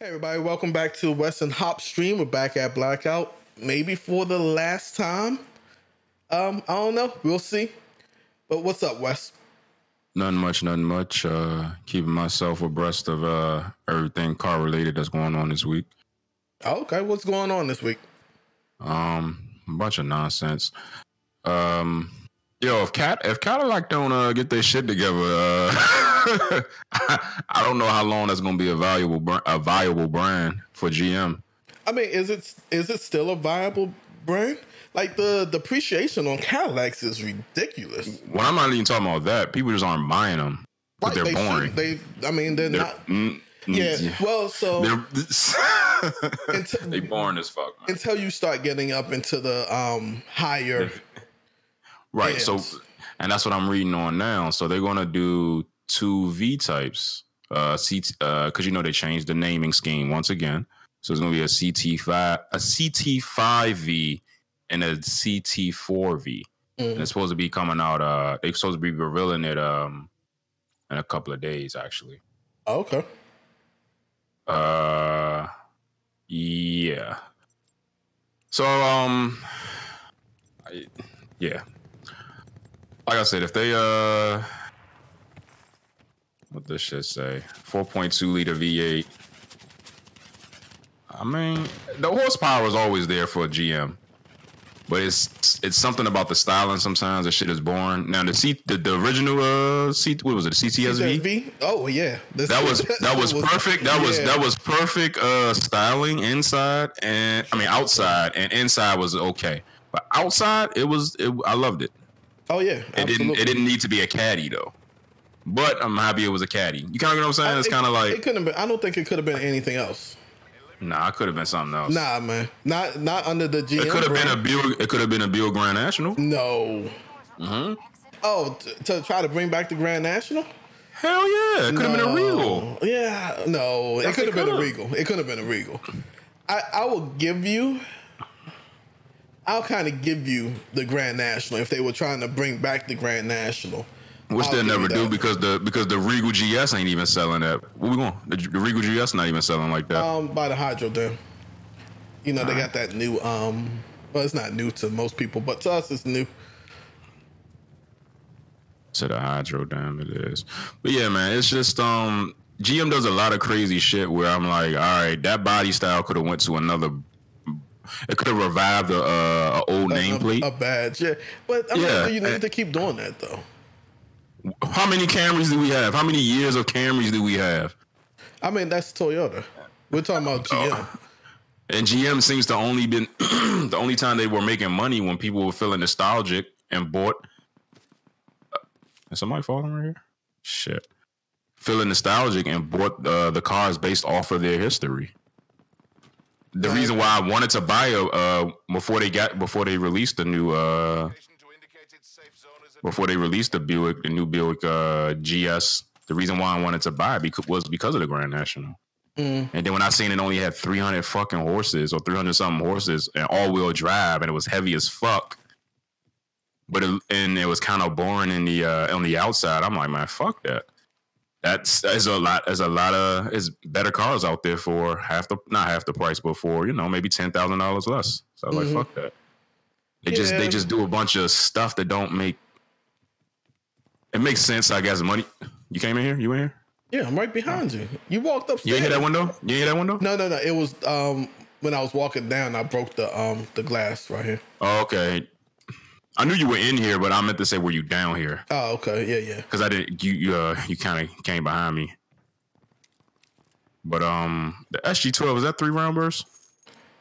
Hey everybody, welcome back to Western Hop Stream. We're back at Blackout, maybe for the last time. I don't know. We'll see. But what's up, Wes? Nothing much. Keeping myself abreast of everything car related that's going on this week. Oh, okay, what's going on this week? A bunch of nonsense. If Cadillac don't get their shit together, I don't know how long that's gonna be a viable brand for GM. I mean, is it still a viable brand? Like the depreciation on Cadillacs is ridiculous. Well, I'm not even talking about that. People just aren't buying them. But they're boring. They're not. Yeah. Well, so they boring as fuck, man. Until you start getting up into the higher. Right. Ends. So, and that's what I'm reading on now. So they're gonna do two V types, because they changed the naming scheme once again. So it's gonna be a CT5V, and a CT4V. And it's supposed to be coming out. They're supposed to be revealing it in a couple of days, actually. Oh, okay. Yeah. So yeah. Like I said, if they what this shit say? 4.2 liter V8. I mean, the horsepower is always there for a GM, but it's something about the styling. Sometimes the shit is boring. Now the original what was it? The CTSV? Oh yeah, that was perfect. That was perfect styling inside, and I mean outside, and inside was okay, but outside I loved it. Oh yeah, absolutely. It didn't need to be a caddy though, but I'm happy it was a caddy. You kind of know what I'm saying? It's kind of like it couldn't have been. I don't think it could have been anything else. Nah, it could have been something else. Nah, man, not under the GM. It could have been a Buick. It could have been a Buick Grand National. No. Mm-hmm. Oh, to try to bring back the Grand National? Hell yeah! It could have been a Regal. Yeah, no, it could have been a Regal. It could have been a Regal. I will give you. I'll kind of give you the Grand National if they were trying to bring back the Grand National. Which they'll never do because the Regal GS ain't even selling that. Where we going? The Regal GS not even selling like that. By the Hydro Dam. They got that new. Well, it's not new to most people, but to us, it's new. To the Hydro Dam, it is. But yeah, man, it's just GM does a lot of crazy shit where I'm like, all right, that body style could have went to another. It could have revived a old nameplate, a badge, yeah. But I mean, you need to keep doing that though. How many Camrys do we have? How many years of Camrys do we have? I mean, that's Toyota. We're talking about GM. And GM seems to only been the only time they were making money when people were feeling nostalgic and bought. Is somebody falling right here? Shit. Feeling nostalgic and bought the cars based off of their history. The reason why I wanted to buy before they released the new the new Buick GS. The reason why I wanted to buy it was because of the Grand National. And then when I seen it only had 300 fucking horses or 300 something horses and all wheel drive, and it was heavy as fuck, but it was kind of boring on the outside. I'm like, man, fuck that. There's better cars out there for not half the price, but for maybe $10,000 less. So I was like, fuck that. They just do a bunch of stuff that don't make. It makes sense, I guess. Money. You came in here. You in here? Yeah, I'm right behind you. You walked upstairs. You ain't hear that window? You ain't hear that window? No. It was when I was walking down, I broke the glass right here. Oh, okay. I knew you were in here, but I meant to say, were you down here? Oh, okay. Yeah. Because I didn't. You kind of came behind me. But the SG12, is that 3-round burst?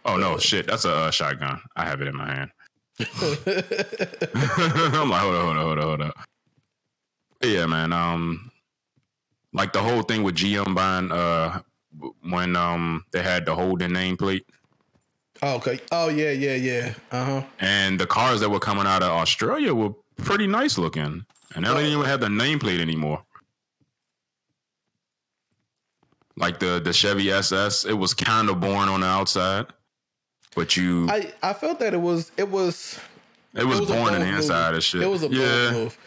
Oh no, shit, that's a shotgun. I have it in my hand. I'm like, hold up. Yeah, man. Like the whole thing with GM buying when they had the Holden nameplate. Oh, okay. Oh yeah. And the cars that were coming out of Australia were pretty nice looking, and now they didn't even have the nameplate anymore. Like the Chevy SS, it was kind of boring on the outside, but I felt that it was boring on the inside and shit. It was a bold move.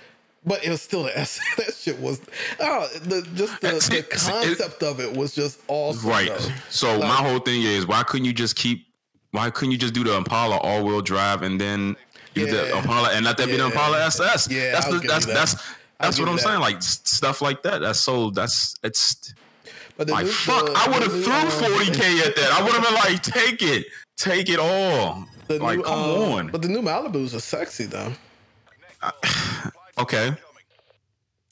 But it was still that shit was the concept of it was just awesome. Right. Though. So my whole thing is why couldn't you just do the Impala all-wheel drive and then use the Impala and let that be the Impala SS? Yeah, that's what I'm saying. Like stuff like that. But like fuck, I would have threw 40K at that. I would have been like, take it all. Like, come on. But the new Malibus are sexy though. Okay.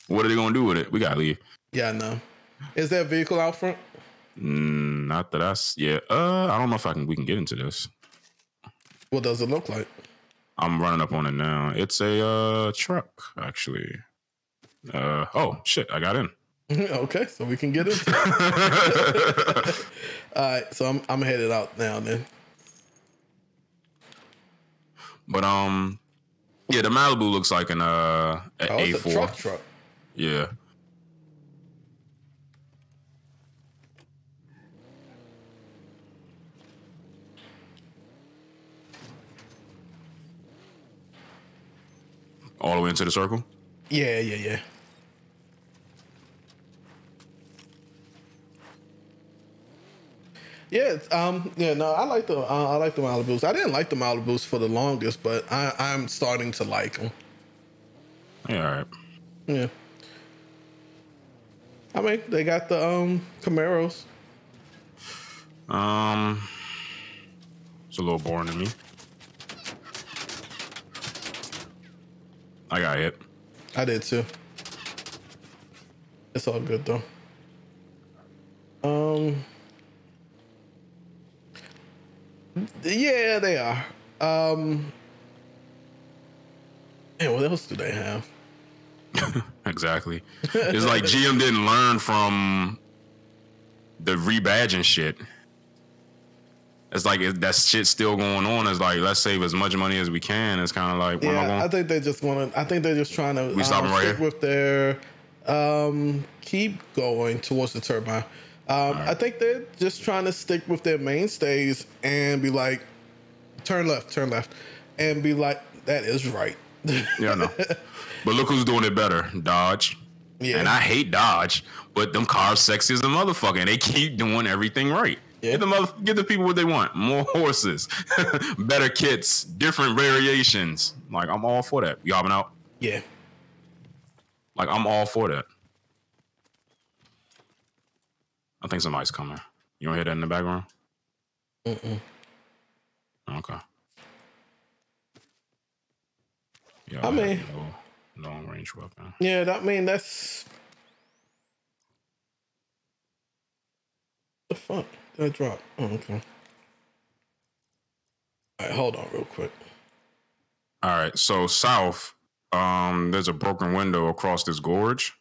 What are they gonna do with it? We gotta leave. Yeah, I know. Is there a vehicle out front? Not that I don't know if we can get into this. What does it look like? I'm running up on it now. It's a truck, actually. Oh shit, I got in. Okay, so we can get into it. All right, so I'm headed out now then. But yeah, the Malibu looks like an A4. It's a truck. Yeah. All the way into the circle? Yeah. Yeah, no, I like the Malibus. I didn't like the Malibus for the longest, but I'm starting to like them. Yeah, all right. Yeah. I mean, they got the Camaros. It's a little boring to me. I got hit. I did too. It's all good though. Yeah, they are. Man, what else do they have? Exactly. It's like GM didn't learn from the rebadging shit. It's like that shit's still going on. It's like, let's save as much money as we can. It's kind of like, where am I going? I think they're just trying to stick with their keep going towards the turbine. Right. I think they're just trying to stick with their mainstays and be like, turn left, and be like, that is right. Yeah, I know. But look who's doing it better, Dodge. Yeah. And I hate Dodge, but them cars sexy as a motherfucker, and they keep doing everything right. Yeah. Get the people what they want. More horses, better kits, different variations. Like, I'm all for that. You hopping out? Yeah. Like, I'm all for that. I think somebody's coming. You don't hear that in the background? Mm-mm. Okay. Yeah, I mean, long range weapon. Yeah, that's the fuck. That drop. Oh, okay. All right, hold on real quick. All right, so south, there's a broken window across this gorge.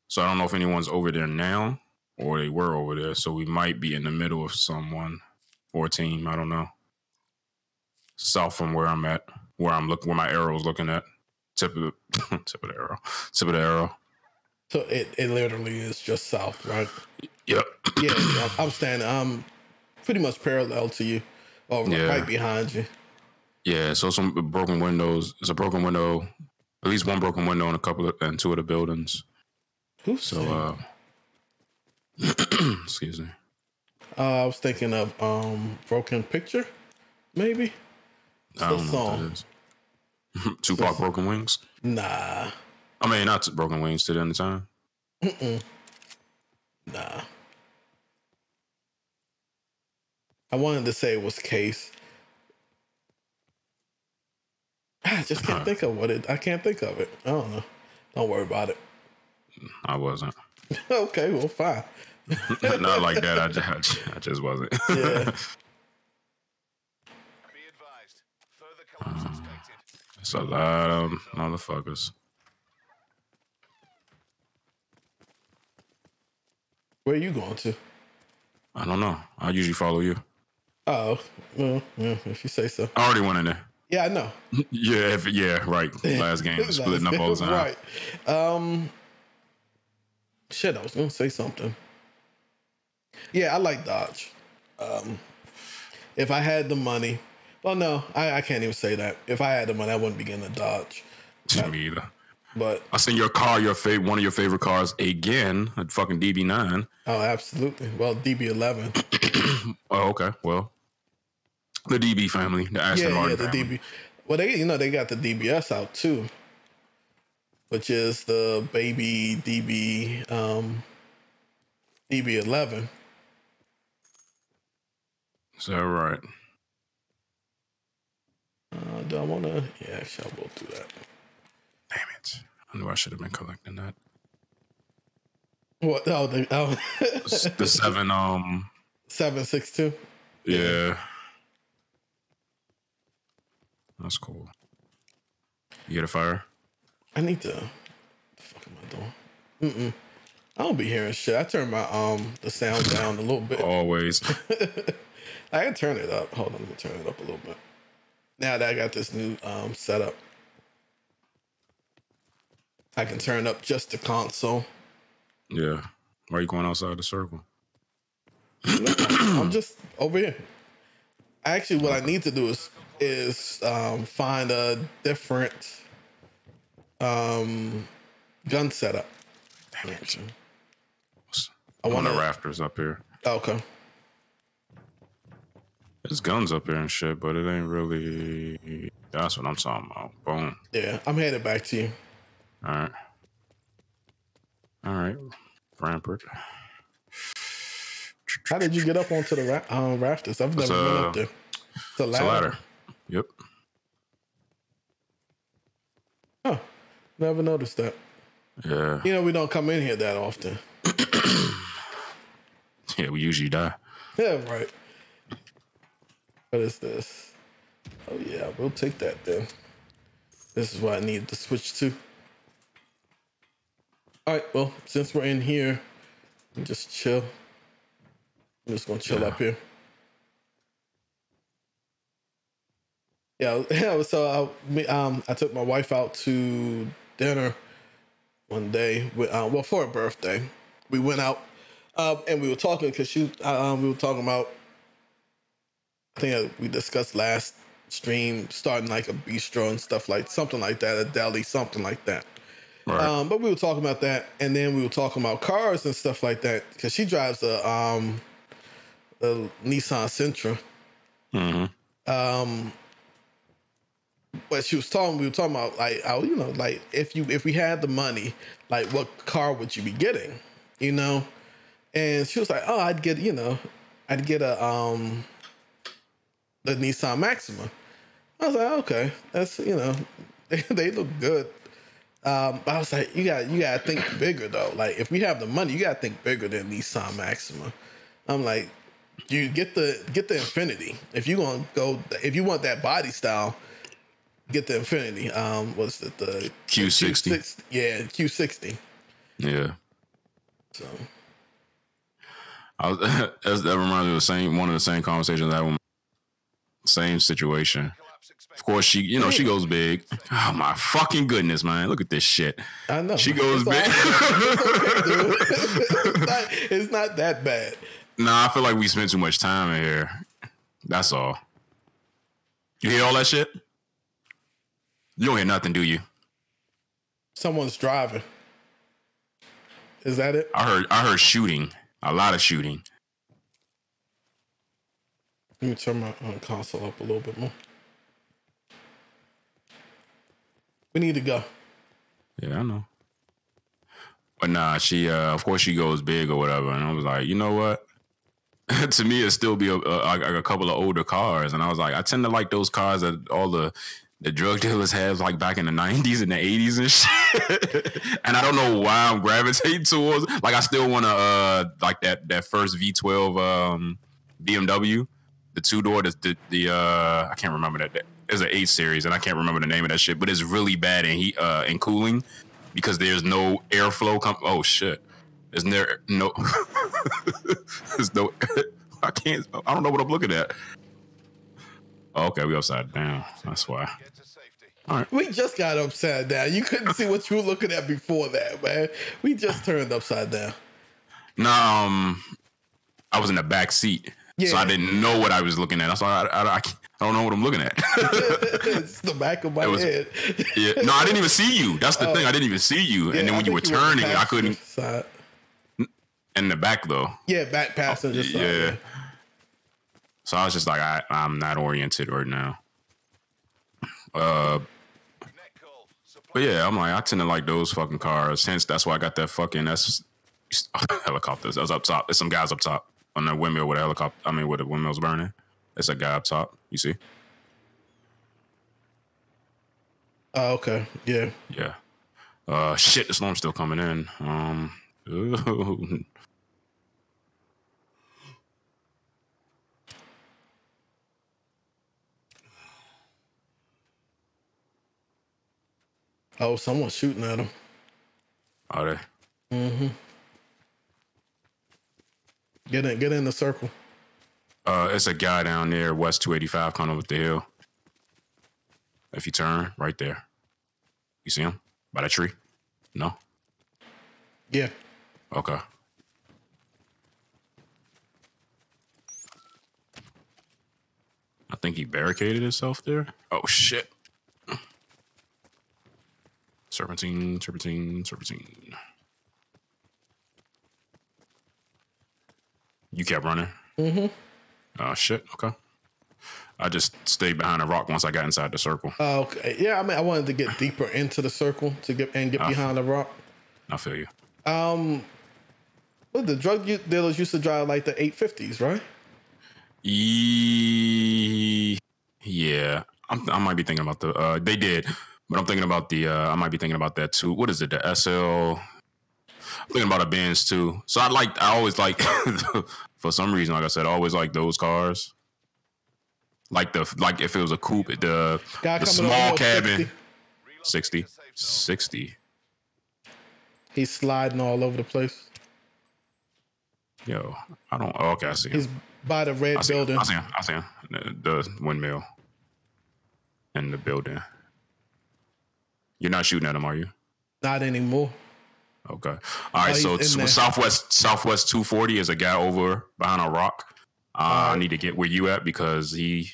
So I don't know if anyone's over there now or they were over there. So we might be in the middle of someone or a team. I don't know. South from where I'm at, where my arrow's looking at. Tip of the arrow. So it literally is just south, right? Yep. Yeah, I'm standing. I'm pretty much parallel to you, or right behind you. Yeah. So some broken windows. It's a broken window. At least one broken window in two of the buildings. Excuse me. I was thinking of Broken Picture, maybe. I don't know what that is. Tupac Broken Wings? Nah. I mean, not Broken Wings to the end of time. Nah. I wanted to say it was Case. I just can't think of I can't think of it. I don't know. Don't worry about it. I wasn't. Okay, well, fine. Not like that. I just wasn't. Yeah. It's a lot of motherfuckers. Where are you going to? I don't know. I usually follow you. Oh, well, if you say so. I already went in there. Yeah, I know. Yeah, right. Last game, splitting up all the time. Right. Shit, I was gonna say something. Yeah, I like Dodge. If I had the money, well, no, I can't even say that. If I had the money, I wouldn't be getting a Dodge. Me either. But I seen your car, one of your favorite cars again, a fucking DB9. Oh, absolutely. Well, DB11. Oh, okay. Well, the DB family, the Aston Martin the family. DB. Well, they got the DBS out too, which is the baby DB11. Is that right? Do I want to? Yeah, actually, I will do that. Damn it! I knew I should have been collecting that. What? The 762. Yeah, that's cool. You get a fire? I need to. What the fuck am I doing? I don't be hearing shit. I turn my the sound down a little bit. Always. I can turn it up. Hold on, let me turn it up a little bit. Now that I got this new setup, I can turn up just the console. Yeah. Why are you going outside the circle? I'm just over here. Actually, what I need to do is find a different gun setup. Damn it. I want the rafters up here. Okay. There's guns up here and shit, but it ain't really. That's what I'm talking about. Boom. Yeah, I'm headed back to you. All right. Rampart. How did you get up onto the rafters? I've never been up there. It's a ladder. Yep. Huh. Never noticed that. Yeah. You know, we don't come in here that often. Yeah, we usually die. Yeah, right. What is this? Oh, yeah, we'll take that then. This is what I need to switch to. All right, well, since we're in here, just chill. I'm just going to chill up here. Yeah, so I took my wife out to dinner one day, for her birthday. We went out and we were talking because we were talking about, I think we discussed last stream, starting like a bistro and stuff something like that, a deli, something like that. Right. But we were talking about that, and then we were talking about cars and stuff like that because she drives a Nissan Sentra. Mm-hmm. But we were talking about like if we had the money, like what car would you be getting, And she was like, oh, I'd get a the Nissan Maxima. I was like, okay, that's they look good. But I was like, you gotta think bigger though. Like if we have the money, you gotta think bigger than Nissan Maxima. I'm like, you get the Infiniti. If you want that body style, get the Infiniti. What's it? The Q60. Yeah, Q60. Yeah. So that reminds me of one of the same conversations I had with same situation. Of course, she goes big. Oh my fucking goodness, man! Look at this shit. I know she goes big. It's not that bad. Nah, I feel like we spent too much time in here. That's all. You hear all that shit? You don't hear nothing, do you? Someone's driving. Is that it? I heard shooting. A lot of shooting. Let me turn my console up a little bit more. We need to go. Yeah, I know. But nah, she of course she goes big or whatever, and I was like, you know what? To me, it'd still be a couple of older cars, and I was like, I tend to like those cars that all the drug dealers have, like back in the 90s and the 80s and shit. And I don't know why I'm gravitating towards. Like, I still want to like that first V12 BMW, the 2-door. The I can't remember that. It's an 8 Series, and I can't remember the name of that shit. But it's really bad in heat and cooling because there's no airflow. Oh shit! There's no. There's no. I can't. I don't know what I'm looking at. Oh, okay, we upside down. That's why. All right. We just got upside down. You couldn't see what you were looking at before that, man. We just turned upside down. No, I was in the back seat, so I didn't know what I was looking at. I was I don't know what I'm looking at. It's the back of my head. Yeah. No, I didn't even see you. That's the thing. I didn't even see you. Yeah, and then when you were turning, I couldn't. Side. In the back though. Yeah, back passenger side. Yeah. So I was just like, I'm not oriented right now. But yeah, I'm like, I tend to like those fucking cars. Hence, that's why I got that fucking helicopters. That was up top. There's some guys up top on the windmill with a helicopter. I mean, where the windmill's burning. There's a guy up top. You see? Oh, okay. Yeah. Yeah. Shit, the storm's still coming in. Oh, someone's shooting at him. Are they? Mm-hmm. Get in the circle. It's a guy down there, West 285, coming up the hill. If you turn, right there. You see him? By that tree? No? Yeah. Okay. I think he barricaded himself there. Oh, shit. Serpentine. You kept running? Mm-hmm. Oh, shit. Okay. I just stayed behind a rock once I got inside the circle. Oh, okay. Yeah, I mean, I wanted to get deeper into the circle to get behind the rock. I feel you. Well, the drug dealers used to drive like the 850s, right? Yeah. I might be thinking about the, they did, but I'm thinking about the, I might be thinking about that too. What is it? The SL? I'm thinking about a Benz too. So I always like, for some reason, like I said, I always like those cars. Like if it was a coupe, the small cabin. 60. He's sliding all over the place. Yo, I don't. Oh, okay, I see him. He's by the red building. I see him. The windmill and the building. You're not shooting at him, are you? Not anymore. Okay. All right. So Southwest 240 is a guy over behind a rock. I need to get where you at because he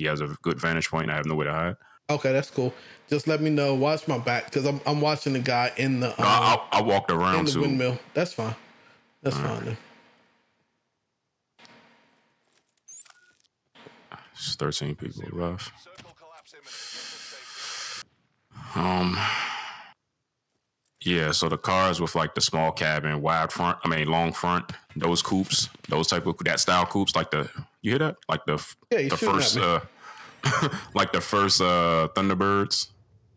has a good vantage point and I have nowhere to hide. Okay, that's cool. Just let me know. Watch my back because I'm watching the guy in the. I walked around in the too. Windmill. That's fine. That's fine then. It's 13 people left. Yeah, so the cars with like the small cabin, long front, those coupes, that style coupes, like you hear that? Like the first like the first Thunderbirds.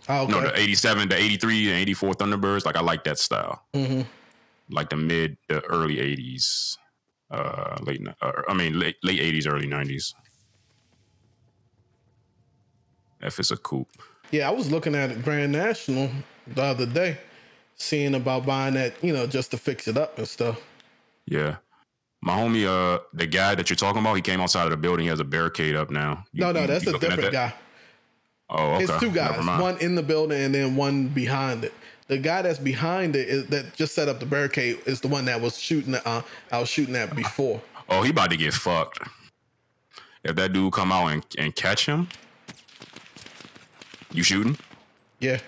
Oh, okay. No, the 87, the 83 and 84 Thunderbirds. Like I like that style. Mm-hmm. Like the early 80s, late 80s, early 90s. If it's a coupe. Yeah, I was looking at Grand National the other day, seeing about buying that, just to fix it up and stuff. Yeah. My homie, the guy that you're talking about, he came outside of the building. He has a barricade up now. That's a different guy. Oh, okay. It's two guys, one in the building and then one behind it. The guy that's behind it that just set up the barricade is the one that was shooting. I was shooting at before. Oh, he about to get fucked. If that dude come out and catch him, you shooting? Yeah.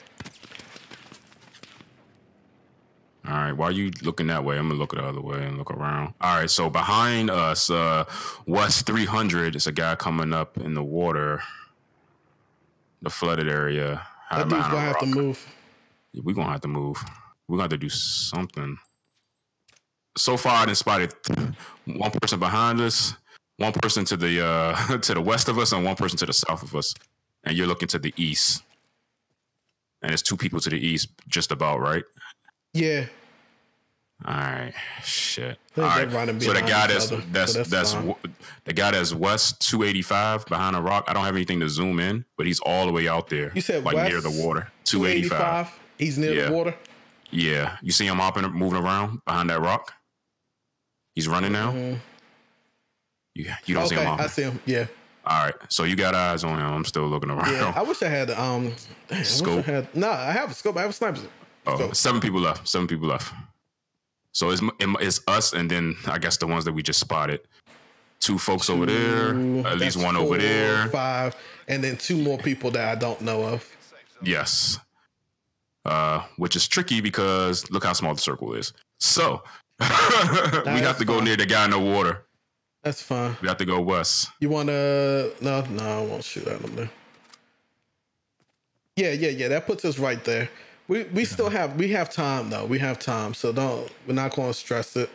All right, while you looking that way, I'm gonna look the other way and look around. All right, so behind us, West 300, is a guy coming up in the water, the flooded area. That dude's gonna have to move. We're gonna have to move. We're gonna have to do something. So far, I done spotted one person behind us, one person to the to the west of us, and one person to the south of us. And you're looking to the east, and there's two people to the east, just about, right? Yeah. All right. Shit. All right. So the guy that's the guy that's West 285 behind a rock. I don't have anything to zoom in, but he's all the way out there. You said like West near the water. 285. He's near the water. Yeah. You see him moving around behind that rock? He's running now. Mm-hmm. You don't see him hopping? I see him. Yeah. All right. So you got eyes on him. I'm still looking around. Yeah. I wish I had scope. I have a scope. I have a sniper. Oh, 7 people left. So it's us, and then I guess the ones that we just spotted. 2 folks over there, at least 1 over there. 5, and then 2 more people that I don't know of. Yes. Which is tricky because look how small the circle is. So we have to go near the guy in the water. That's fine. We have to go west. You want to? No, I won't shoot at him there. Yeah. That puts us right there. We still have time though. We have time, so we're not going to stress it.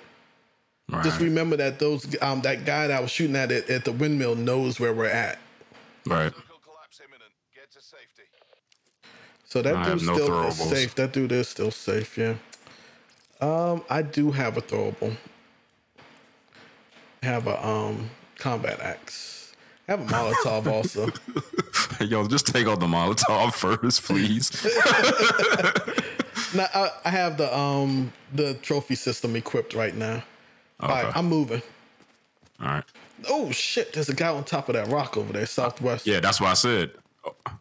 Right. Just remember that that guy that I was shooting at it at the windmill knows where we're at. Right. So that dude's still safe. That dude is still safe. Yeah. I do have a throwable. I have a combat axe. I have a Molotov also. Yo, just take out the Molotov first, please. Now, I have the trophy system equipped right now. Okay. All right, I'm moving. All right. Oh shit! There's a guy on top of that rock over there, southwest. Yeah, that's what I said.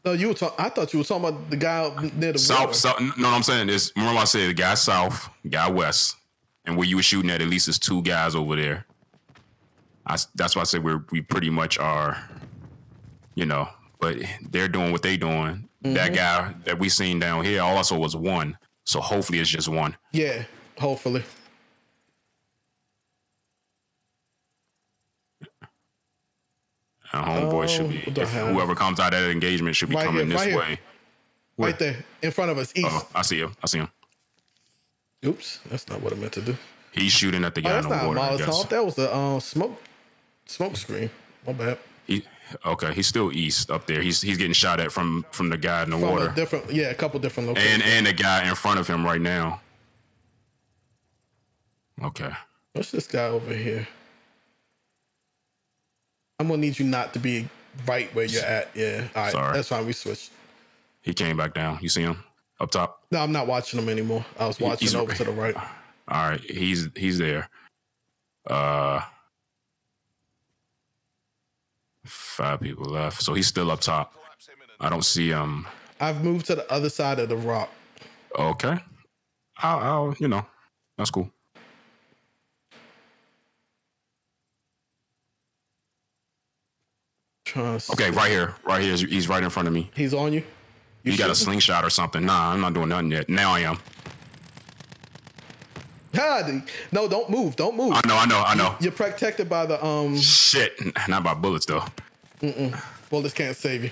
No, you were I thought you were talking about the guy near the south. No, I'm saying is remember I said the guy south, guy west, and where you were shooting at least is 2 guys over there. That's why I said we pretty much are, but they're doing what they doing. Mm-hmm. That guy that we seen down here also was 1, so hopefully it's just 1. Yeah, hopefully. Homeboy should be. Whoever comes out of that engagement should be coming this way. Right there, in front of us, east. I see him. Oops, that's not what I meant to do. He's shooting at the guy in the water. That's not a Molotov. That was the smoke screen. My bad. He's still east up there. He's getting shot at from the guy in the water. A couple different locations. And the guy in front of him right now. Okay. What's this guy over here? I'm gonna need you not to be right where you're at. Yeah. All right. Sorry. That's fine. We switched. He came back down. You see him up top? No, I'm not watching him anymore. I was watching over to the right. All right. He's there. 5 people left. So he's still up top. I don't see him. I've moved to the other side of the rock. Okay. I'll that's cool. Okay, right here. He's right in front of me. He's on you? You got a slingshot or something? Nah, I'm not doing nothing yet. Now I am. No, don't move. I know. You're protected by the Shit, not by bullets though. Bullets can't save you.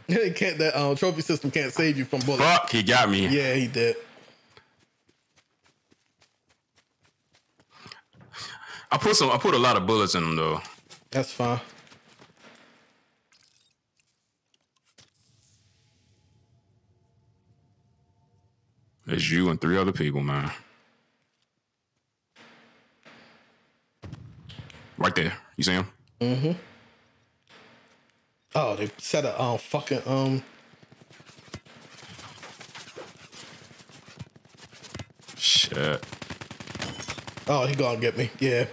That trophy system can't save you from bullets. Fuck, he got me. Yeah, he did. I put a lot of bullets in him though. That's fine. It's you and 3 other people, man. Right there. You see him? Mm-hmm. Oh, they set a fucking Shit. Oh, he gonna get me. Yeah.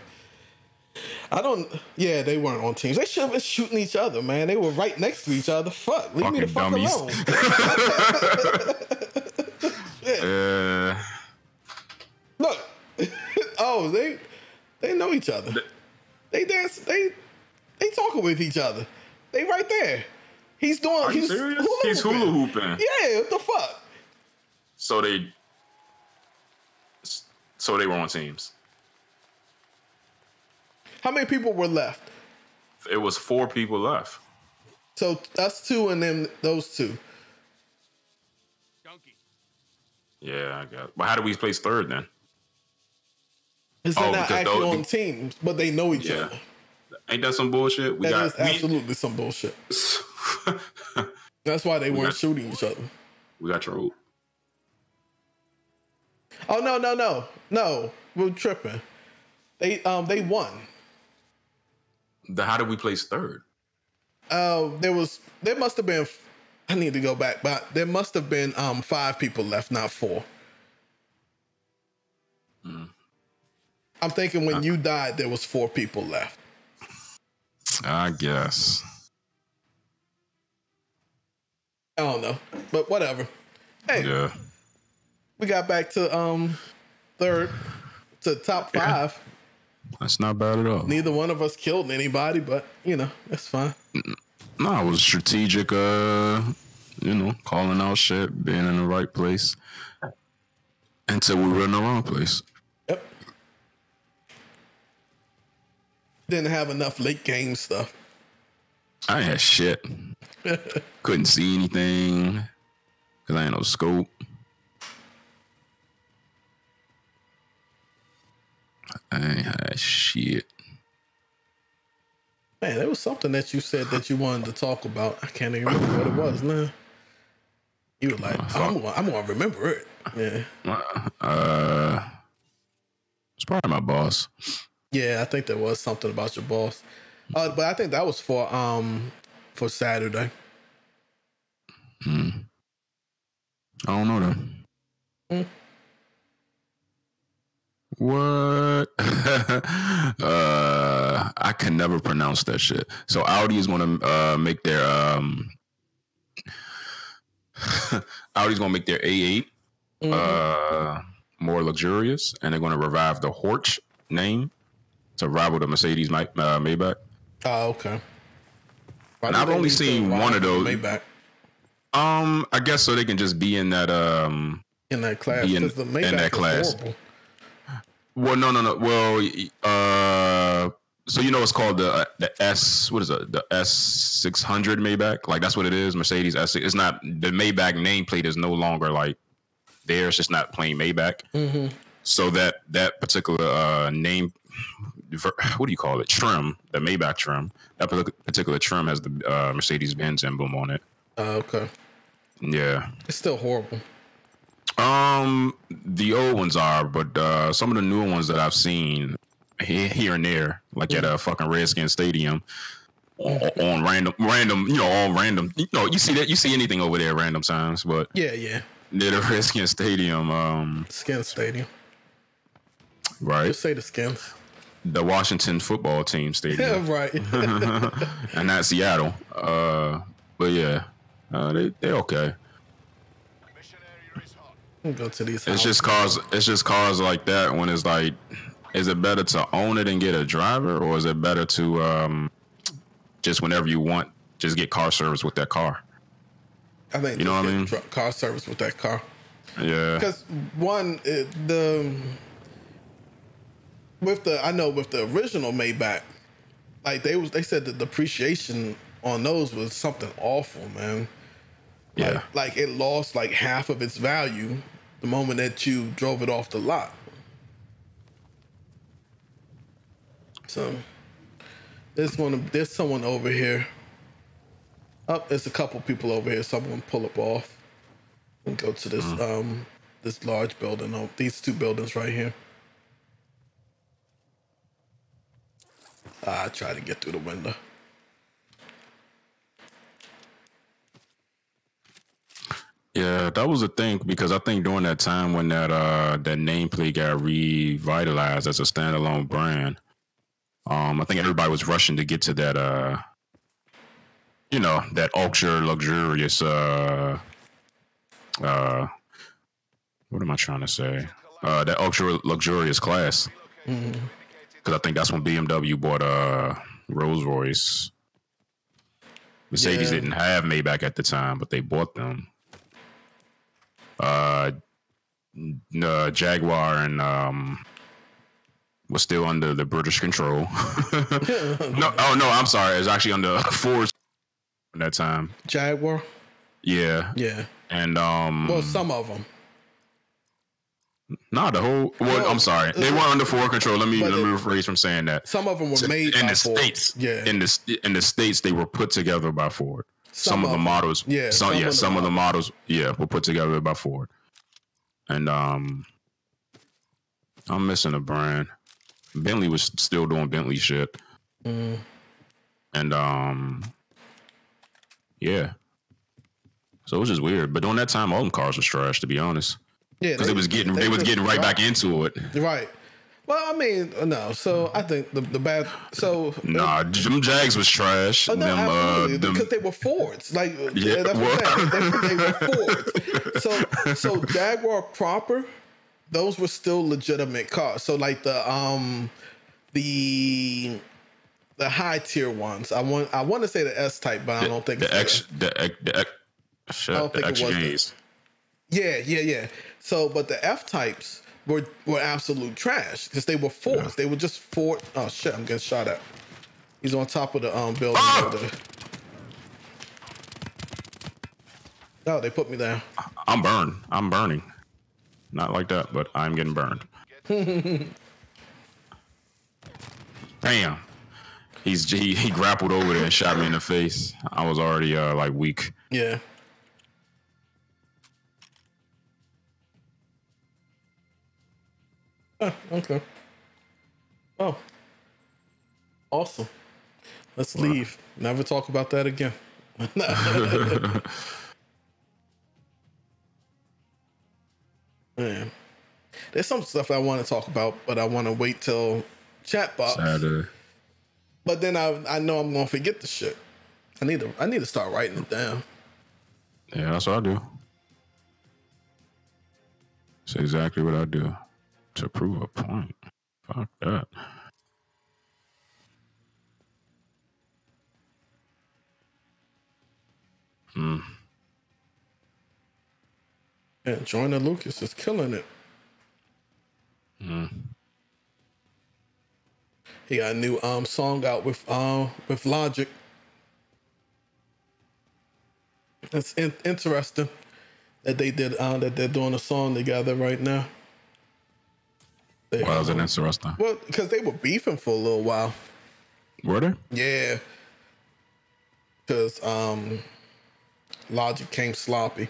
Yeah, they weren't on teams. They should have been shooting each other, man. They were right next to each other. Fuck, leave me the fuck alone. Look. Oh, they know each other. They dance. They talking with each other. They right there. He's doing. Are you serious? He's hula hooping. Yeah. What the fuck? So they were on teams. How many people were left? It was 4 people left. So us 2 and then those 2. Yeah, I got. But how do we place 3rd then? Because they're not actually on teams, but they know each other. Ain't that some bullshit? That is absolutely some bullshit. That's why they weren't shooting each other. We got trolled. Oh no! We're tripping. They won. How did we place 3rd? There must have been. I need to go back, but there must have been 5 people left, not 4. I'm thinking when you died, there was 4 people left. I guess. I don't know, but whatever. Hey, yeah. We got back to 3rd, to top 5. That's not bad at all. Neither one of us killed anybody, but you know, that's fine. No, it was strategic. You know, calling out shit, being in the right place until we were in the wrong place. Yep. Didn't have enough late game stuff. I ain't had shit. Couldn't see anything because I ain't no scope. I ain't had shit. Man, there was something that you said that you wanted to talk about. I can't even remember what it was now. You were like, I'm gonna remember it. Yeah. It's probably my boss. Yeah, I think there was something about your boss. But I think that was for Saturday. I don't know though. What? I can never pronounce that shit. So Audi is gonna make their Audi's gonna make their A8 more luxurious, and they're gonna revive the Horch name to rival the Mercedes Maybach. Oh, okay. And I've only seen one of those. Maybach. I guess so they can just be in that in that class. The Maybach in that class. Horrible. Well, no. Well, so you know it's called the S. What is it? The S600 Maybach. Like that's what it is. Mercedes S6. It's not the Maybach nameplate is no longer like there. It's just not plain Maybach. Mm-hmm. So that particular name, what do you call it? Trim, the Maybach trim. That particular trim has the Mercedes-Benz emblem on it. Okay. Yeah. It's still horrible. The old ones are, but some of the newer ones that I've seen here and there, like at a fucking Redskins stadium, on random, you know, all random. You know, you see anything over there random times, but yeah. Near the Redskins stadium, Skins Stadium, right? Just say the Skins. The Washington football team stadium, yeah, right, and not Seattle. But yeah, they're okay. Go to these. It's just cars like that. When it's like, is it better to own it and get a driver, or is it better to just whenever you want, just get car service with that car? I think you know what I mean. Car service with that car. Yeah. Because one, with the original Maybach, like they said the depreciation on those was something awful, man. Yeah. Like it lost like half of its value the moment that you drove it off the lot. So there's someone over here. Oh, there's a couple people over here. So I'm gonna pull up off and go to this this large building. Oh, these two buildings right here. I try to get through the window. Yeah, that was a thing because I think during that time when that nameplate got revitalized as a standalone brand, I think everybody was rushing to get to that you know, that ultra luxurious what am I trying to say? That ultra luxurious class. Because I think that's when BMW bought Rolls Royce. Mercedes didn't have Maybach at the time, but they bought them. Jaguar and was still under the British control. No, I'm sorry. It's actually under Ford at that time. Jaguar. Yeah. And well, some of them. Nah, the whole. Well, I'm sorry. They weren't under Ford control. Let me rephrase from saying that. Some of them were made in by the Ford. States. Yeah. In the States, they were put together by Ford. Some of the models. Yeah. Some of the models. Yeah, were put together by Ford. And I'm missing a brand. Bentley was still doing Bentley shit. And yeah. So it was just weird. But during that time, all them cars was trash, to be honest. Yeah, because they was getting right back into it. Right. Well, I mean, no. So I think the bad. So nah, them Jags was trash. Oh, no, absolutely, because they were Fords. Like yeah, that's what I'm saying. They were Fords. So Jaguar proper, those were still legitimate cars. So like the the high tier ones. I want to say the S type, but I don't think the X Gays. Yeah. So, but the F types were absolute trash because they were forced. Yeah. They were just forced. Oh shit! I'm getting shot at. He's on top of the building over there. Oh, they put me there. I'm burned. I'm burning. Not like that, but I'm getting burned. Bam. He grappled over there and shot me in the face. I was already like weak. Yeah. Oh, okay. Oh. Awesome. Let's leave. Never talk about that again. Man. There's some stuff I want to talk about, but I want to wait till chat box. Saturday. But then I know I'm gonna forget the shit. I need to start writing it down. Yeah, that's what I do. That's exactly what I do to prove a point. Fuck that. Yeah, Joyner Lucas is killing it. He got a new song out with Logic. It's interesting that they did that they're doing a song together right now. Why is it interesting? Well, because they were beefing for a little while. Were they? Yeah. Because Logic came sloppy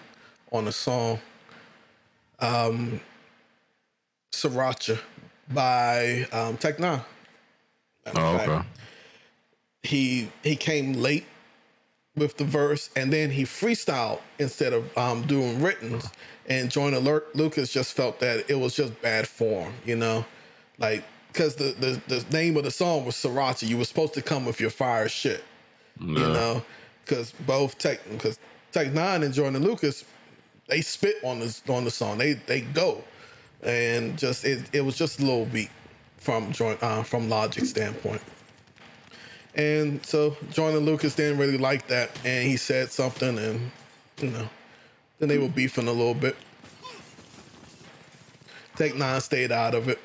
on the song. Sriracha by Tech Nine. Oh, okay. He came late with the verse, and then he freestyled instead of doing writtens. And Joyner Lucas just felt that it was just bad form, you know, like because the name of the song was Sriracha. You were supposed to come with your fire shit, you know, because Tech Nine and Joyner Lucas, they spit on the song. They go, and just it was just a little weak from Logic's standpoint. And so Joyner Lucas didn't really like that, and he said something, and you know, then they were beefing a little bit. Tech Nine stayed out of it.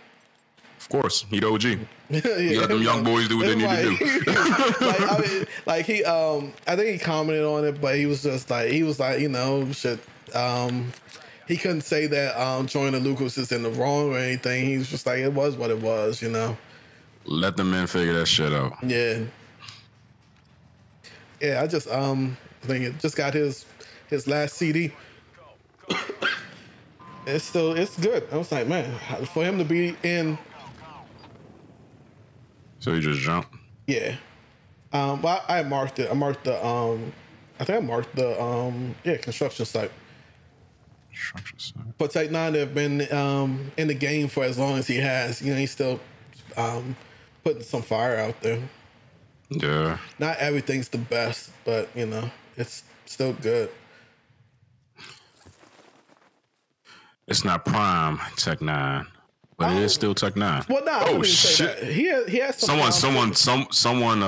Of course, he the OG. You let them young boys do what they need to do. I think he commented on it, but he was like, you know, shit. He couldn't say that Joyner Lucas is in the wrong or anything. He was just like, it was what it was, you know. Let the men figure that shit out. Yeah. Yeah, I just think it just got his last CD. It's good. I was like, man, for him to be in. So he just jumped. Yeah. Well, I marked it. I marked the I think I marked the construction site. For Tech Nine to have been in the game for as long as he has, you know, he's still putting some fire out there. Yeah. Not everything's the best, but you know, it's still good. It's not prime Tech Nine, but it is still Tech Nine. Well, no, oh shit! He has some someone.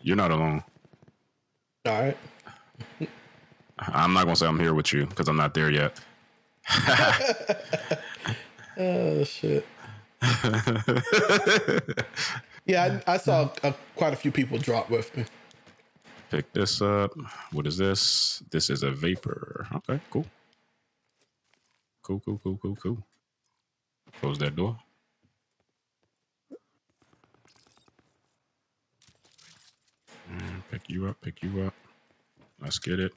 You're not alone. All right. I'm not gonna say I'm here with you because I'm not there yet. Oh shit. Yeah, I saw quite a few people drop with me. Pick this up. What is this? This is a vapor. Okay, cool. Cool. Close that door. And pick you up. Let's get it.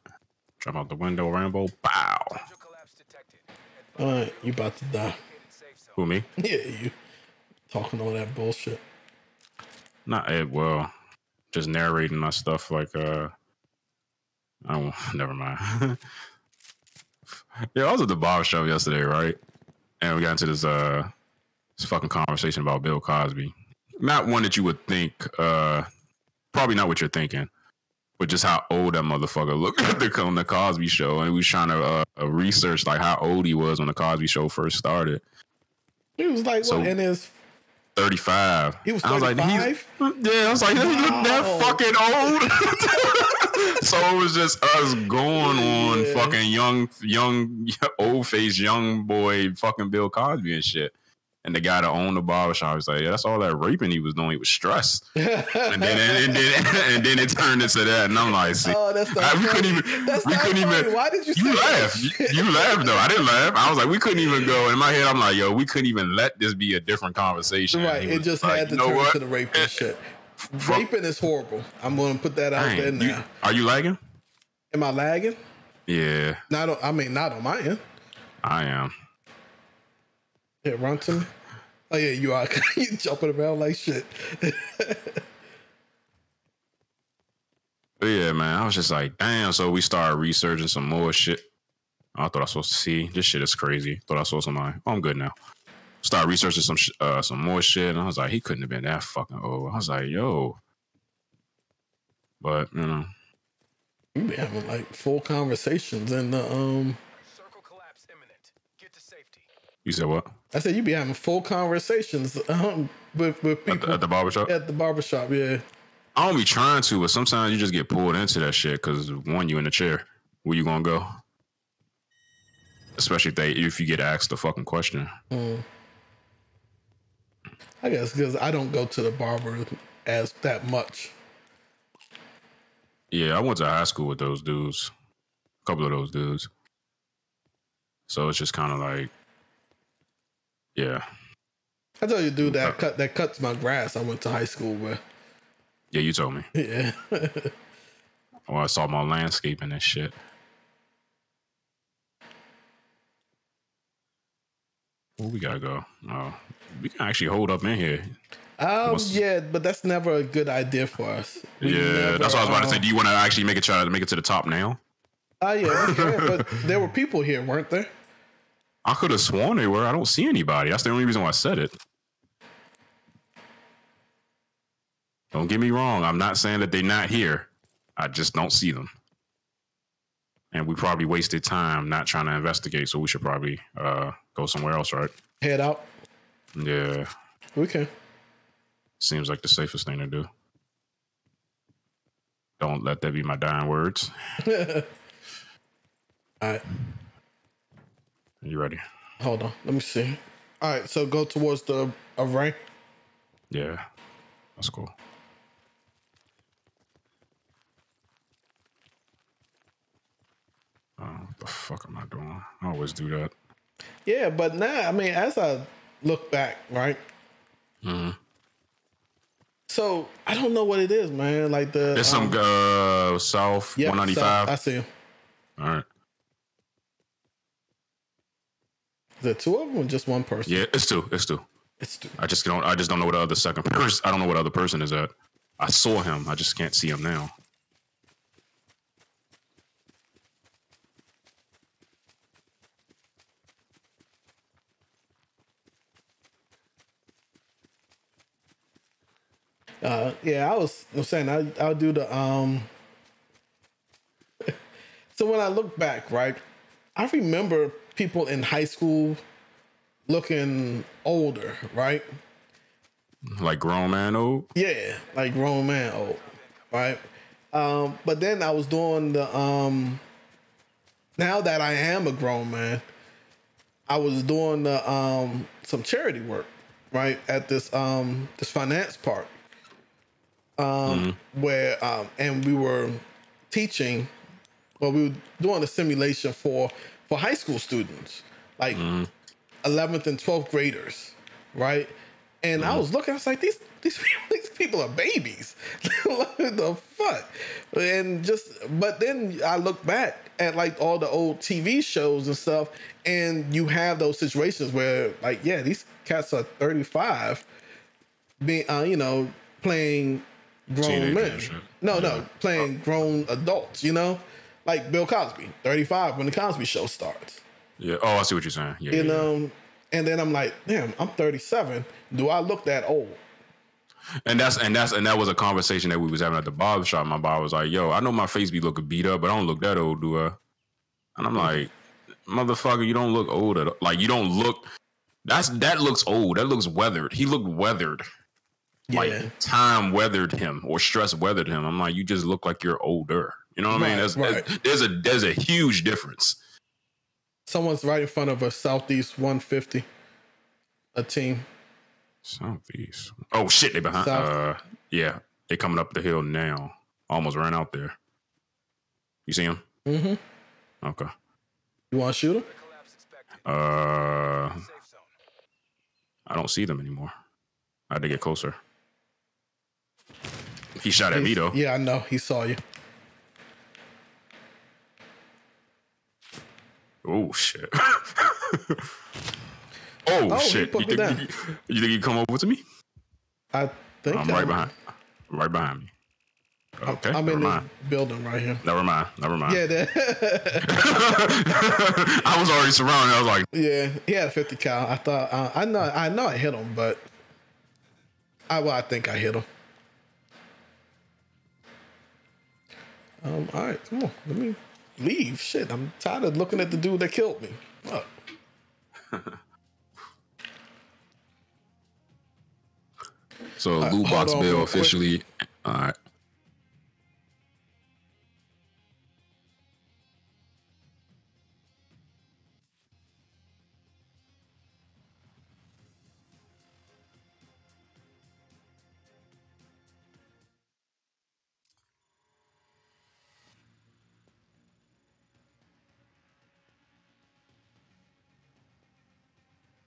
Jump out the window, Rambo. Bow. All right, you about to die. Who, me? Yeah, you. Talking all that bullshit. Not it. Well, just narrating my stuff like oh, never mind. Yeah, I was at the barber shop yesterday, right? And we got into this fucking conversation about Bill Cosby. Not one that you would think, probably not what you're thinking, but just how old that motherfucker looked on the Cosby Show. And we was trying to research like how old he was when the Cosby Show first started. He was like, in his 35. He was 35? Yeah, I was like, he looked that fucking old. So it was just us going on fucking young, old face, young boy, fucking Bill Cosby and shit. And the guy that owned the barbershop was like, yeah, that's all that raping he was doing. He was stressed. and then it turned into that. And I'm like, see, we couldn't even. Why did you laugh? You laughed though. I didn't laugh. I was like, we couldn't even go. In my head, I'm like, yo, we couldn't even let this be a different conversation. Right. It just had to turn to the raping shit. Raping is horrible. I'm going to put that out there now. Are you lagging? Am I lagging? Yeah. Not on my end. I am. Yeah, run to me. Oh yeah, you are. You jumping around like shit. But yeah, man, I was just like, damn. So we started researching some more shit. I thought I was supposed to see this shit is crazy. Thought I saw somebody. Oh, I'm good now. Started researching some more shit, and I was like, he couldn't have been that fucking old. I was like, yo. But you know, we be having like full conversations in the Circle collapse imminent. Get to safety. You said what? I said you be having full conversations with people at the barbershop. At the barbershop, yeah. I don't be trying to, but sometimes you just get pulled into that shit because one, you in the chair. Where you gonna go? Especially if you get asked a fucking question. I guess because I don't go to the barber as that much. Yeah, I went to high school with those dudes. A couple of those dudes. So it's just kind of like, yeah. I tell you, dude, that cuts my grass. I went to high school with. Yeah, you told me. Yeah. Well, I saw my landscaping and shit. Where we gotta go? Oh, we can actually hold up in here. Yeah, but that's never a good idea for us. That's what I was about to say. Do you want to actually try to make it to the top now? Yeah, we can, but there were people here, weren't there? I could have sworn they were. I don't see anybody. That's the only reason why I said it. Don't get me wrong. I'm not saying that they're not here. I just don't see them. And we probably wasted time not trying to investigate, so we should probably go somewhere else, right? Head out. Yeah. We can. Seems like the safest thing to do. Don't let that be my dying words. All right. You ready? Hold on. Let me see. All right. So go towards the array. Yeah. That's cool. What the fuck am I doing? I always do that. Yeah, but now, I mean, as I look back, right? Mm-hmm. So I don't know what it is, man. Like there's some South 195. South, I see him. All right. Is it two of them or just one person? Yeah, it's two. It's two. I just don't know what the other second person. I don't know what other person is at. I saw him. I just can't see him now. Yeah, I was saying I'll do the So when I look back, right, I remember people in high school looking older, right? Like grown man old? Yeah, like grown man old, right? But then I was doing the now that I am a grown man, I was doing the some charity work, right, at this finance park. Where and we were teaching, well, we were doing a simulation for high school students, like 11th and 12th graders, right? And I was looking, I was like, these people are babies. What the fuck? And but then I look back at like all the old TV shows and stuff, and you have those situations where, like, yeah, these cats are 35, being playing grown men. No, playing grown adults, like Bill Cosby, 35 when the Cosby Show starts. Yeah. Oh, I see what you're saying. Yeah. And then I'm like, damn, I'm 37. Do I look that old? And that was a conversation that we was having at the barbershop. My barber was like, yo, I know my face be looking beat up, but I don't look that old, do I? And I'm like, motherfucker, you don't look old at all. Like, you don't look That looks old. That looks weathered. He looked weathered. Like time weathered him or stress weathered him. I'm like, you just look like you're older. You know what I mean? There's a huge difference. Someone's right in front of us, Southeast 150. A team. Southeast. Oh shit, they behind. Yeah, they coming up the hill now. Almost ran out there. You see him? Mm-hmm. Okay. You want to shoot him? I don't see them anymore. I had to get closer. He shot at me though. Yeah, I know. He saw you. Oh shit. Oh shit. You think he come over to me? I think I'm right behind me. Okay. I'm in the building right here. Never mind. Yeah, I was already surrounded. I was like, yeah, he had a 50 cal. I thought I know I hit him, but I think I hit him. All right, come on, let me leave. Shit, I'm tired of looking at the dude that killed me. Fuck. So loot box bill officially. All right.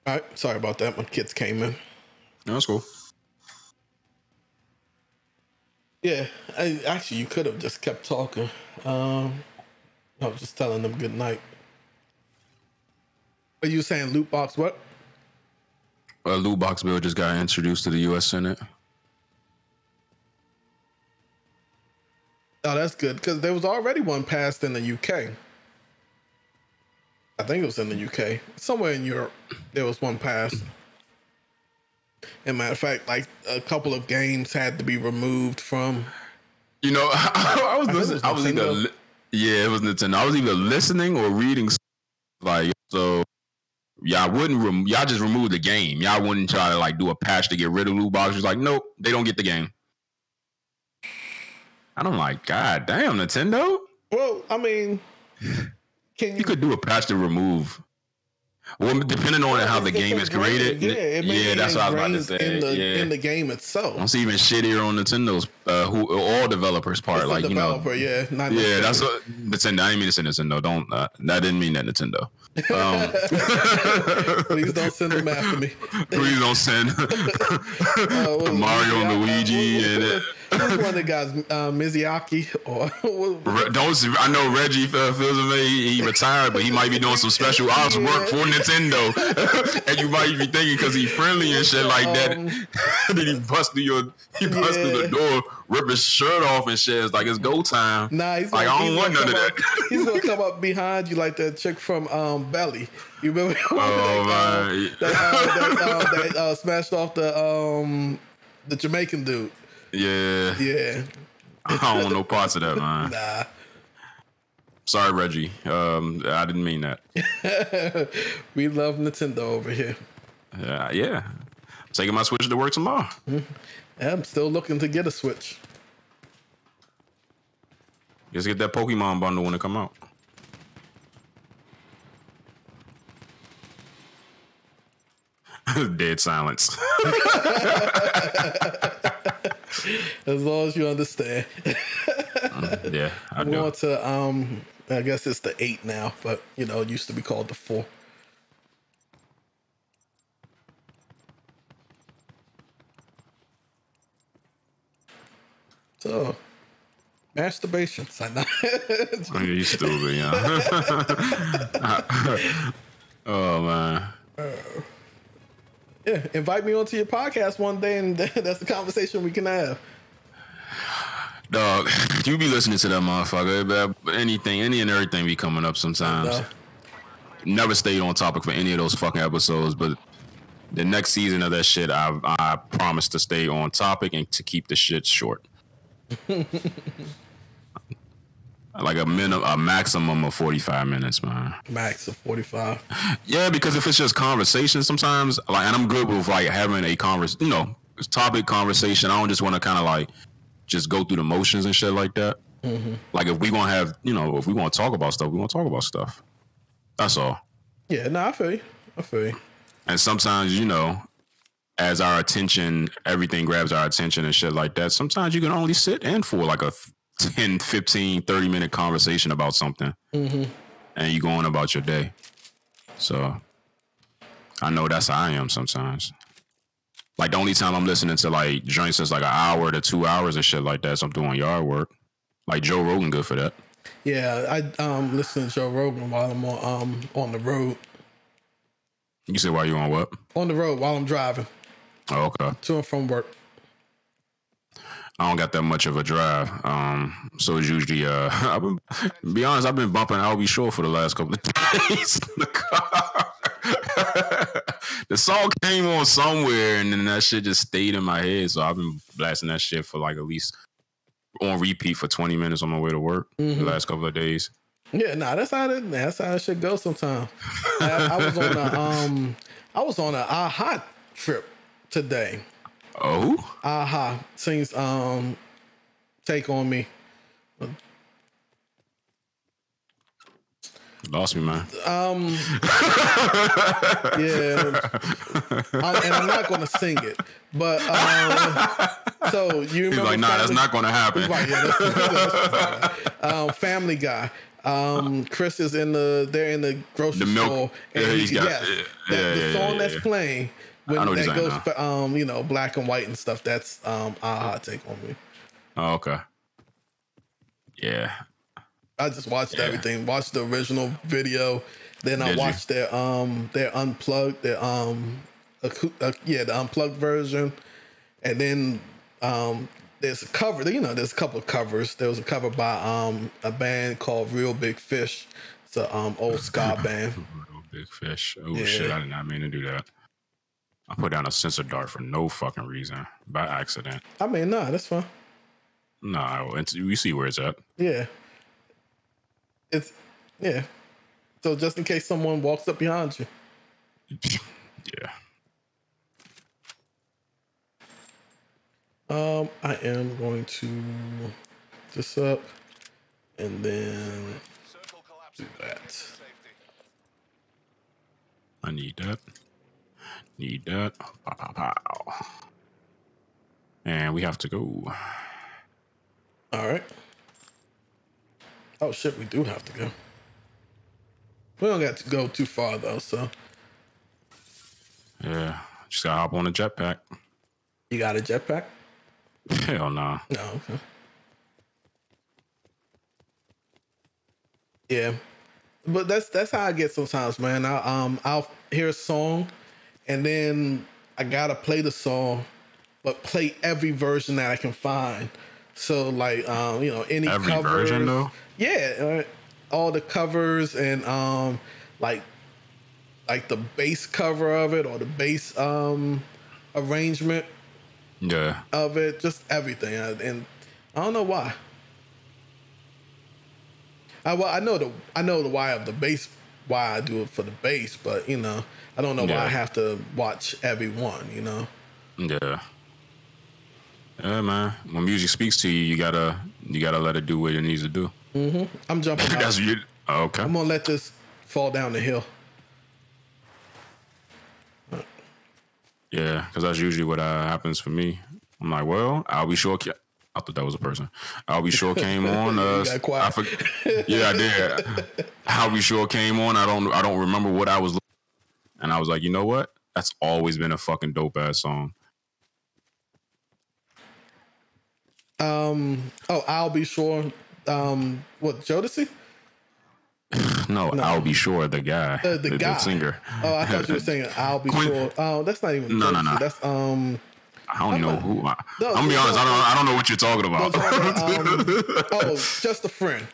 All right, sorry about that. My kids came in. No, that's cool. Yeah, actually, you could have just kept talking. I was just telling them good night. Are you saying loot box what? A loot box bill just got introduced to the U.S. Senate. Oh, that's good because there was already one passed in the UK. I think it was in the UK. Somewhere in Europe, there was one passed. As a matter of fact, like a couple of games had to be removed from. You know, I was listening. I was either it was Nintendo. I was either listening or reading. Like so, y'all wouldn't. Y'all just remove the game. Y'all wouldn't try to like do a patch to get rid of loot boxes. Like, nope, they don't get the game. I don't like. God damn, Nintendo. Well, I mean. You could do a patch to remove. Well, depending on how the game is created. Yeah, that's what I was about to say. In the game itself. It's even shittier on Nintendo's, all develevers part. It's like, the developer, that's what Nintendo. I didn't mean to say Nintendo. Don't. That didn't mean that Nintendo. Please don't send them after me. Please don't send Mario and Luigi and who's one of the guys, Miyazaki or I know Reggie Fils-Aimé, he retired, but he might be doing some special ops work for Nintendo, and you might be thinking because he's friendly and shit like that, then he bust through the door, rip his shirt off and shit. It's like it's go time. Nah, he's like I don't want none of that. He's gonna come up behind you like that chick from Belly. You remember? That smashed off the Jamaican dude. Yeah. I don't want no parts of that, man. Nah. Sorry, Reggie. I didn't mean that. We love Nintendo over here. Yeah. I'm taking my Switch to work tomorrow. Yeah, I'm still looking to get a Switch. Just get that Pokemon bundle when it come out. Dead silence. As long as you understand. Yeah, I do. We want to, I guess it's the 8 now, but, it used to be called the 4. So, masturbations. I know. You stupid, yeah. Oh, man. Yeah, invite me onto your podcast one day, and that's the conversation we can have. Dog, you be listening to that motherfucker. Any and everything be coming up sometimes. Never stayed on topic for any of those fucking episodes, but the next season of that shit, I promise to stay on topic and to keep the shit short. Like a maximum of 45 minutes, man. Max of 45. Yeah, because if it's just conversation, sometimes like, and I'm good with like having a topic conversation. I don't just want to kind of like just go through the motions and shit like that. Like if we gonna have, if we want to talk about stuff, we want to talk about stuff. That's all. Yeah, no, I feel you. And sometimes, as our attention, everything grabs our attention and shit like that. Sometimes you can only sit in for like a 10, 15, 30-minute conversation about something. And you go on about your day. So I know that's how I am sometimes. Like the only time I'm listening to like joints is like an hour to 2 hours and shit like that. So I'm doing yard work. Like Joe Rogan, good for that. Yeah, I listen to Joe Rogan while I'm on the road. You said while you on what? On the road while I'm driving. Oh, okay. To and from work. I don't got that much of a drive. So it's usually be honest, I've been bumping I'll Be Sure for the last couple of days in the car. The song came on somewhere and then that shit just stayed in my head. So I've been blasting that shit for like at least on repeat for 20 minutes on my way to work the last couple of days. Yeah, nah, that's how it should go sometimes. I was on a AHA trip today. Oh? AHA sings Take On Me. Lost me, man. Yeah. And I'm not going to sing it. But, so you remember. He's like, nah, that's not going to happen. Right, yeah, Family Guy. Chris is they're in the grocery store. And the song that's playing. When that goes for, black and white and stuff, that's AHA Take On Me. Oh, okay. Yeah. I just watched everything. Watched the original video, then I watched their unplugged, the unplugged version, and then there's a cover. There's a couple of covers. There was a cover by a band called Real Big Fish. It's an old ska band. Real Big Fish. Oh shit! I did not mean to do that. I put down a sensor dart for no fucking reason by accident. I mean, nah, that's fine. Nah, we see where it's at. Yeah. So just in case someone walks up behind you. Yeah. I am going to this up and then do that. I need that. Pow, pow, pow. And we have to go. All right. Oh shit, we do have to go. We don't got to go too far though, so. Yeah, just gotta hop on a jetpack. You got a jetpack? Hell nah. No, okay. Yeah, but that's how I get sometimes, man. I'll hear a song, and then I gotta play the song, but play every version that I can find. So like, any every covers, version though. Yeah, all the covers and like the bass cover of it or the bass arrangement. Yeah. Of it, just everything, and I don't know why. I know the why of the bass, why I do it for the bass, but I don't know why I have to watch every one. Yeah. Yeah, man. When music speaks to you, you gotta let it do what it needs to do. Mm-hmm. I'm jumping out. That's you. Oh, okay. I'm gonna let this fall down the hill. Yeah, because that's usually what happens for me. I'm like, well, I'll Be Sure. I thought that was a person. I'll Be Sure came on. You got quiet. Yeah, I did. I'll Be Sure came on. I don't remember what I was looking at. And I was like, you know what? That's always been a fucking dope ass song. I'll Be Sure. What, Jodeci? No, I'll Be Sure, the guy. The guy. The singer. Oh, I thought you were saying I'll Be Sure. Oh, that's not even No. That's I don't know who. I'm gonna be honest. I don't know what you're talking about. Just a Friend.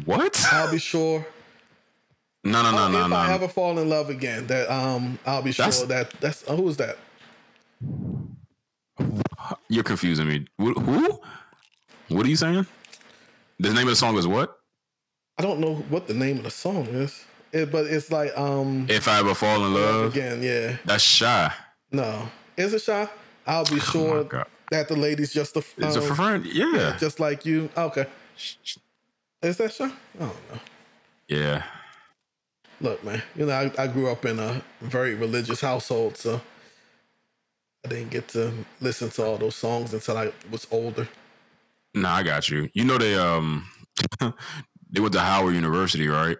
What? I'll Be Sure. No. If I ever fall in love again, that I'll be sure that's who is that? You're confusing me. Who? What are you saying? The name of the song is what? I don't know what the name of the song is, but it's like If I Ever Fall in Love. Again, yeah. That's Shy. No, is it Shy? I'll be sure that the lady's just a. It's a friend. Yeah, just like you. Okay. Is that Shy? I don't know. Yeah. Look, man. You know, I grew up in a very religious household, so I didn't get to listen to all those songs until I was older. Nah, I got you. You know they they went to Howard University, right?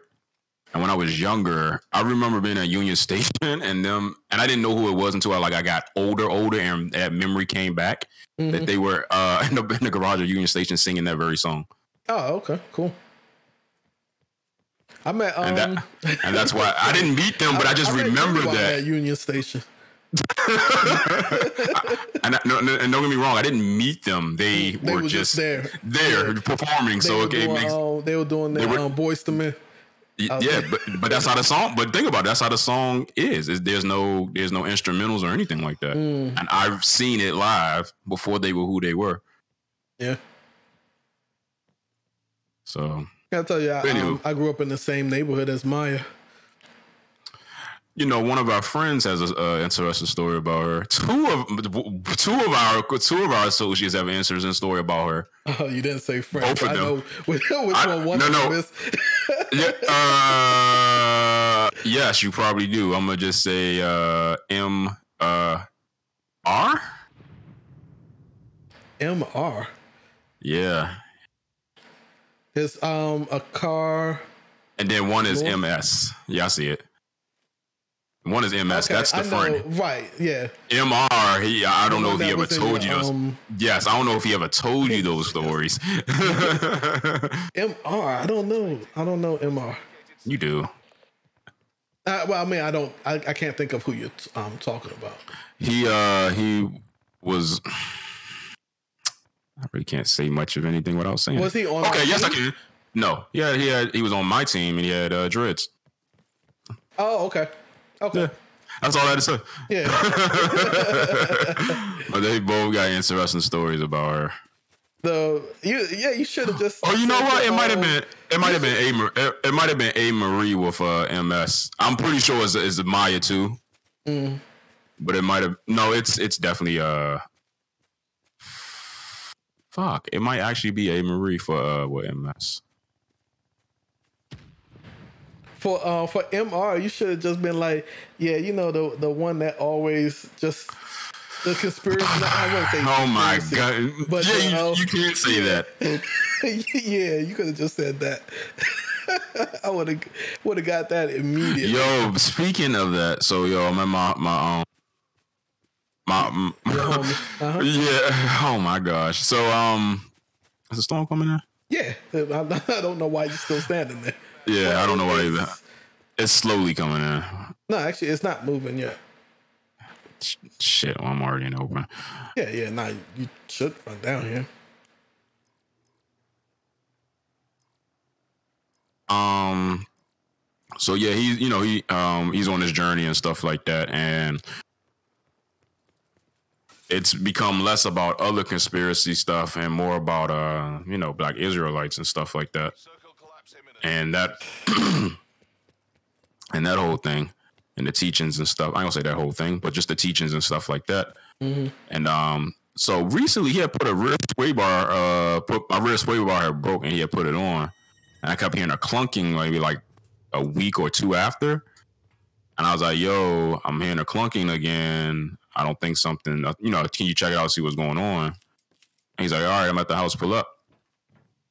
And when I was younger, I remember being at Union Station and I didn't know who it was until I got older, and that memory came back that they were in the garage of Union Station singing that very song. Oh, okay, cool. I met and that's why I didn't meet them, but I just remember that at Union Station. And don't get me wrong, I didn't meet them. They were just there performing. They were doing their Boys to Men. Yeah, but that's how the song. But think about it, that's how the song is. There's no instrumentals or anything like that. And I've seen it live before they were who they were. Yeah. So I tell you, I grew up in the same neighborhood as Maya. You know, one of our friends has an interesting story about her. Two of our associates have an interesting story about her. Oh, you didn't say friends. Both of them. I know which one of them is. Yeah, yes, you probably do. I'm gonna just say M R. MR. Yeah. It's a car. And then one is MS. Yeah, I see it. One is MS. Okay, that's the friend. Right, yeah. MR, I don't know if he ever told you those. Yes, I don't know if he ever told you those stories. MR, I don't know MR. You do. Well, I mean, I can't think of who you're talking about. He was. I really can't say much of anything without saying. Was he on? Okay, yes, I can. No, he was on my team and he had dreads. Oh, okay. Okay. Yeah, that's all I had to say. Yeah. But they both got interesting stories about her. You should have just. Oh, you know what? It might have been A Marie with MS. I'm pretty sure it's Maya too. But it might have. No, it's definitely Fuck! It might actually be A Marie for with MS. For MR, you should have just been like, yeah, you know, the one that always just the conspiracy. I wouldn't say. Oh my god! But yeah, you can't say that. Yeah, you could have just said that. I would have got that immediately. Yo, speaking of that, so I'm at my yeah. Oh my gosh. So is a storm coming in? Yeah, I don't know why you're still standing there. Yeah, well, I don't know why either. It's slowly coming in. No, actually, it's not moving yet. Shit, I'm already in open. Yeah. Nah, you should run down here. So yeah, he's on his journey and stuff like that, and it's become less about other conspiracy stuff and more about Black Israelites and stuff like that. And that and that whole thing and the teachings and stuff. I don't say that whole thing, but just the teachings and stuff like that. Mm-hmm. And so recently he had put a rear sway bar, my rear sway bar had broke and he had put it on. And I kept hearing a clunking maybe like a week or two after. And I was like, yo, I'm hearing a clunking again. I don't think something, can you check it out, see what's going on? And he's like, all right, I'm at the house, pull up.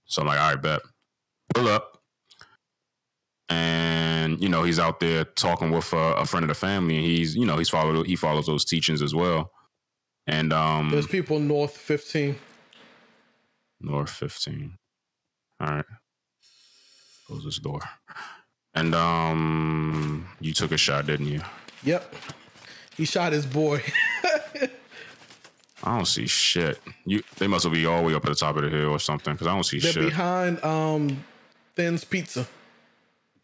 So I'm like, all right, bet. Pull up. And, he's out there talking with a friend of the family. And he follows those teachings as well. And there's people north 15. North 15. All right. Close this door. And you took a shot, didn't you? Yep. He shot his boy. I don't see shit. They must be all the way up at the top of the hill or something, because I don't see shit. They're behind Thin's Pizza.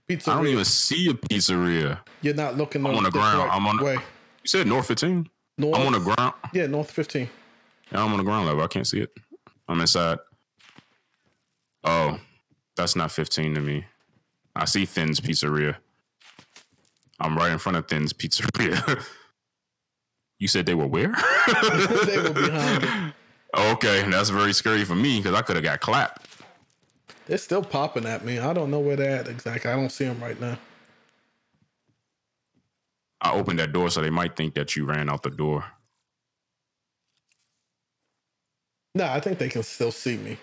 I don't even see a pizzeria. You're not looking. I'm on the ground. I'm on the way. You said North 15? I'm on the ground. Yeah, North 15. Yeah, I'm on the ground level. I can't see it. I'm inside. Oh, that's not 15 to me. I see Thin's Pizzeria. I'm right in front of Thin's Pizzeria. You said they were where? They were behind it. Okay, that's very scary for me because I could have got clapped. They're still popping at me. I don't know where they're at exactly. I don't see them right now. I opened that door so they might think that you ran out the door. No, I think they can still see me.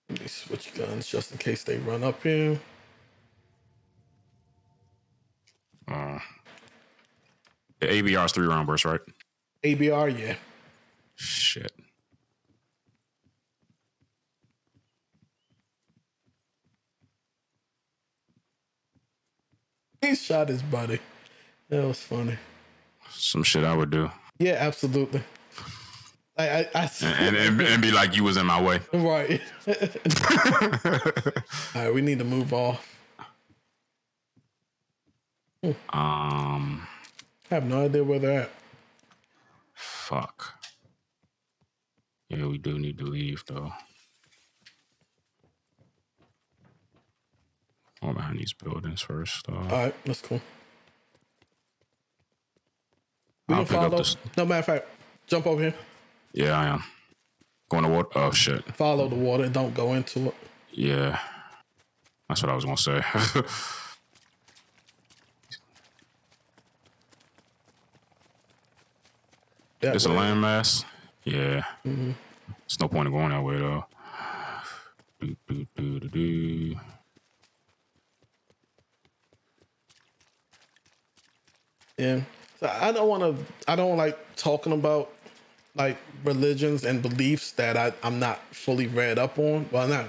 Let me switch guns just in case they run up here. The ABR's 3-round burst, right? ABR, yeah. Shit. He shot his buddy. That was funny. Some shit I would do. Yeah, absolutely. And be like, you was in my way. Right. All right, we need to move off. I have no idea where they're at. Fuck. Yeah, we do need to leave though. Go behind these buildings first. All right, that's cool. We I'll can pick up follow. this. No, matter of fact, jump over here. Yeah, I am. Going to water. Oh shit. Follow the water. Don't go into it. Yeah. That's what I was gonna say. It's a landmass. Yeah. Mm-hmm. There's no point in going that way though. Do. Yeah. So I don't like talking about like religions and beliefs that I'm not fully read up on. Well, not,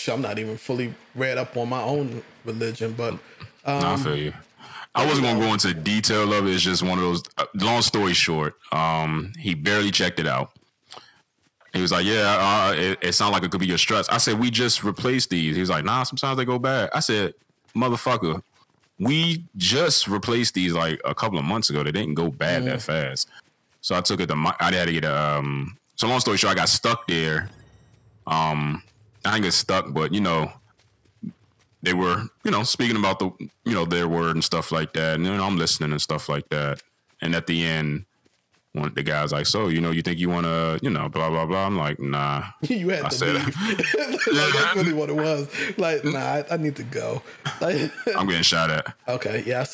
I'm not even fully read up on my own religion, but No, I feel you. I wasn't gonna go into detail of it. It's just one of those. Long story short, he barely checked it out. He was like, "Yeah, it sounds like it could be your struts." I said, "We just replaced these." He was like, "Nah, sometimes they go bad." I said, "Motherfucker, we just replaced these like a couple of months ago. They didn't go bad that fast." So I took it to I had to get a. So long story short, I got stuck there. I didn't get stuck, but they were, speaking about their word and stuff like that. And I'm listening and stuff like that. And at the end, one of the guys like, "So, you think you want to, blah, blah, blah." I'm like, "Nah." You had to leave. That's really what it was. Like, nah, I need to go. Like, I'm getting shot at. Okay, yeah, I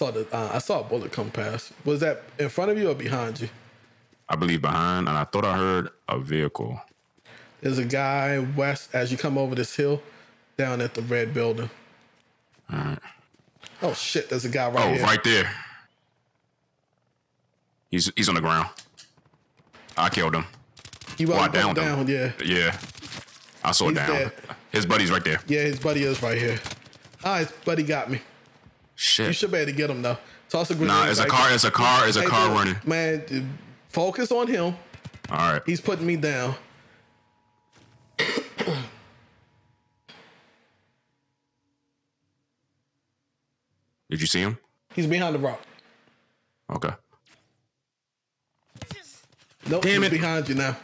saw a bullet come past. Was that in front of you or behind you? I believe behind, and I thought I heard a vehicle. There's a guy west as you come over this hill, down at the red building. All right. Oh shit! There's a guy right here. Oh, right there. He's on the ground. I killed him. I downed him. Yeah. Yeah. I saw it down. Dead. His buddy's right there. Yeah, his buddy is right here. His buddy got me. Shit. You should be able to get him though. Toss a grenade. Nah, it's a car running. Man, dude, focus on him. All right. He's putting me down. Did you see him? He's behind the rock. Okay. Nope, Damn he's it. behind you now.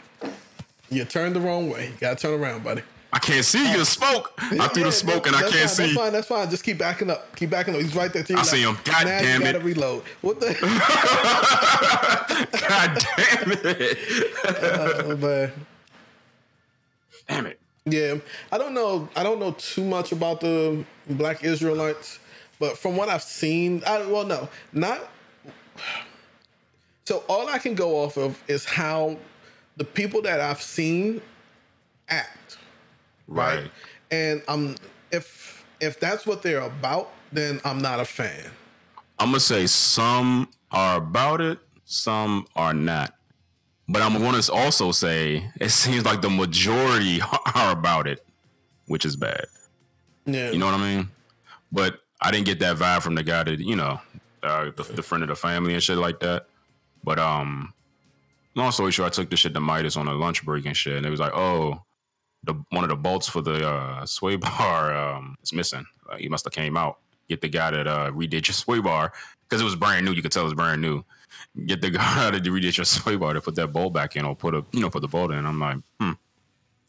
You turned the wrong way. You gotta turn around, buddy. I can't see you. Smoke. I threw the smoke and I can't see. That's fine. Just keep backing up. Keep backing up. He's right there. I see him. God now damn you it. gotta reload. What the? God damn it. Man. Damn it. Yeah, I don't know too much about the Black Israelites, but from what I've seen, not. So all I can go off of is how the people that I've seen act, right? And if that's what they're about, then I'm not a fan. I'm gonna say some are about it, some are not. But I'm going to also say it seems like the majority are about it, which is bad. Yeah, You know what I mean? But I didn't get that vibe from the guy that, the friend of the family and shit like that. But long story short, I took this shit to Midas on a lunch break and shit. And it was like, oh, one of the bolts for the sway bar is missing. He must have came out. Get the guy that redid your sway bar because it was brand new. You could tell it was brand new. get the guy to read your soy bar to put that bowl back in or put the bowl in. I'm like,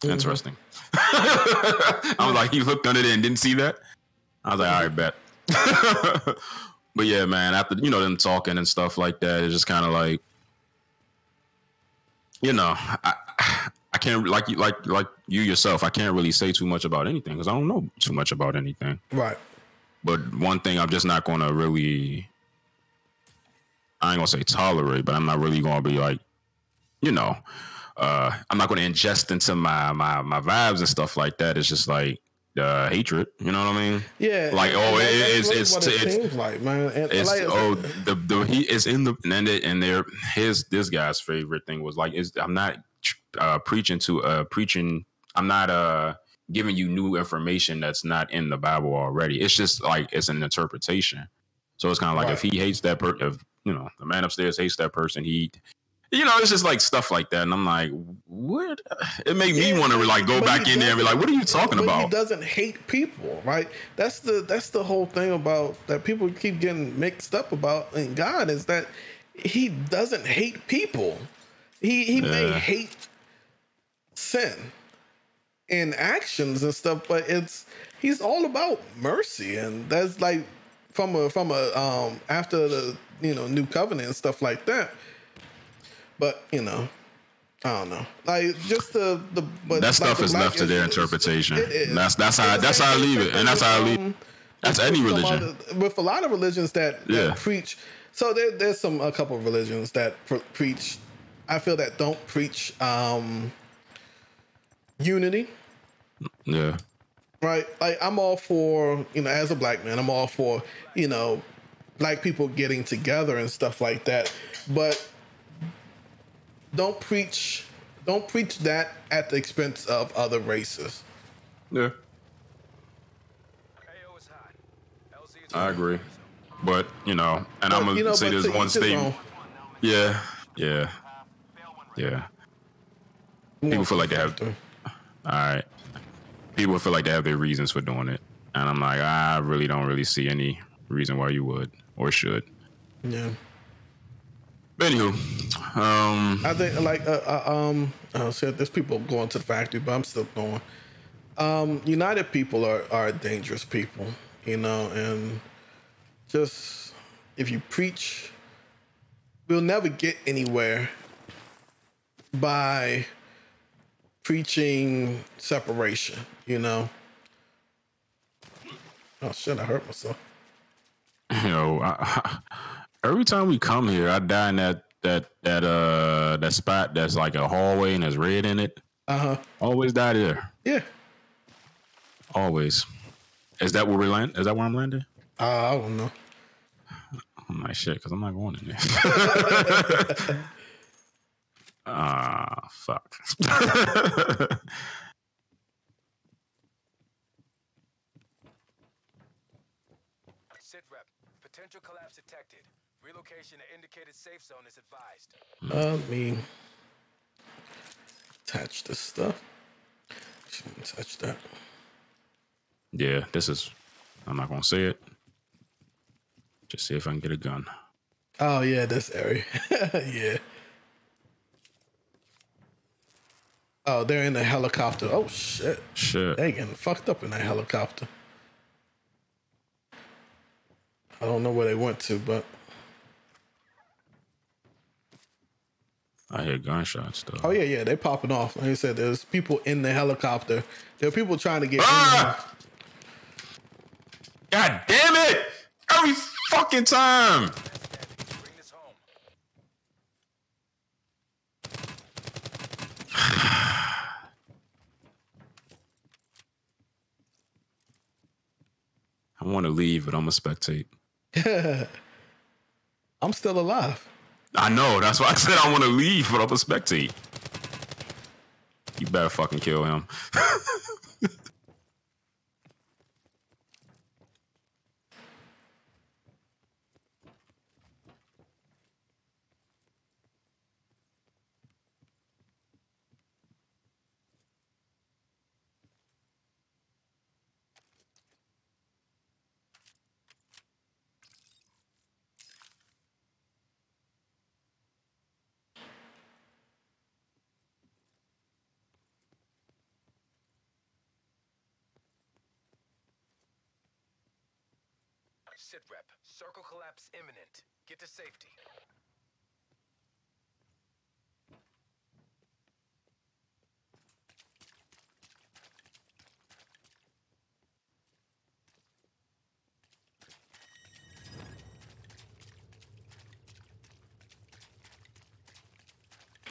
interesting. I was like, he looked under there and didn't see that. I was like, all right, bet. But yeah, man, after them talking and stuff like that, it's just kind of like, I can't like you yourself. I can't really say too much about anything because I don't know too much about anything. Right. But one thing I'm just not going to really, I ain't gonna say tolerate, but I'm not really gonna be like, I'm not gonna ingest into my vibes and stuff like that. It's just like hatred. You know what I mean? Yeah. Like it's seems like, man. And it's like, he is in the and there this guy's favorite thing was like I'm not preaching. I'm not giving you new information that's not in the Bible already. It's just like it's an interpretation. So it's kind of like if he hates that person, the man upstairs hates that person, it's just like stuff like that. And I'm like, what? It made me want to like go back in there and be like, what are you talking about? He doesn't hate people, right? That's the whole thing about that people keep getting mixed up about in God is that he doesn't hate people. He may hate sin in actions and stuff, but he's all about mercy, and that's like from a after the new covenant and stuff like that. But I don't know. Like just the but that stuff is left to their interpretation. That's how I leave it, and that's how I leave. That's any religion. With a lot of religions that preach. So there's a couple of religions that preach. I feel that don't preach unity. Yeah. Right. Like I'm all for as a black man, I'm all for black people getting together and stuff like that. But don't preach that at the expense of other races. Yeah. I agree. But, and I'm going to say this one statement. Yeah. People feel like they have all right. People feel like they have their reasons for doing it. And I'm like, I really don't see any reason why you would or should. Yeah. But anywho, I think like there's people going to the factory, but I'm still going. United people are dangerous people, and just if you preach, we'll never get anywhere by preaching separation, Oh shit! I hurt myself. Every time we come here, I die in that spot that's like a hallway and there's red in it. Always die there. Yeah. Always. Is that where we land? Is that where I'm landing? I don't know. I'm like shit because I'm not going in there. Fuck. Sit rep. Potential collapse detected. Relocation to indicated safe zone is advised. Let me attach this stuff. Shouldn't touch that. Yeah, I'm not gonna say it. Just see if I can get a gun. Oh yeah, this area. Yeah. Oh, they're in the helicopter. Oh shit. They getting fucked up in that helicopter. I don't know where they went to, but I hear gunshots though. Oh yeah, they popping off. Like I said, there's people in the helicopter. There are people trying to get in. God damn it! Every fucking time. Bring this home. I want to leave, but I'm a spectate. I'm still alive. I know. That's why I said I want to leave, but I'm a spectate. You better fucking kill him. Sitrep, circle collapse imminent. Get to safety.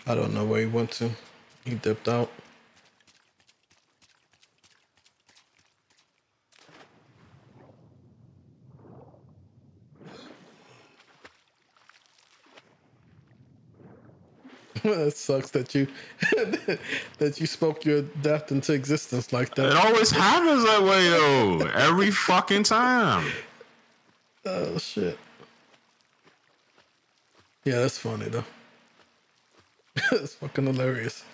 I don't know where he went to. He dipped out. It sucks that you that you spoke your death into existence like that. It always happens that way though. Every fucking time. Oh shit. Yeah, that's funny though. It's fucking hilarious.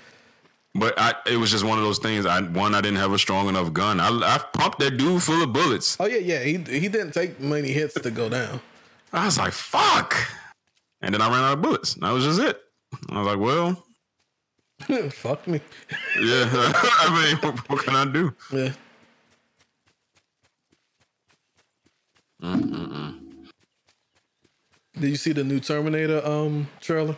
But it was just one of those things. I didn't have a strong enough gun. I pumped that dude full of bullets. Oh yeah. He didn't take many hits to go down. I was like, fuck. And then I ran out of bullets. That was just it. I was like, well, fuck me. Yeah. I mean, what can I do? Yeah. Did you see the new Terminator trailer?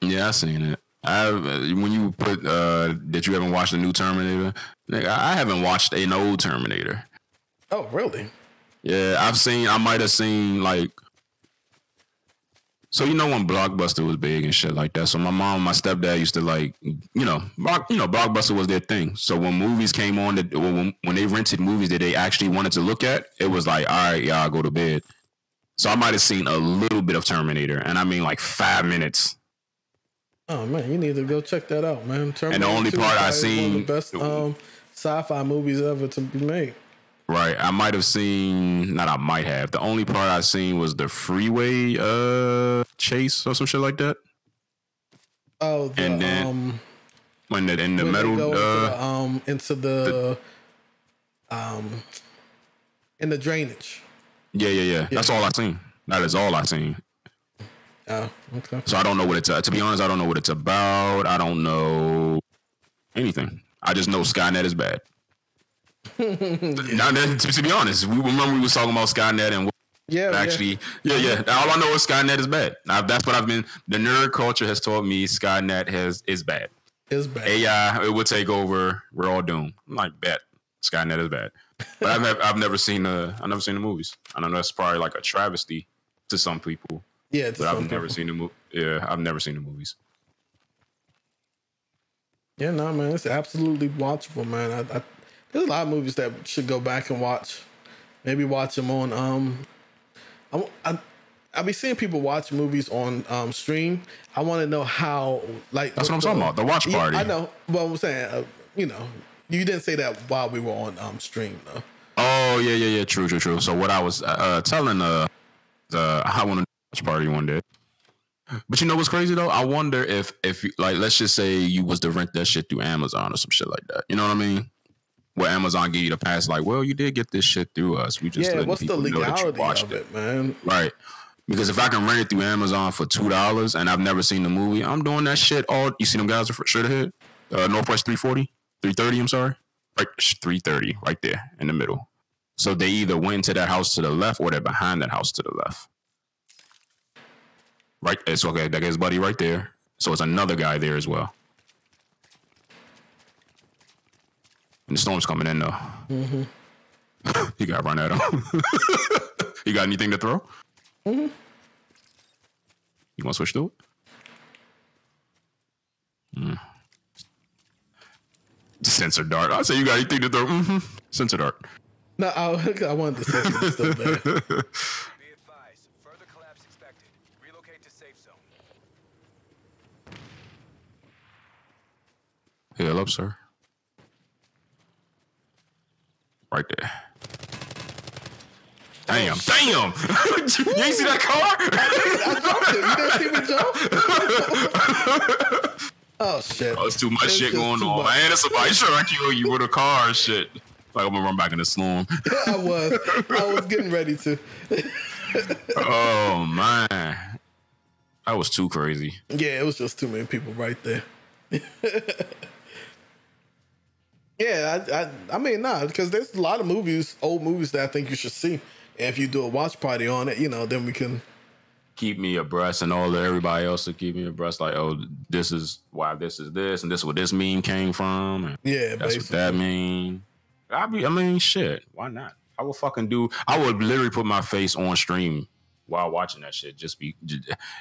Yeah, I seen it. When you put that you haven't watched the new Terminator, nigga, I haven't watched an old Terminator. Oh, really? Yeah, I might have seen like. So you know when Blockbuster was big and shit like that. So my mom and my stepdad used to like, Blockbuster was their thing. So when movies came on, when they rented movies that they actually wanted to look at, it was like, all right, y'all go to bed. So I might have seen a little bit of Terminator, and I mean like 5 minutes. Oh man, you need to go check that out, man. Terminator and the only part I seen, one of the best sci-fi movies ever to be made. Right, I might have seen. Not I might have. The only part I seen was the freeway chase or some shit like that. Oh, and then when in the metal in the drainage. Yeah. That's all I seen. That is all I seen. Oh, okay. So I don't know what it's. To be honest, I don't know what it's about. I don't know anything. I just know Skynet is bad. Now, to be honest, we was talking about Skynet and yeah. All I know is Skynet is bad. That's what I've been. The nerd culture has taught me Skynet is bad. It's bad. AI, it will take over. We're all doomed. I'm like, bet Skynet is bad. But I've never seen the movies. I know that's probably like a travesty to some people. Yeah, but I've never seen the movie. Yeah, I've never seen the movies. Yeah, no, man, it's absolutely watchable, man. There's a lot of movies that should go back and watch. Maybe watch them on. I be seeing people watch movies on stream. I want to know how. Like that's what I'm talking about. The watch party. I know. Well, I'm saying, you didn't say that while we were on stream though. Oh yeah. True. So what I was telling I want to watch party one day. But you know what's crazy though? I wonder if like let's just say you was to rent that shit through Amazon or some shit like that. You know what I mean? Where Amazon give you the pass, like, well, you did get this shit through us. We just what's the legality of it, man? Right. Because if I can rent it through Amazon for $2 and I've never seen the movie, I'm doing that shit all. You see them guys straight ahead? Northwest 330, I'm sorry. Right, 330, right there in the middle. So they either went to that house to the left or they're behind that house to the left. Right, it's okay. That guy's buddy right there. So it's another guy there as well. And the storm's coming in though. Mm-hmm. You gotta run at him. You got anything to throw? Mm-hmm. You want to switch to it? Sensor dart. I say you got anything to throw? Mm-hmm. Sensor dart. No, I wanted to say something still there. Be advised, further collapse expected. Relocate to safe zone. Heal up, sir. Right there. Damn. You ain't see that car? I jumped it. You didn't see me jump? Oh, shit. Oh, it's too much shit going on. Man, it's somebody trying to kill you with a car and shit. Like, I'm gonna run back in the storm. I was getting ready to. Oh, man. That was too crazy. Yeah, it was just too many people right there. Yeah, I mean, because there's a lot of movies, old movies that I think you should see. If you do a watch party on it, then we can keep me abreast, and everybody else to keep me abreast. Like, oh, this is why this is this, and this is what this meme came from. And yeah, that's basically. what that mean. I mean, shit. Why not? I would literally put my face on stream while watching that shit.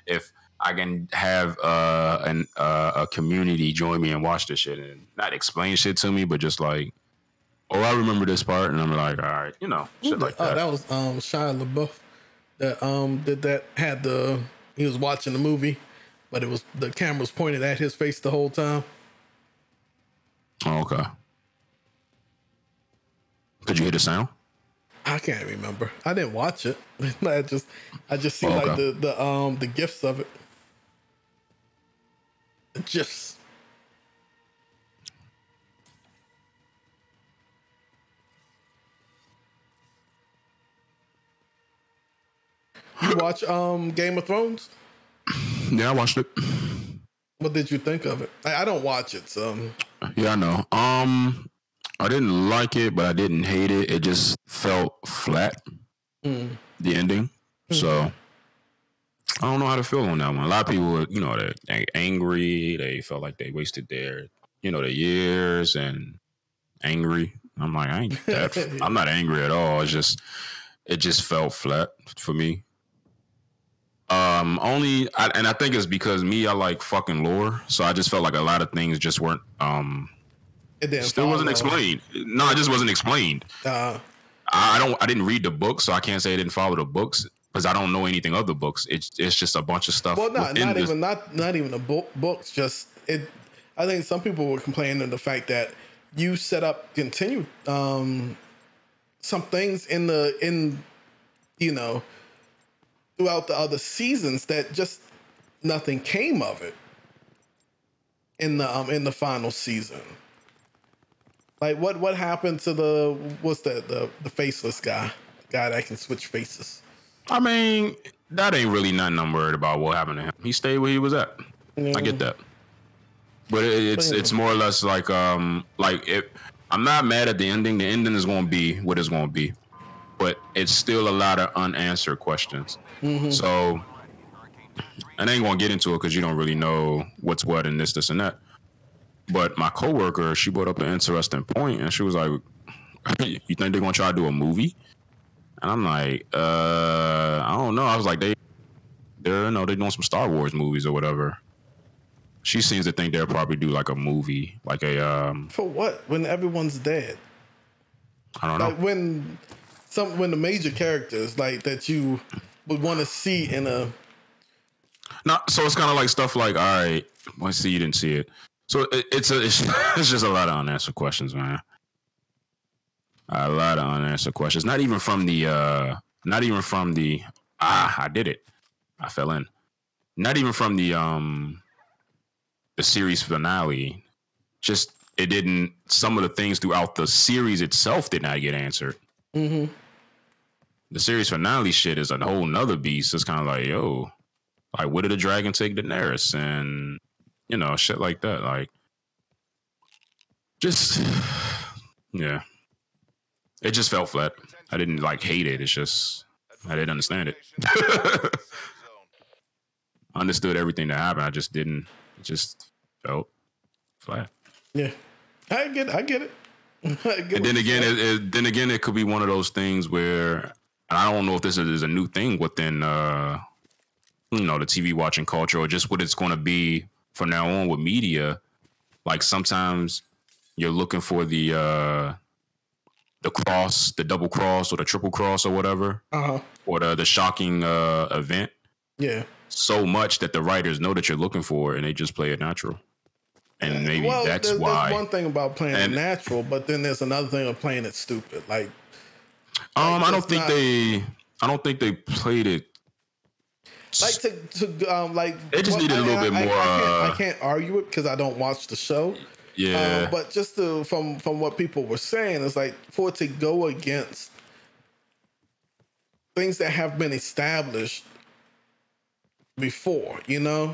If I can have a community join me and watch this shit and not explain shit to me, but just like, oh, I remember this part, and I'm like, all right, shit like that. That was Shia LaBeouf that he was watching the movie, but the camera was pointed at his face the whole time. Oh, okay. Could you hear the sound? I can't remember. I didn't watch it. I just see like the gifs of it. The gifs. You watch Game of Thrones? Yeah, I watched it. What did you think of it? I don't watch it, so yeah, I know. I didn't like it, but I didn't hate it. It just felt flat. The ending. So I don't know how to feel on that one. A lot of people were, they're angry. They felt like they wasted their years and angry. I'm like, I ain't that. I'm not angry at all. It just felt flat for me. I think it's because I like fucking lore, so I just felt like a lot of things just weren't it still wasn't explained. No, it just wasn't explained. I didn't read the book, so I can't say I didn't follow the books because I don't know anything of the books. It's just a bunch of stuff. Well, not even the books. Just it. I think some people were complaining the fact that you set up continue some things throughout the other seasons that just nothing came of it in the final season. Like what happened to the faceless guy that can switch faces? I mean, that ain't really nothing I'm worried about what happened to him. He stayed where he was at. I get that. But it's more or less like if I'm not mad at the ending. The ending is going to be what it's going to be. But it's still a lot of unanswered questions. Mm-hmm. So, and I ain't going to get into it because you don't really know what's what and this and that. But my coworker, she brought up an interesting point, and she was like, "You think they're going to try to do a movie?" And I'm like, I don't know. I was like, they're doing some Star Wars movies or whatever. She seems to think they'll probably do like a movie, like a for what? When everyone's dead. I don't know. Like when the major characters like that you would want to see in a. No, so it's kind of like stuff like, all right, let's see, you didn't see it. So it's just a lot of unanswered questions, man. A lot of unanswered questions. Not even from the I did it. I fell in. Not even from the series finale. Just it didn't. Some of the things throughout the series itself did not get answered. Mm-hmm. The series finale shit is a whole nother beast. It's kind of like, yo, like, what did the dragon take Daenerys and shit like that. Like, just yeah, it just felt flat. I didn't like hate it. It's just I didn't understand it. I understood everything that happened. I just didn't. It just felt flat. Yeah, I get it. And then again, it could be one of those things where I don't know if this is a new thing within the TV watching culture or just what it's going to be from now on with media. Like sometimes you're looking for the cross, the double cross or the triple cross or whatever, or the shocking event. Yeah, so much that the writers know that you're looking for it and they just play it natural. And maybe that's why. There's one thing about playing it natural, but then there's another thing of playing it stupid. Like I don't think they played it. Like they just needed a little bit more. I can't argue it because I don't watch the show. Yeah, but just from what people were saying, it's like for it to go against things that have been established before, Yeah,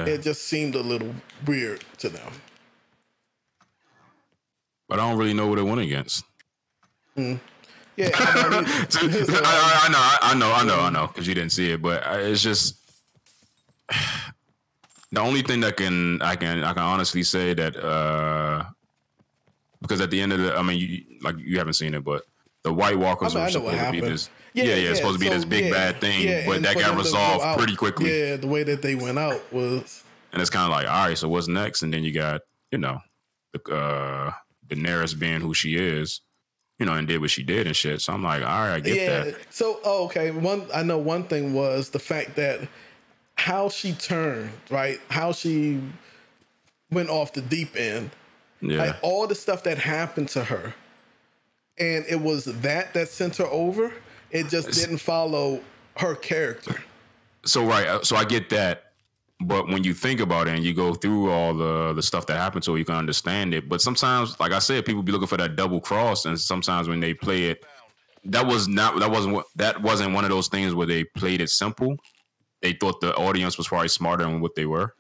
it just seemed a little weird to them. But I don't really know what it went against. Yeah, I know, because you didn't see it, but it's just the only thing that I can honestly say that because at the end of you haven't seen it, but the White Walkers were supposed to be this. It's supposed to be this big bad thing, but that got resolved pretty quickly. Yeah, the way that they went out was, and it's kind of like, all right, so what's next? And then you got Daenerys being who she is, and did what she did and shit. So I'm like, all right, I get that. So okay, I know one thing was the fact that how she turned, right? How she went off the deep end. Yeah. Like all the stuff that happened to her. And it was that sent her over. It just didn't follow her character. So right. So I get that. But when you think about it and you go through all the stuff that happened to her, you can understand it. But sometimes, like I said, people be looking for that double cross. And sometimes when they play it, that wasn't one of those things where they played it simple. They thought the audience was probably smarter than what they were.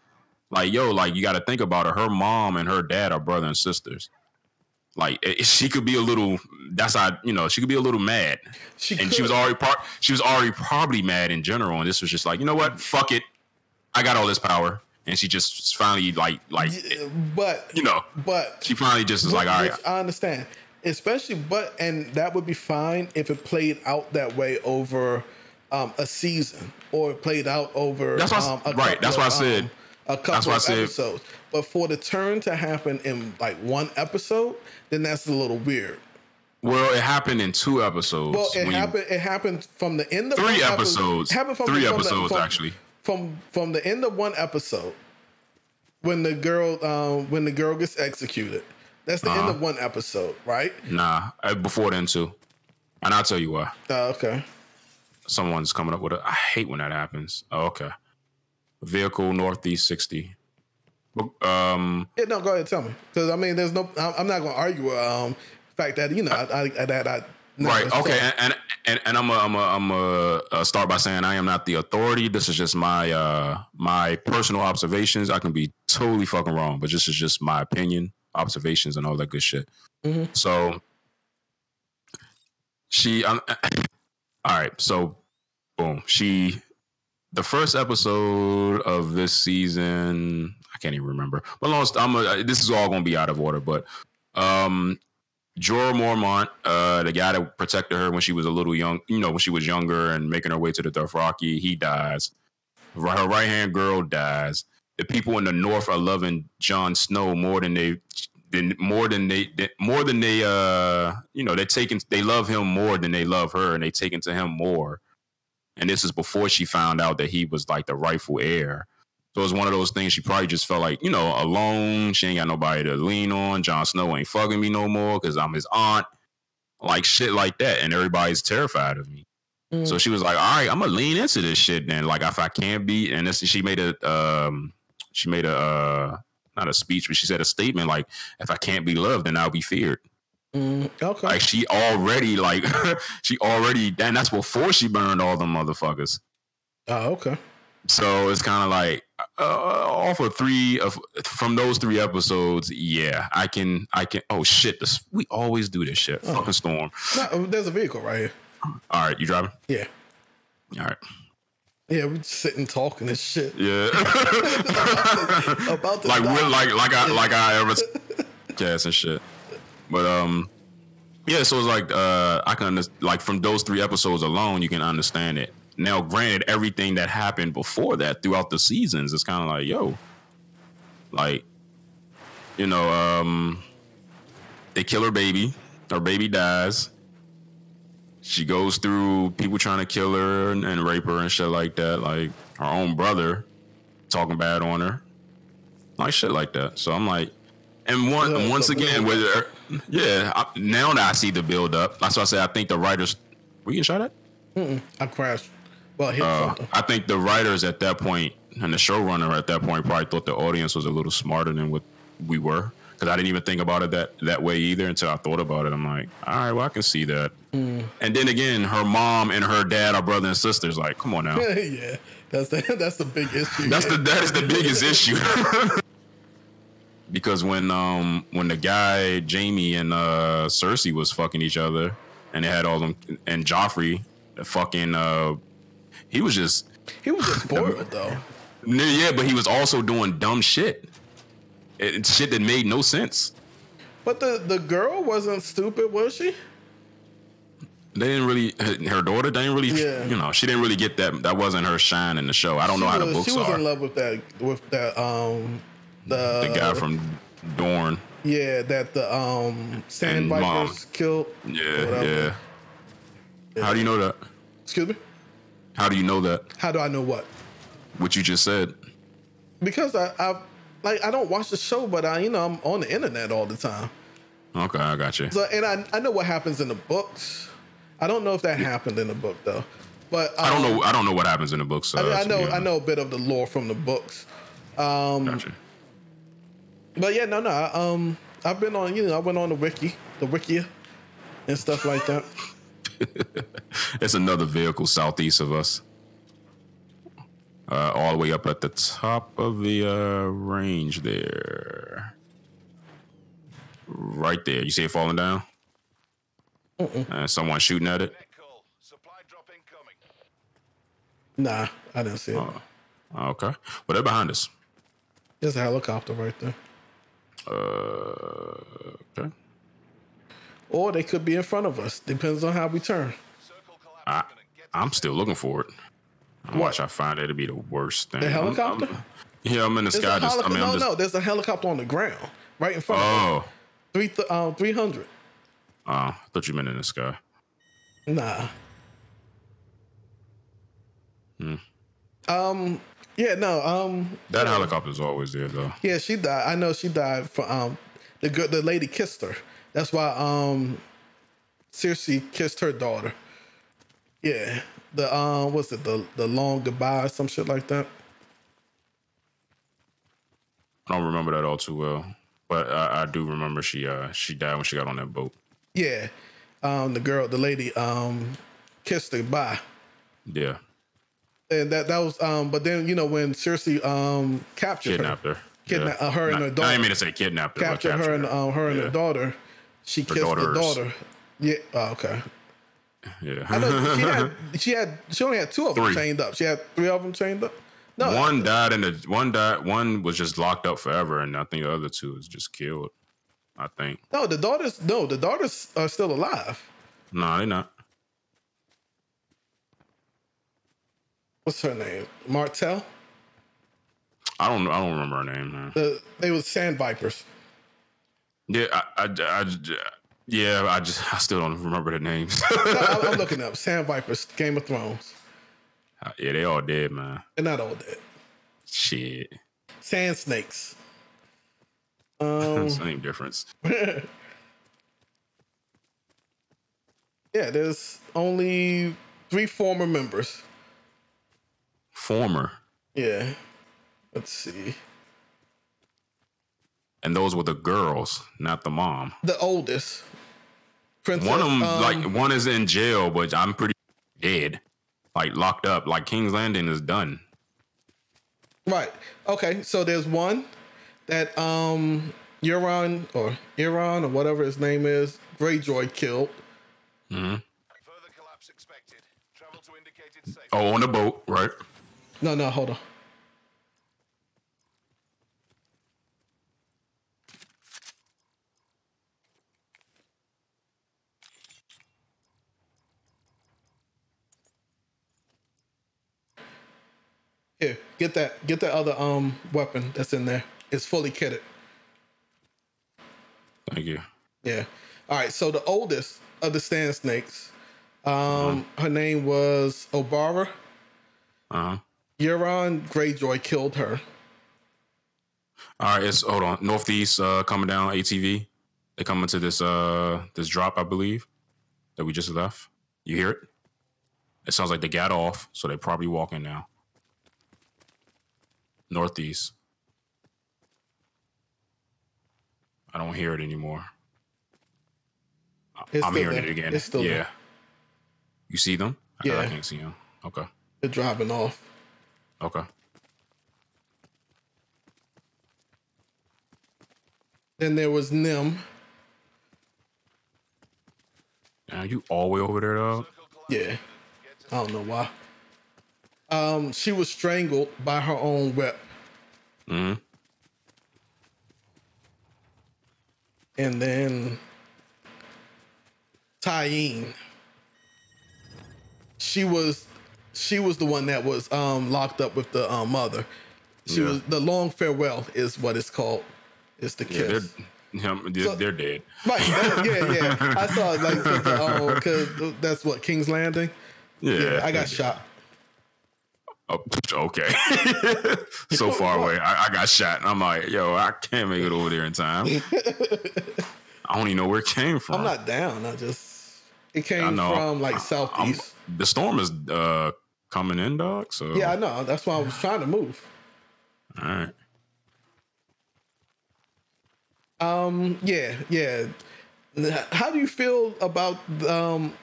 Like, you got to think about it. Her mom and her dad are brother and sisters. Like, she could be a little. That's how she could be a little mad. She was already probably mad in general. And this was just like, you know what? Fuck it. I got all this power. And she just finally but she finally just was like, all right. I understand, especially, and that would be fine if it played out that way over a season, or it played out over a couple of episodes. But for the turn to happen in like one episode, then that's a little weird. Well, it happened in 2 episodes. Well, it happened from the end of 3 episodes. Three episodes actually. From the end of one episode, when the girl gets executed. That's the end of one episode, right? Nah, before then too. And I'll tell you why. Okay. Someone's coming up with I hate when that happens. Oh, okay. Vehicle Northeast 60. No, go ahead, tell me. Because I'm not going to argue with the fact that right. Okay. And I'm a start by saying I am not the authority. This is just my personal observations. I can be totally fucking wrong, but this is just my opinion, observations, and all that good shit. Mm-hmm. So all right. So boom. The first episode of this season, I can't even remember. But this is all going to be out of order. But Jorah Mormont, the guy that protected her when she was a little young, when she was younger and making her way to the Dothraki, he dies. Her right-hand girl dies. The people in the North are loving Jon Snow more than they love him more than they love her, and they taken to him more. And this is before she found out that he was like the rightful heir. So it's one of those things she probably just felt like, alone. She ain't got nobody to lean on. Jon Snow ain't fucking me no more because I'm his aunt. Like shit like that. And everybody's terrified of me. Mm. So she was like, all right, I'm going to lean into this shit then. Like if I can't be, and she made a not a speech, but she said a statement like, if I can't be loved, then I'll be feared. Okay. Like she already and that's before she burned all them motherfuckers. Oh, okay. So it's kind of like off of from those 3 episodes, yeah, I can. Oh shit, we always do this shit. Fucking storm. No, there's a vehicle right here. All right, you driving? Yeah. All right. Yeah, we just sitting talking this shit. Yeah. about like I ever gas and shit. But yeah, so it's like I can like from those 3 episodes alone, you can understand it. Now, granted, everything that happened before that throughout the seasons is kind of like, they kill her baby dies. She goes through people trying to kill her and rape her and shit like that. Like her own brother talking bad on her, like shit like that. So I'm like, once again, now that I see the build up, that's why I say I think the writers. Were you shot at? I crashed. Well, hit something. I think the writers at that point and the showrunner at that point probably thought the audience was a little smarter than what we were, because I didn't even think about it that way either until I thought about it. I'm like, all right, well, I can see that. And then again, her mom and her dad are brother and sisters. Like, come on now. Yeah, that's the big issue. That is the biggest issue. Because when the guy Jamie and Cersei was fucking each other, and they had all them. And Joffrey, the fucking, he was just spoiled though. Yeah, but he was also doing dumb shit. Shit that made no sense. But the girl wasn't stupid, was she? They didn't really. Her daughter didn't really. Yeah. You know, she didn't really get that. That wasn't her shine in the show. I don't know how the books She was are. in love with that The guy from Dorne. Yeah, that the Sand Vipers killed. Yeah. How do you know that? Excuse me? How do you know that? How do I know what? What you just said. Because I don't watch the show, but I'm on the internet all the time. Okay, I got you. So, and I know what happens in the books. I don't know if that happened in the book though. But I don't know. I don't know what happens in the books. I know a bit of the lore from the books. Gotcha. But yeah, no. I've been on. I went on the Wikia, and stuff like that. It's another vehicle southeast of us. All the way up at the top of the range there. Right there. You see it falling down? And someone shooting at it? Supply drop incoming. Nah, I didn't see it. Okay. Well, they're behind us. There's a helicopter right there. Okay. Or they could be in front of us. Depends on how we turn. I'm still looking for it. Watch, I find it to be the worst thing. The helicopter? I'm in the sky. No, there's a helicopter on the ground right in front of us. 300. I thought you meant in the sky. Nah. Yeah, no. That helicopter's always there, though. Yeah, she died. I know she died for the lady kissed her. That's why Cersei kissed her daughter. Yeah. What's it, the long goodbye or some shit like that? I don't remember that all too well. But I do remember she died when she got on that boat. Yeah. The lady kissed her bye. Yeah. And that was but then when Cersei captured kidnapped her. Her and her daughter. I didn't mean to say kidnapped her. Captured her and her daughter. She kissed the daughter. Yeah. Oh, okay. Yeah. I know she only had 2 of them chained up. She had 3 of them chained up. No. One was just locked up forever, and I think the other 2 was just killed. I think. No, the daughters are still alive. No, they're not. What's her name? Martell? I don't remember her name, man. They were Sand Vipers. Yeah, I still don't remember the names. I'm looking up Sand Vipers, Game of Thrones. Yeah, they all dead, man. They're not all dead. Shit. Sand Snakes. Same difference. Yeah, there's only 3 former members. Former. Yeah. Let's see. And those were the girls, not the mom. The oldest. Princess, one of them, one is in jail, but I'm pretty dead. Like, locked up. Like, King's Landing is done. Right. Okay, so there's one that Euron or whatever his name is, Greyjoy killed. Mm-hmm. Further collapse expected. Travel to indicated safe. Oh, on the boat, right? No, hold on. Here, get that other weapon that's in there. It's fully kitted. Thank you. Yeah. All right. So the oldest of the Sand Snakes, her name was Obara. Euron Greyjoy killed her. All right. Hold on. Northeast coming down ATV. They coming to this drop, I believe, that we just left. You hear it? It sounds like they got off, so they're probably walking now. Northeast. I don't hear it anymore. I'm hearing it again. It's still there. You see them? Yeah. I can't see them. Okay. They're driving off. Okay. Then there was Nym. Yeah, you all the way over there, dog? Yeah, I don't know why. She was strangled by her own rep. Mm-hmm. And then Tyene, she was the one that was locked up with the mother. She was the long farewell is what it's called. It's the kiss. They're dead. Right. Yeah. I saw it like because that's what King's Landing. Yeah, I got shot. Oh, okay. So far away. I got shot. And I'm like, yo, I can't make it over there in time. I don't even know where it came from. I'm not down. It came from like southeast. The storm is coming in, dog. So yeah, I know. That's why I was trying to move. All right. Yeah. How do you feel about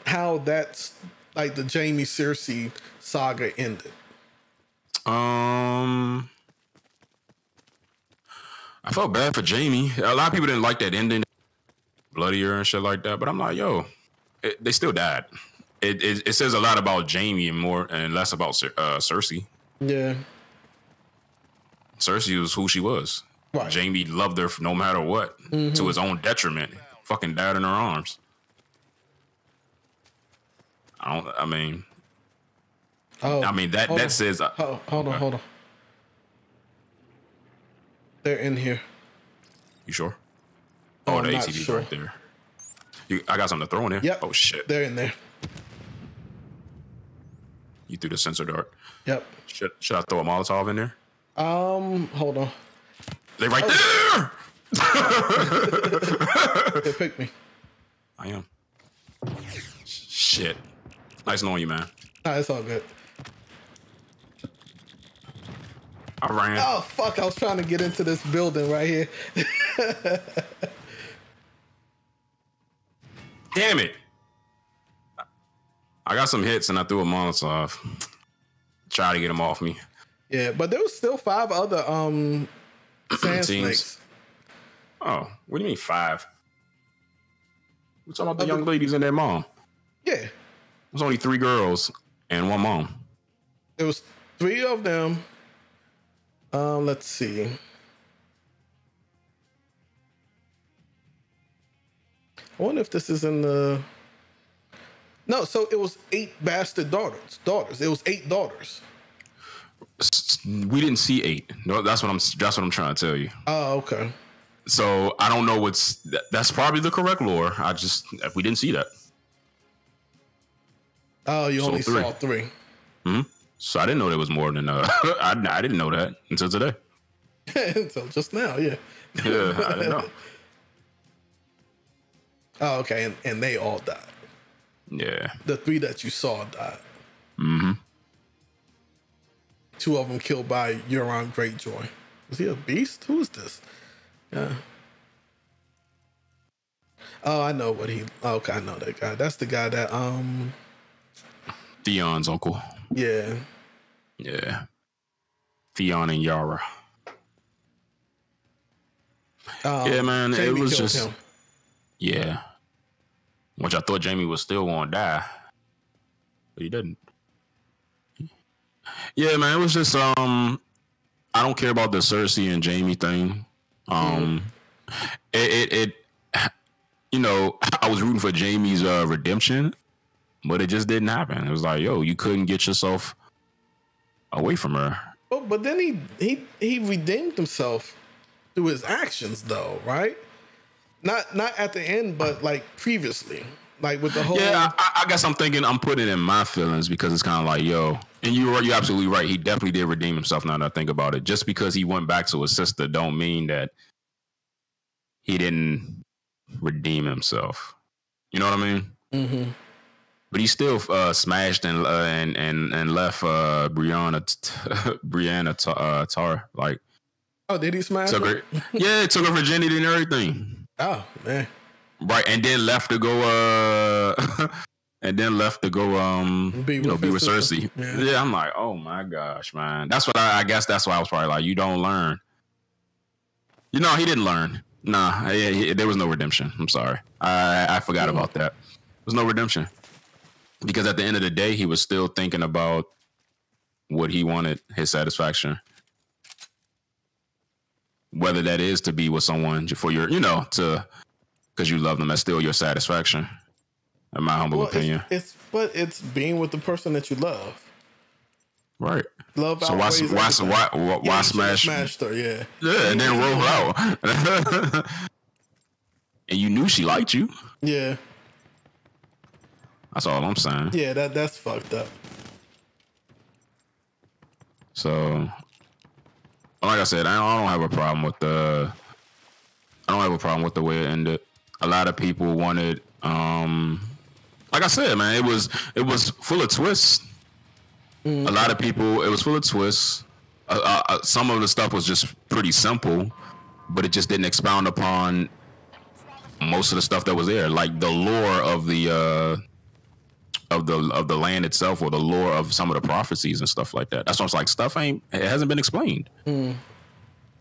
how that's like the Jaime Cersei saga ended? I felt bad for Jaime. A lot of people didn't like that ending, bloodier and shit like that. But I'm like, yo, they still died. It says a lot about Jaime and less about Cersei. Yeah. Cersei was who she was. Right. Jaime loved her no matter what, to his own detriment. Fucking died in her arms. That says. Hold on. They're in here. You sure? Oh, the ATV's right there. I got something to throw in there. Yep. Oh shit. They're in there. You threw the sensor dart. Yep. Should I throw a Molotov in there? Hold on. They right there. They picked me. I am. Shit. Nice knowing you, man. Nah, it's all good. I ran. Oh fuck! I was trying to get into this building right here. Damn it! I got some hits and I threw a Molotov. Try to get them off me. Yeah, but there was still 5 other sand snakes. Oh, what do you mean 5? We're talking about the young ladies and their mom. Yeah. There's only 3 girls and 1 mom. There was 3 of them. Let's see. I wonder if this is in the. No, so it was 8 bastard daughters. It was 8 daughters. We didn't see 8. No, that's what I'm trying to tell you. Oh, okay. So I don't know that's probably the correct lore. We didn't see that. Oh, you only saw 3. Hmm. So I didn't know there was more than I didn't know that until today. Until just now, yeah. Yeah, I didn't know. Oh, okay, and they all died. Yeah. The 3 that you saw died. Mm-hmm. 2 of them killed by Euron Greyjoy. Was he a beast? Who is this? Yeah. Oh, I know what he. Okay, I know that guy. That's the guy that Theon's uncle. Yeah. Yeah. Theon and Yara. Yeah, man. Jaime it was just. him. Yeah. Which I thought Jaime was still going to die, but he didn't. Yeah, man. It was just I don't care about the Cersei and Jaime thing. It you know, I was rooting for Jaime's redemption, but it just didn't happen. It was like, yo, you couldn't get yourself away from her. Oh, but then he redeemed himself through his actions, though, right? Not at the end, but like previously, like with the whole. Yeah, I guess I'm thinking I'm putting it in my feelings because it's kind of like, yo, and you're absolutely right. He definitely did redeem himself. Now that I think about it, just because he went back to his sister, don't mean that he didn't redeem himself. You know what I mean? Mm-hmm. But he still smashed and left Brianna Tar like. Oh, did he smash her? Yeah, took her virginity and everything. Oh man! Right, and then left to go. Be with Cersei. Yeah, I'm like, oh my gosh, man. That's what I guess. That's why I was probably like, you don't learn. You know, he didn't learn. Nah, there was no redemption. I'm sorry. I forgot about that. There's no redemption. Because at the end of the day, he was still thinking about what he wanted, his satisfaction. Whether that is to be with someone for your, because you love them, that's still your satisfaction. In my humble opinion. It's being with the person that you love. Right. Love. So why smash her? Yeah. Yeah, and then roll out. And you knew she liked you. Yeah. That's all I'm saying. Yeah, that's fucked up. So, like I said, I don't have a problem with the way it ended. A lot of people wanted, like I said, man, it was full of twists. A lot of people, it was full of twists. Some of the stuff was just pretty simple, but it just didn't expound upon most of the stuff that was there, like the lore of the land itself, or the lore of some of the prophecies and stuff like that. That's why I was like, it hasn't been explained.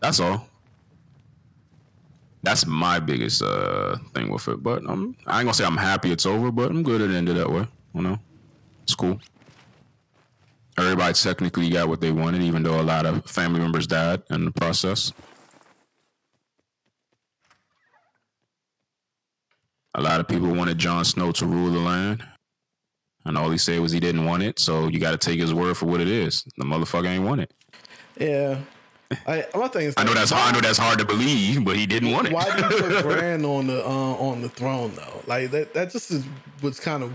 That's all. That's my biggest thing with it. But I ain't gonna say I'm happy it's over, but I'm good it ended that way. It's cool. Everybody technically got what they wanted, even though a lot of family members died in the process. A lot of people wanted Jon Snow to rule the land, and all he said was he didn't want it. So you got to take his word for what it is. The motherfucker ain't want it. Yeah. My thing is, I know that's hard to believe, but he didn't want it. Why did you put Bran on the throne though? Like that just was kind of.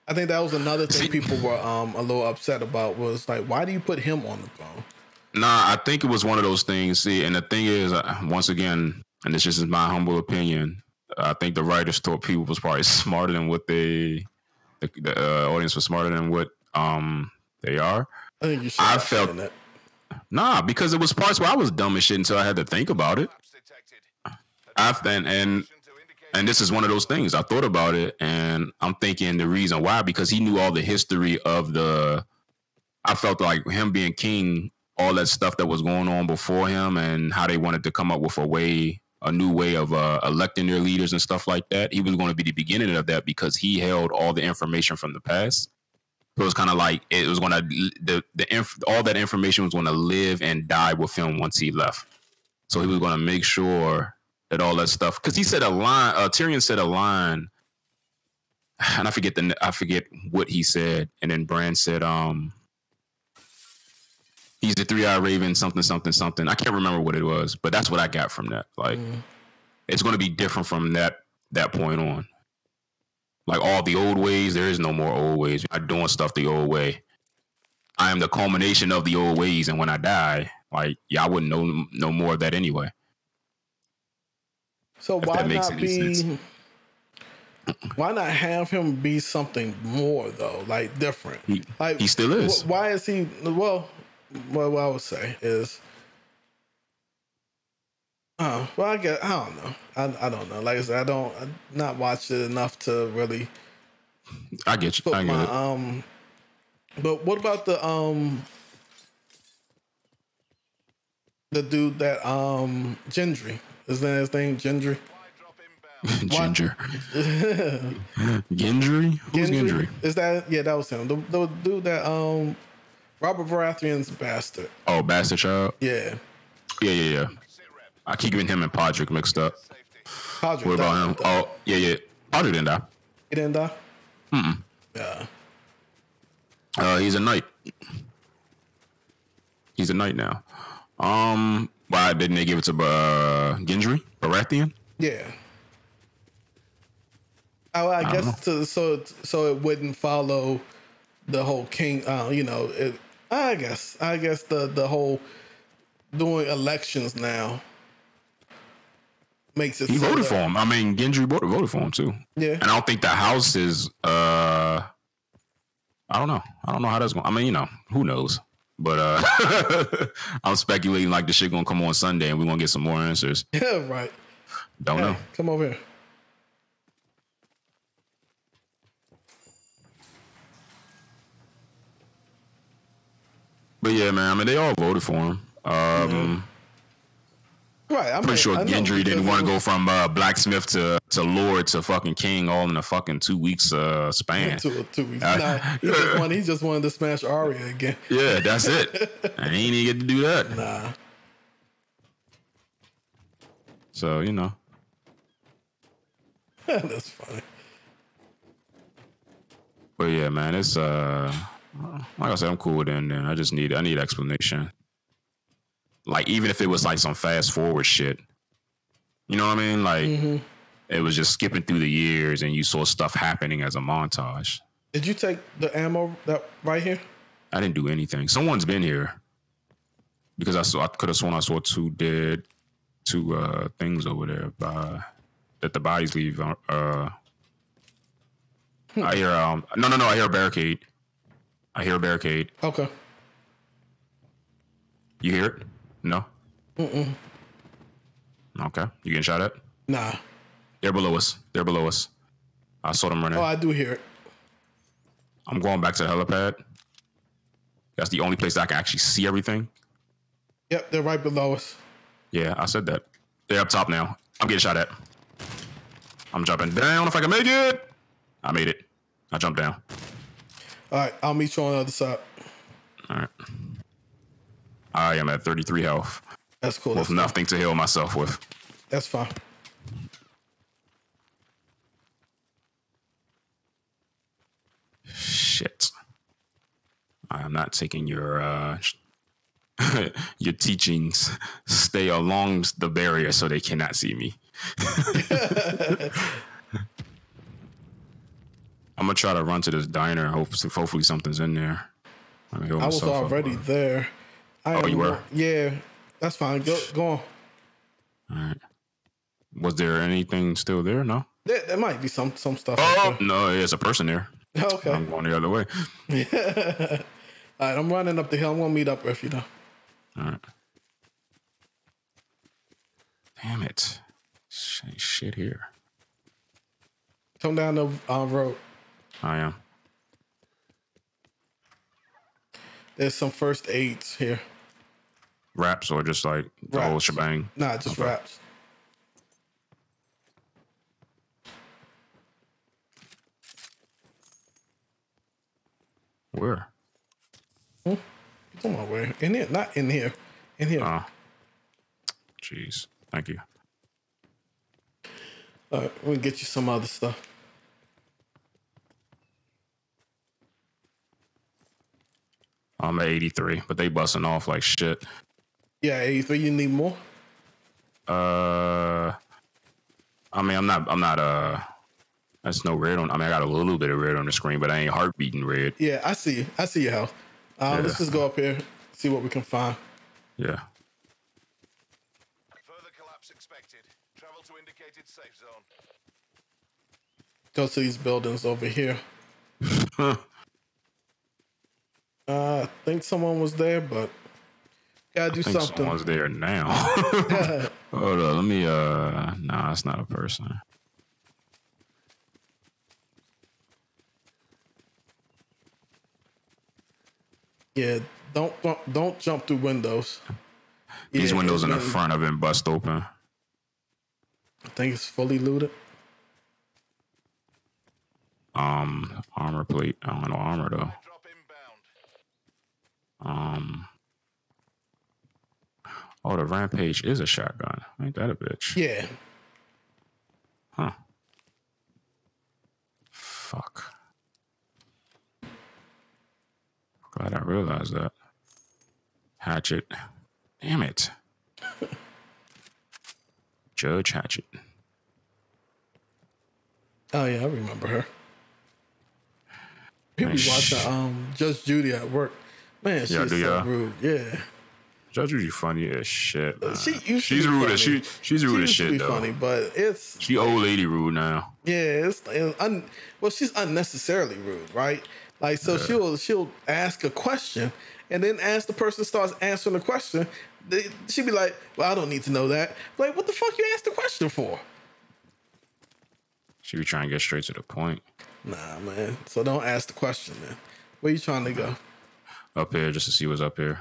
I think that was another thing people were a little upset about, was like, why do you put him on the throne? Nah, I think it was one of those things. See, and the thing is, once again, and this just is my humble opinion, I think the writers thought people was probably smarter than what the audience was smarter than what they are. I think you should. I felt that. Nah, because it was parts where I was dumb as shit until I had to think about it. And this is one of those things. I thought about it, and I'm thinking the reason why, because he knew all the history of I felt like him being king, all that stuff that was going on before him, and how they wanted to come up with a new way of electing their leaders and stuff like that. He was going to be the beginning of that, because he held all the information from the past. So it was kind of like it was going to all that information was going to live and die with him once he left. So he was going to make sure that all that stuff, because he said a line. Tyrion said a line, and I forget what he said, and then Bran said, he's the three-eyed raven, something, something, something. I can't remember what it was, but that's what I got from that. Like, it's going to be different from that point on. Like, all the old ways, there is no more old ways. You're not doing stuff the old way. I am the culmination of the old ways, and when I die, like, I wouldn't know no more of that anyway. So why not have him be something more though, like different? He still is. Why is he? Well, what I would say is, I guess I don't know. I don't know. Like I said, I've not watched it enough to really. I get you. I get it. But what about the dude that Gendry? Isn't that his name, Gendry? Ginger. Gendry? Who's Gendry? Is that that was him. The dude that Robert Baratheon's bastard. Oh, bastard child? Yeah. Yeah. I keep getting him and Podrick mixed up. Podrick. What about him? Oh, yeah. Podrick didn't die. He didn't die? Yeah. He's a knight. He's a knight now. Why didn't they give it to Gendry? Baratheon? Yeah. I guess so it wouldn't follow the whole king. I guess the whole doing elections now makes it. He voted for him. I mean, Gendry voted for him too. Yeah, and I don't think the house is. I don't know how that's going. I mean, who knows? But I'm speculating like the shit gonna come on Sunday and we're gonna get some more answers. Yeah, right. Don't know. Come over here. But yeah, man, I mean, they all voted for him. Right. Pretty sure Gendry didn't want to go from blacksmith to lord to fucking king all in a fucking 2 weeks span. 2 weeks. Nah, he just wanted to smash Arya again. Yeah, that's it. I ain't even get to do that. Nah. So, you know. That's funny. But yeah, man, it's like I said, I'm cool with it. And then I need explanation. Like, even if it was like some fast forward shit, you know what I mean? Like, it was just skipping through the years and you saw stuff happening as a montage. Did you take the ammo that right here? I didn't do anything. Someone's been here because I could have sworn I saw two things over there that the bodies leave. I hear no. I hear a barricade. Okay. You hear it? No. Okay. You getting shot at? Nah. They're below us. I saw them running. Oh, I do hear it. I'm going back to the helipad. That's the only place that I can actually see everything. Yep, they're right below us. Yeah, I said that. They're up top now. I'm getting shot at. I'm jumping down if I can make it. I made it. I jumped down. All right, I'll meet you on the other side. All right. I am at 33 health. That's cool. With nothing to heal myself with. That's fine. Shit. I am not taking your your teachings. Stay along the barrier so they cannot see me. I'm gonna try to run to this diner. Hopefully something's in there. I was already there. You were? Yeah, that's fine. Go on. All right. Was there anything still there? No. There might be some stuff. Oh no, there's a person there. Okay. I'm going the other way. All right, I'm running up the hill. I'm gonna meet up with you though. All right. Damn it. Shit here. Come down the road. I am. There's some first aids here. Wraps or just like the whole shebang? Nah, just wraps. Where? Come on, where? In here? Not in here. In here. Oh. Jeez. Thank you. All right, we'll get you some other stuff. I'm at 83, but they busting off like shit. Yeah, 83. You need more? I mean, I'm not that's no red on. I mean, I got a little bit of red on the screen, but I ain't heart beating red. Yeah, I see you. I see your health. Let's just go up here, see what we can find. Yeah. Further collapse expected. Travel to indicated safe zone. Go to these buildings over here. I think someone was there, but gotta do something. Someone's there now. Hold on, let me. Nah, it's not a person. Yeah, don't jump through windows. These windows in the front have been bust open. I think it's fully looted. Armor plate. I don't know armor though. Drop inbound. Oh, the Rampage is a shotgun. Ain't that a bitch? Yeah. Huh. Fuck. Glad I realized that. Hatchet. Damn it. Judge Hatchet. Oh yeah, I remember her. We be watching Judge Judy at work. Man, she's so rude. Yeah. Judge Judy funny as shit. She's rude as she's rude as shit though. Funny, but she old lady rude now. Yeah, she's unnecessarily rude, right? Like so she'll ask a question and then as the person starts answering the question, she'd be like, "Well, I don't need to know that." Like, what the fuck you asked the question for? She be trying to get straight to the point. Nah, man. So don't ask the question, man. Where you trying to go? Up here, just to see what's up here.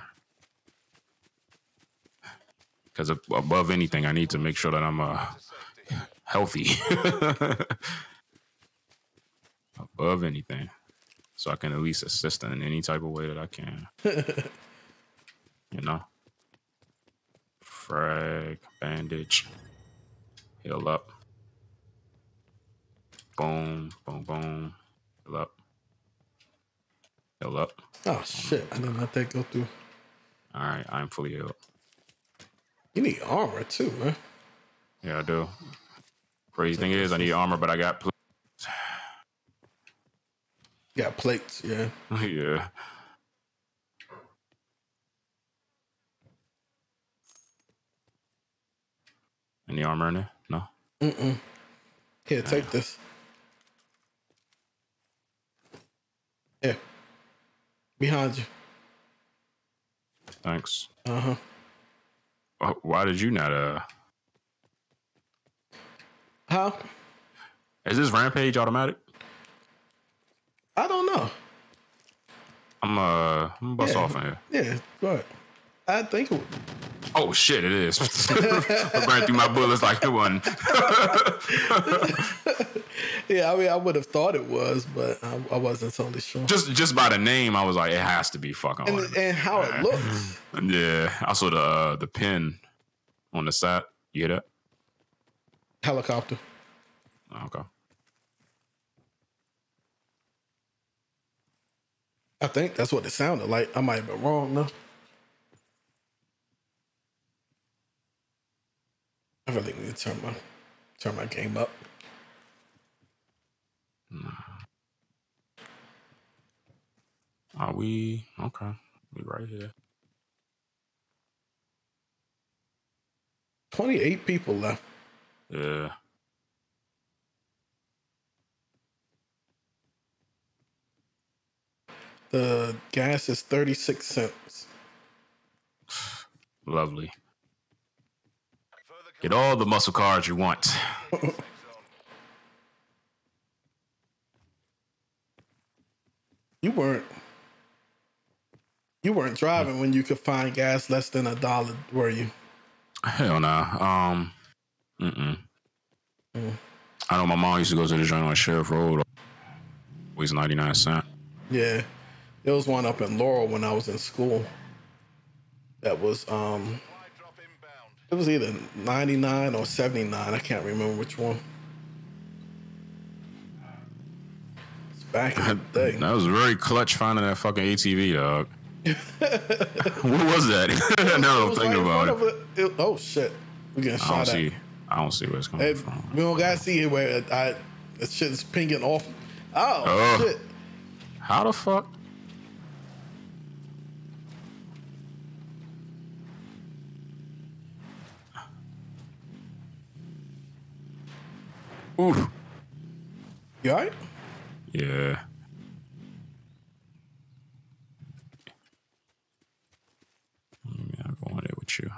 Because above anything, I need to make sure that I'm healthy. Above anything. So I can at least assist in any type of way that I can. You know? Frag, bandage, heal up. Boom, boom, boom. Heal up. Heal up. Oh shit! I didn't let that go through. All right, I'm fully healed. You need armor too, man. Yeah, I do. Crazy thing is, I need armor, but I got. You got plates, yeah. Yeah. Any armor in there? No. Here, take this. Yeah. Behind you. Thanks. Uh-huh. Why did you not How? Is this rampage automatic? I don't know. I'm gonna bust off in here. Yeah, go ahead. I think it would. Oh shit, it is. I ran through my bullets like it wasn't. Yeah, I mean, I would have thought it was, but I wasn't totally sure. Just by the name, I was like, it has to be fucking automatic. And how it looks. Yeah. I saw the pin on the side. You hear that? Helicopter. Okay. I think that's what it sounded like. I might have been wrong, though. I really need to turn my game up. Are we okay? We right here. 28 people left. Yeah. The gas is 36 cents. Lovely. Get all the muscle cars you want. You weren't driving when you could find gas less than $1, were you? Hell nah. I know my mom used to go to the joint on Sheriff Road. Always 99 cents. Yeah. There was one up in Laurel when I was in school. That was it was either 99 or 79. I can't remember which one. It's back in the day. That was very clutch finding that fucking ATV, dog. What was that? Now I'm thinking about it. Oh shit. We're getting shot at. I don't see where it's coming from. We don't gotta see it where the shit is pinging off. Oh shit. How the fuck? Ooh. You alright? Yeah. I'm going there with you.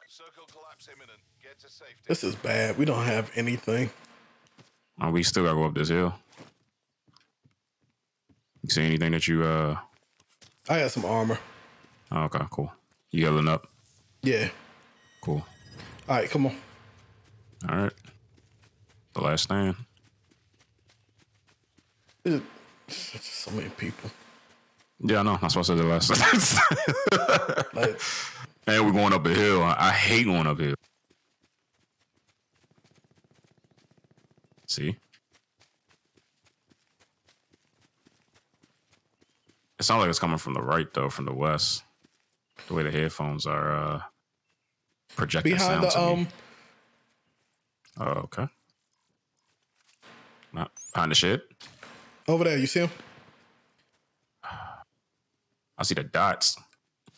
Circle collapse imminent. Get to safety. This is bad. We don't have anything. Oh, we still gotta go up this hill. You see anything that you I got some armor. Oh, okay, cool. You healing up? Yeah. Cool. Alright, come on. All right. The last stand. There's just so many people. Yeah, I know. That's what I said the last stand. Like, and we're going up a hill. I hate going up hill. See? It sounds like it's coming from the right, though, from the west. The way the headphones are projecting behind sound the to me. Oh, okay. Not behind the shed? over there, you see him? I see the dots.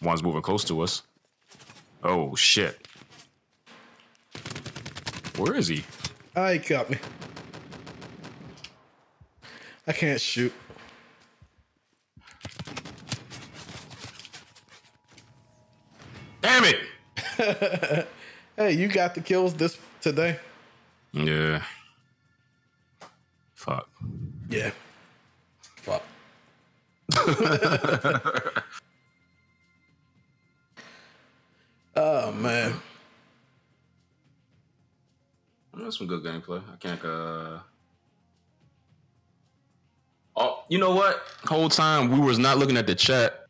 One's moving close to us. Oh, shit. Where is he? Ah, he got me. I can't shoot. Damn it! Hey, you got the kills today? Yeah. Fuck. Yeah. Fuck. man. That's some good gameplay. I can't. Oh, you know what? Whole time we was not looking at the chat.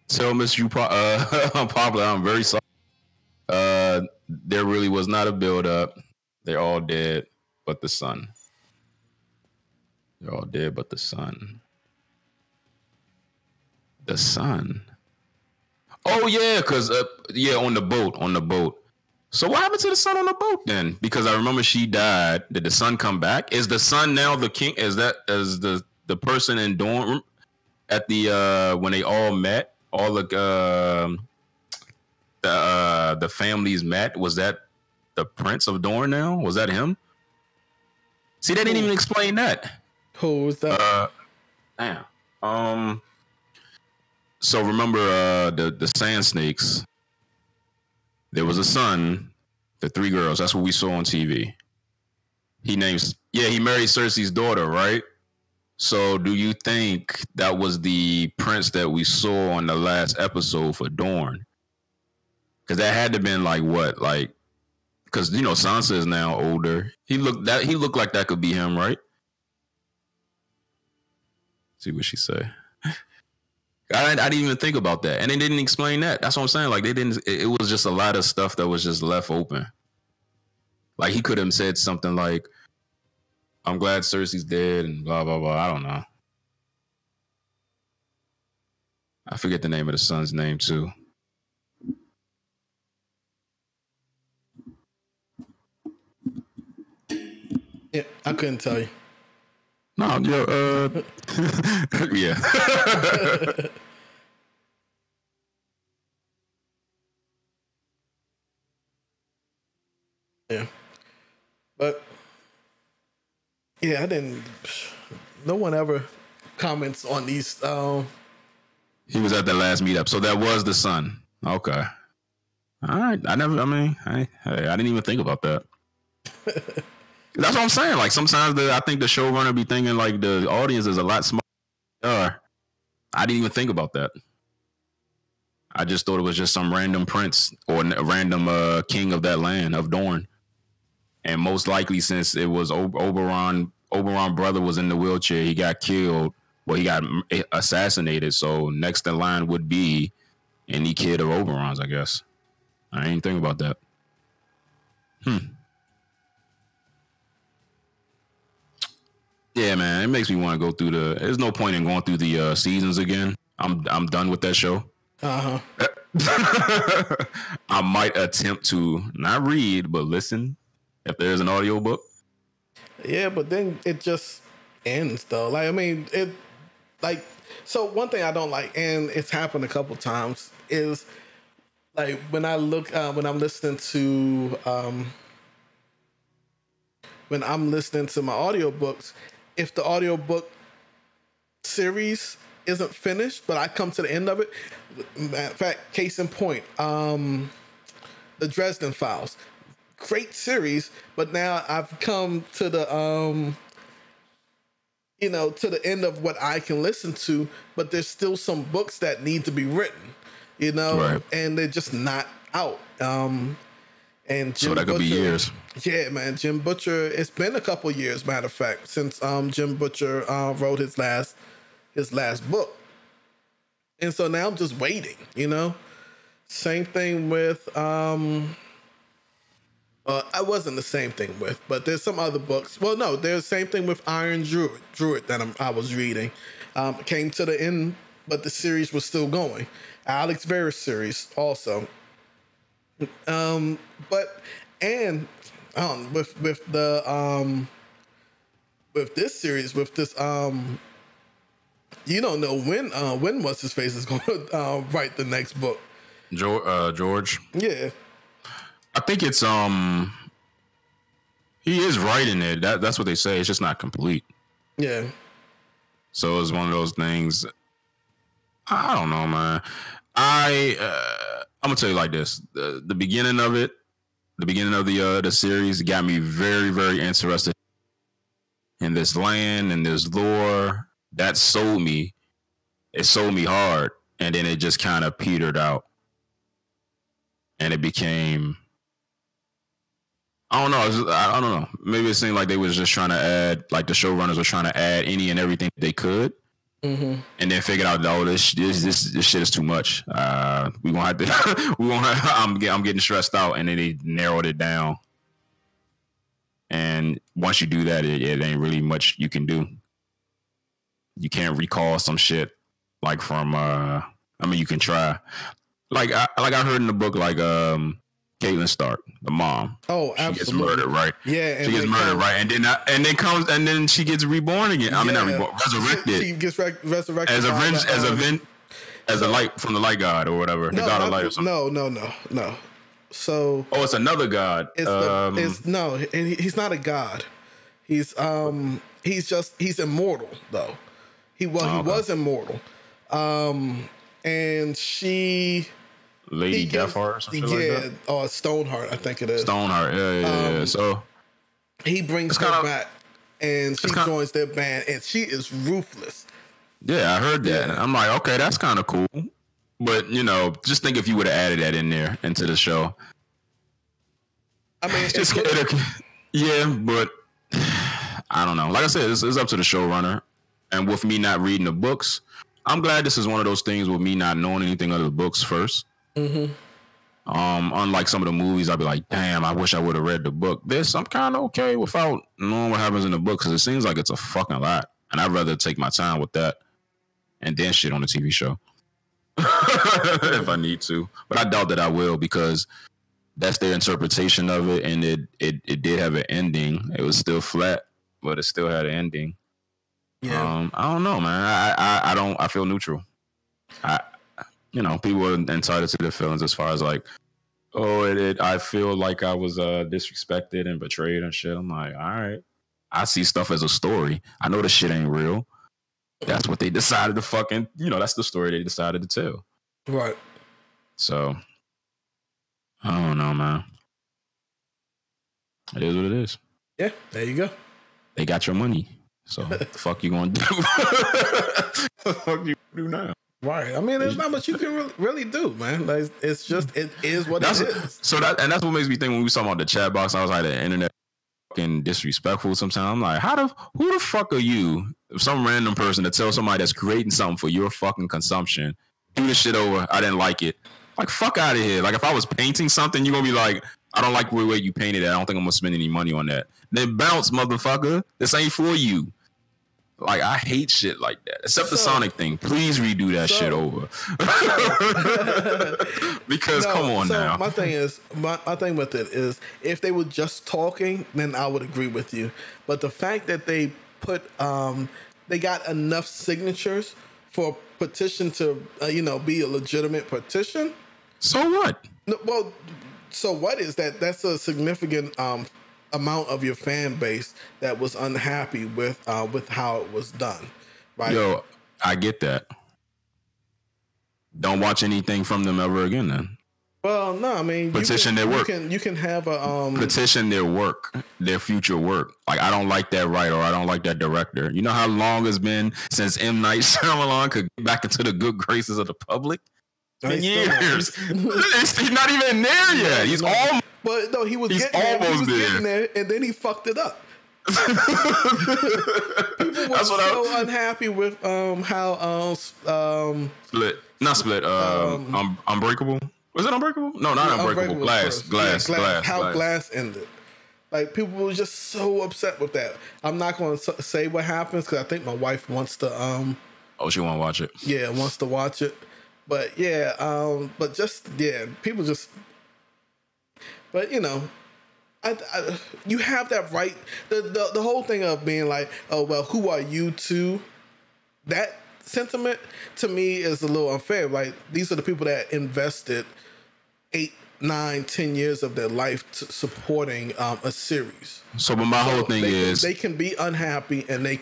Tell Miss you, Pablo, I'm very sorry. There really was not a build up. They're all dead, but the sun. They're all dead, but the sun. The sun. Oh yeah, because on the boat. So what happened to the son on the boat then? Because I remember she died. Did the son come back? Is the son now the king? Is the person in Dorne at the when they all met? All the families met. Was that the Prince of Dorne now? Was that him? See, they didn't even explain that. Who was that? Damn. So remember the Sand Snakes. There was a son, the 3 girls. That's what we saw on TV. He married Cersei's daughter, right? So do you think that was the prince that we saw on the last episode for Dorne? Because that had to have been because Sansa is now older. He looked like that could be him, right? See what she say. I didn't even think about that, and they didn't explain that. That's what I'm saying. Like they didn't. It was just a lot of stuff that was just left open. Like he could have said something like, "I'm glad Cersei's dead," and blah blah blah. I don't know. I forget the name of the son's name too. Yeah, I couldn't tell you. No, yeah. Yeah. But yeah, I didn't. No one ever comments on these. He was at the last meetup, so that was the son. Okay. All right. I didn't even think about that. That's what I'm saying. Like sometimes I think the showrunner be thinking like the audience is a lot smarter. I didn't even think about that. I just thought it was just some random prince or a random king of that land of Dorne. And most likely, since it was Oberyn's brother was in the wheelchair, he got killed. Well, he got assassinated. So next in line would be any kid of Oberyn's, I guess. I didn't think about that. Yeah, man, it makes me want to go through there's no point in going through the seasons again. I'm done with that show. I might attempt to not read, but listen if there's an audiobook. Yeah, but then it just ends though. Like, I mean, so one thing I don't like, and it's happened a couple times, is like when I'm listening to my audiobooks, if the audiobook series isn't finished, but I come to the end of it. Matter of fact, case in point, the Dresden Files, great series, but now I've come to the to the end of what I can listen to, but there's still some books that need to be written, right. And they're just not out. And Jim so that could be years. Yeah, man, Jim Butcher. It's been a couple years, matter of fact, since Jim Butcher wrote his last book, and so now I'm just waiting. Same thing with I wasn't the same thing with, but there's some other books. Well, no, there's the same thing with Iron Druid that I was reading. Came to the end, but the series was still going. Alex Verus series also. With this series, with this you don't know when what's his face is going to write the next book. George. Yeah. I think it's he is writing it. That's what they say. It's just not complete. Yeah. So it's one of those things. I don't know, man. I'm gonna tell you like this: the beginning of it, the beginning of the series got me very, very interested in this land and this lore. That sold me. It sold me hard, and then it just kind of petered out. and it became. I don't know. I don't know. Maybe it seemed like they was just trying to add, like the showrunners were trying to add any and everything they could, and then figured out, oh, this shit is too much. We gonna have to. I'm getting stressed out, and then they narrowed it down. And once you do that, it ain't really much you can do. You can't recall some shit like from. I mean, you can try. Like I heard in the book, like Caitlin Stark, the mom. Oh, absolutely. She gets murdered, right? Yeah, she gets murdered, right? And then she gets reborn again. I mean, not reborn, resurrected. She gets resurrected as a light from the light god or whatever, the god of light or something. No. So, it's another god. He's not a god. He's immortal though. He was immortal. And she. Lady Deathheart or something like that? Or Stoneheart, I think it is. Stoneheart, yeah. So he brings her back, and she joins their band, and she is ruthless. Yeah, I heard that. Yeah. I'm like, okay, that's kind of cool. But, just think if you would have added that in there into the show. I mean, but I don't know. Like I said, it's up to the showrunner. And with me not reading the books, I'm glad this is one of those things with me not knowing anything of the books first. Unlike some of the movies, I'd be like, damn, I wish I would have read the book. This, I'm kind of okay without knowing what happens in the book because it seems like it's a fucking lot. And I'd rather take my time with that and then shit on the TV show if I need to. But I doubt that I will because that's their interpretation of it. And it did have an ending. It was still flat, but it still had an ending. Yeah. I don't know, man. I feel neutral. People are entitled to their feelings as far as like, I feel like I was disrespected and betrayed and shit. I'm like, all right. I see stuff as a story. I know the shit ain't real. That's what they decided to fucking, that's the story they decided to tell. Right. So, I don't know, man. It is what it is. Yeah, there you go. They got your money. So, what the fuck you gonna do? What the fuck you do now? Right. I mean, there's not much you can really do, man. Like, it's just, it is what it is. So that's what makes me think when we was talking about the chat box, I was like, the internet fucking disrespectful sometimes. I'm like, who the fuck are you? Some random person to tell somebody that's creating something for your fucking consumption, do this shit over, I didn't like it. Like, fuck out of here. Like, if I was painting something, you're gonna be like, I don't like the way you painted it. I don't think I'm gonna spend any money on that. Then bounce, motherfucker. This ain't for you. Like, I hate shit like that. Except the Sonic thing. Please redo that shit over. Because come on now. My thing with it is, if they were just talking, then I would agree with you. But the fact that they put, they got enough signatures for a petition to, be a legitimate petition. So what? No, well, so what is that? That's a significant amount of your fan base that was unhappy with how it was done, right? Yo, I get that. Don't watch anything from them ever again, then. Well, no, I mean, petition their work. You can have a petition their work, their future work. Like, I don't like that writer, or I don't like that director. You know how long it's been since M. Night Shyamalan could get back into the good graces of the public? 10 years. He's not even there yet. He's almost. But no, he was getting there, and then he fucked it up. People were so unhappy with how Unbreakable. Was it Unbreakable? No, not Unbreakable. Glass. How Glass ended. Like, people were just so upset with that. I'm not going to say what happens because I think my wife wants to. She want to watch it. Yeah, wants to watch it. But yeah, people just. But you have that right. The whole thing of being like, oh well, who are you to? That sentiment to me is a little unfair. Like, these are the people that invested 8, 9, 10 years of their life supporting a series. So, but my whole thing is they can be unhappy, and they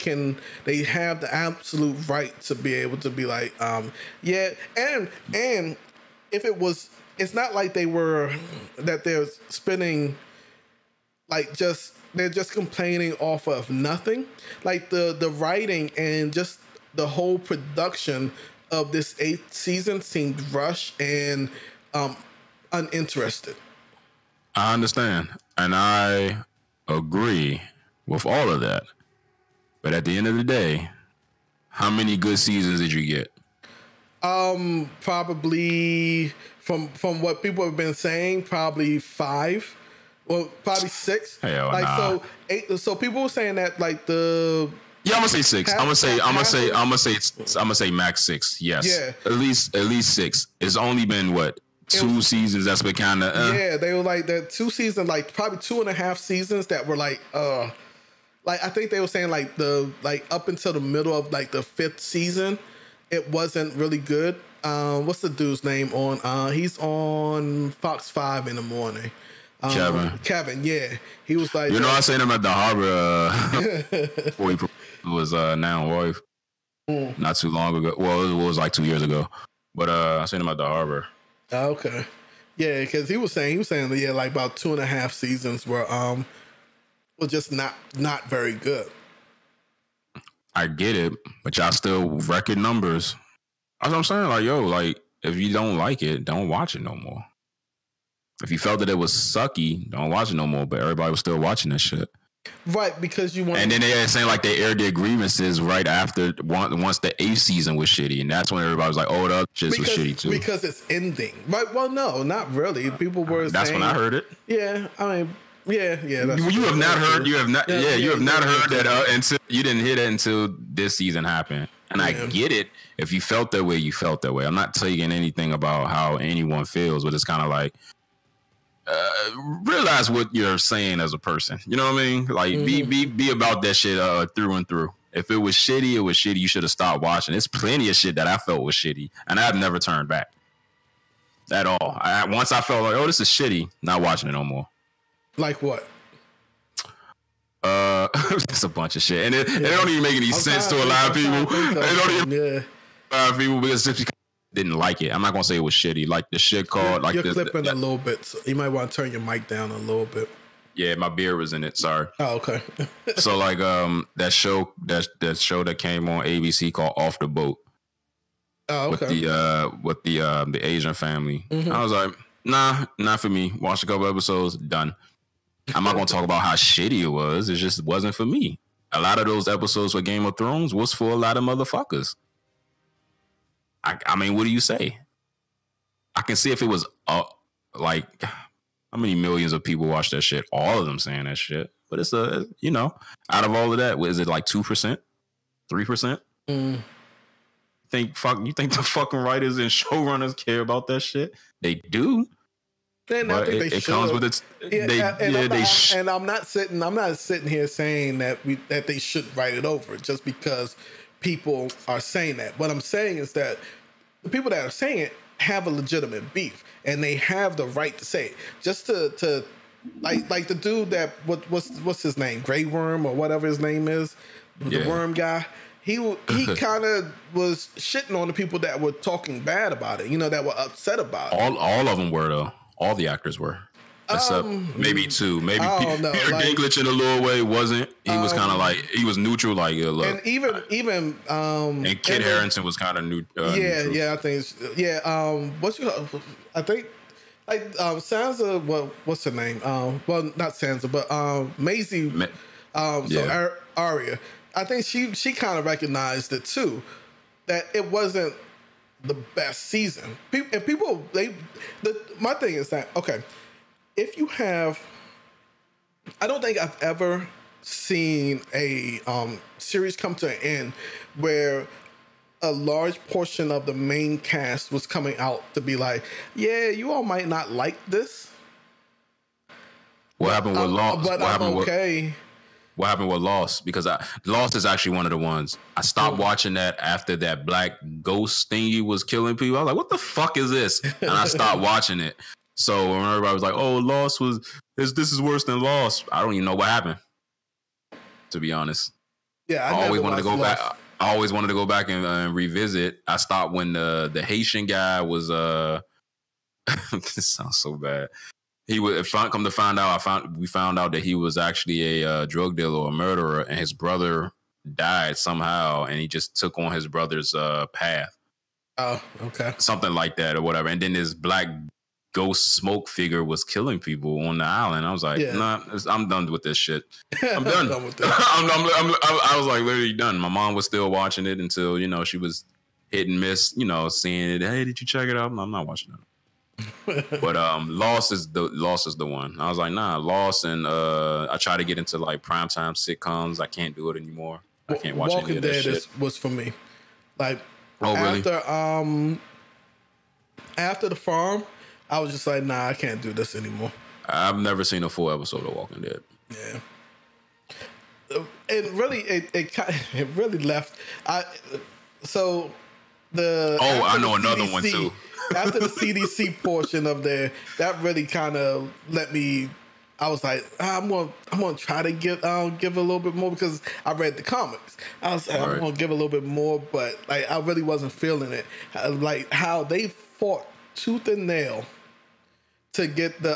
have the absolute right to be able to be like, and if it was. It's not like they're spending, like, they're just complaining off of nothing. Like, the writing and just the whole production of this 8th season seemed rushed and uninterested. I understand, and I agree with all of that. But at the end of the day, how many good seasons did you get? Probably from what people have been saying, probably 5. Well, probably 6. Hell like nah. so 8. So people were saying that like the Yeah, I'm gonna say 6. I'm gonna say max 6. Yes. Yeah. At least 6. It's only been what 2 seasons that's been kind of. Yeah, they were like that 2 seasons, like probably 2.5 seasons that were like I think they were saying like up until the middle of like the 5th season, it wasn't really good. What's the dude's name on? He's on Fox 5 in the morning. Kevin, yeah. He was like, I seen him at the harbor before he was now wife. Not too long ago. Well, it was like 2 years ago. But I seen him at the harbor. Okay. Yeah, because he was saying yeah, like about 2.5 seasons were just not very good. I get it, but y'all still record numbers. That's what I'm saying. Like, yo, like if you don't like it, don't watch it no more. If you felt that it was sucky, don't watch it no more. But everybody was still watching this shit. Right, because you want. And then they saying like they aired their grievances right after once the 8th season was shitty, and that's when everybody was like, "Oh, the other shit was shitty too." Because it's ending. Right? Well, no, not really. People were. That's saying, when I heard it. Yeah, I mean, yeah. You have not heard. You have not. Yeah, you have not heard that until you didn't hear that until this season happened. And I get it. If you felt that way, you felt that way. I'm not taking anything about how anyone feels, but it's kind of like. Realize what you're saying as a person. You know what I mean? Like be about that shit through and through. If it was shitty, it was shitty. You should have stopped watching. There's plenty of shit that I felt was shitty, and I've never turned back at all. Once I felt like, oh, this is shitty, not watching it no more. Like what? It's a bunch of shit, and it don't even make any sense to a lot of people. It don't even a lot of people because just because didn't like it. I'm not gonna say it was shitty. Like the shit called like you're clipping a little bit. So you might want to turn your mic down a little bit. Yeah, my beer was in it. Sorry. Oh, okay. So like that show that came on ABC called Off the Boat. Oh, okay. With the Asian family. Mm-hmm. I was like, nah, not for me. Watched a couple episodes, done. I'm not gonna talk about how shitty it was. It just wasn't for me. A lot of those episodes for Game of Thrones was for a lot of motherfuckers. I mean, what do you say? I can see if it was like how many millions of people watch that shit. All of them saying that shit, but it's out of all of that, what is it like 2%, 3%? You think the fucking writers and showrunners care about that shit? They do. But it comes with its. And I'm not sitting here saying that they should write it over just because people are saying that. What I'm saying is that the people that are saying it have a legitimate beef, and they have the right to say it. Just to like the dude that what's his name, Grey Worm or whatever his name is, the worm guy. He kind of was shitting on the people that were talking bad about it. That were upset about it. All of them were though. All the actors were. Except maybe 2. Maybe Peter Dinklage in a little way wasn't. He was kind of like he was neutral. Like look. And even and Kit Harington was kind of neutral. I think I think like Sansa. Well, what's her name? Well, not Sansa, but Maisie. Arya. I think she kind of recognized it too, that it wasn't the best season. My thing is that okay. If you have, I don't think I've ever seen a series come to an end where a large portion of the main cast was coming out to be like, yeah, you all might not like this. What happened with Lost? But I'm okay. What happened with Lost? Because Lost is actually one of the ones. I stopped watching that after that black ghost thingy was killing people. I was like, what the fuck is this? And I stopped watching it. So when everybody was like, "Oh, Lost this is worse than Lost," I don't even know what happened. To be honest, yeah, I always wanted to go back. I always wanted to go back and revisit. I stopped when the Haitian guy was. This sounds so bad. He would come to find out. We found out that he was actually a drug dealer or a murderer, and his brother died somehow, and he just took on his brother's path. Oh, okay. Something like that or whatever. And then this black ghost smoke figure was killing people on the island. I was like, nah, I'm done with this shit. I'm done. Done with that. I was like literally done. My mom was still watching it until, you know, she was hit and miss, you know, seeing it. Hey, did you check it out? I'm not watching it. But Lost is the one. I was like, nah, Lost, and I try to get into like primetime sitcoms. I can't do it anymore. I can't watch Walking any of that Dead shit. was for me. Like really? After The Farm, I was just like, nah, I can't do this anymore. I've never seen a full episode of Walking Dead. Yeah. It really left. I know another CDC, one too. After the CDC portion of there, that really kind of let me. I was like, I'm gonna try to give a little bit more because I read the comics. I was like, I'm gonna give a little bit more, but like I really wasn't feeling it. Like how they fought tooth and nail to get the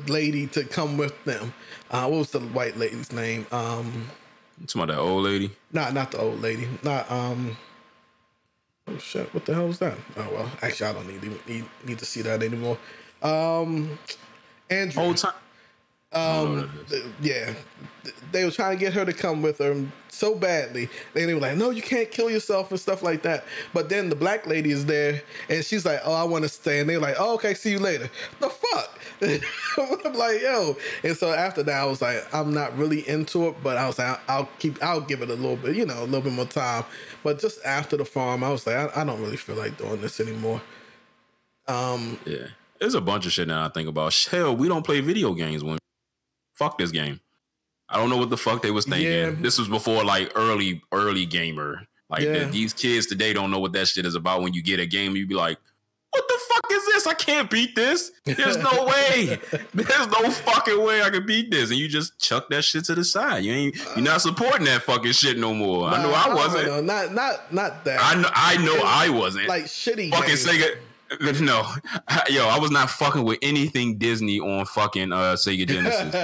lady to come with them. What was the white lady's name? It's about that old lady. Not the old lady. Not oh shit! What the hell was that? Oh well, actually, I don't need to see that anymore. Andrew. Old time. Yeah, they were trying to get her to come with her so badly. They were like, "No, you can't kill yourself" and stuff like that. But then the black lady is there, and she's like, "Oh, I want to stay." And they're like, "Oh, okay, see you later." The fuck? I'm like, yo. And so after that, I was like, I'm not really into it, but I was like, I'll give it a little bit, a little bit more time. But just after The Farm, I was like, I don't really feel like doing this anymore. Yeah, there's a bunch of shit now I think about. Hell, we don't play video games when. Fuck this game. I don't know what the fuck they was thinking. Yeah. This was before like early gamer. Like these kids today don't know what that shit is about. When you get a game, you be like, what the fuck is this? I can't beat this. There's no way. There's no fucking way I can beat this. And you just chuck that shit to the side. You're not supporting that fucking shit no more. I know I wasn't. Not that. I know I wasn't. Like shitty fucking games. Sega. No, yo, I was not fucking with anything Disney on fucking Sega Genesis.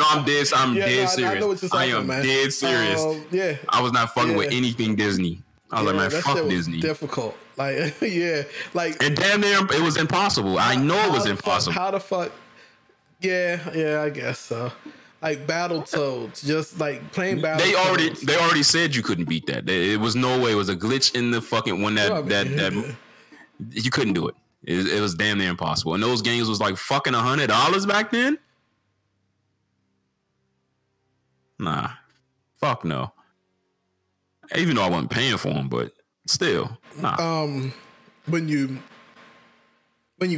I'm dead serious. I know what you're saying, I am man. dead serious. Yeah, I was not fucking with anything Disney. I was like, man, that fuck shit was Disney. Difficult, like and damn near it was impossible. I know it was impossible. How the fuck? Yeah, I guess so. Like Battletoads, just like playing Battletoads. They already said you couldn't beat that. It was no way. It was a glitch in the fucking one that you couldn't do it. It was damn near impossible. And those games was like fucking $100 back then. Nah, fuck no. Even though I wasn't paying for them, but still, nah. When you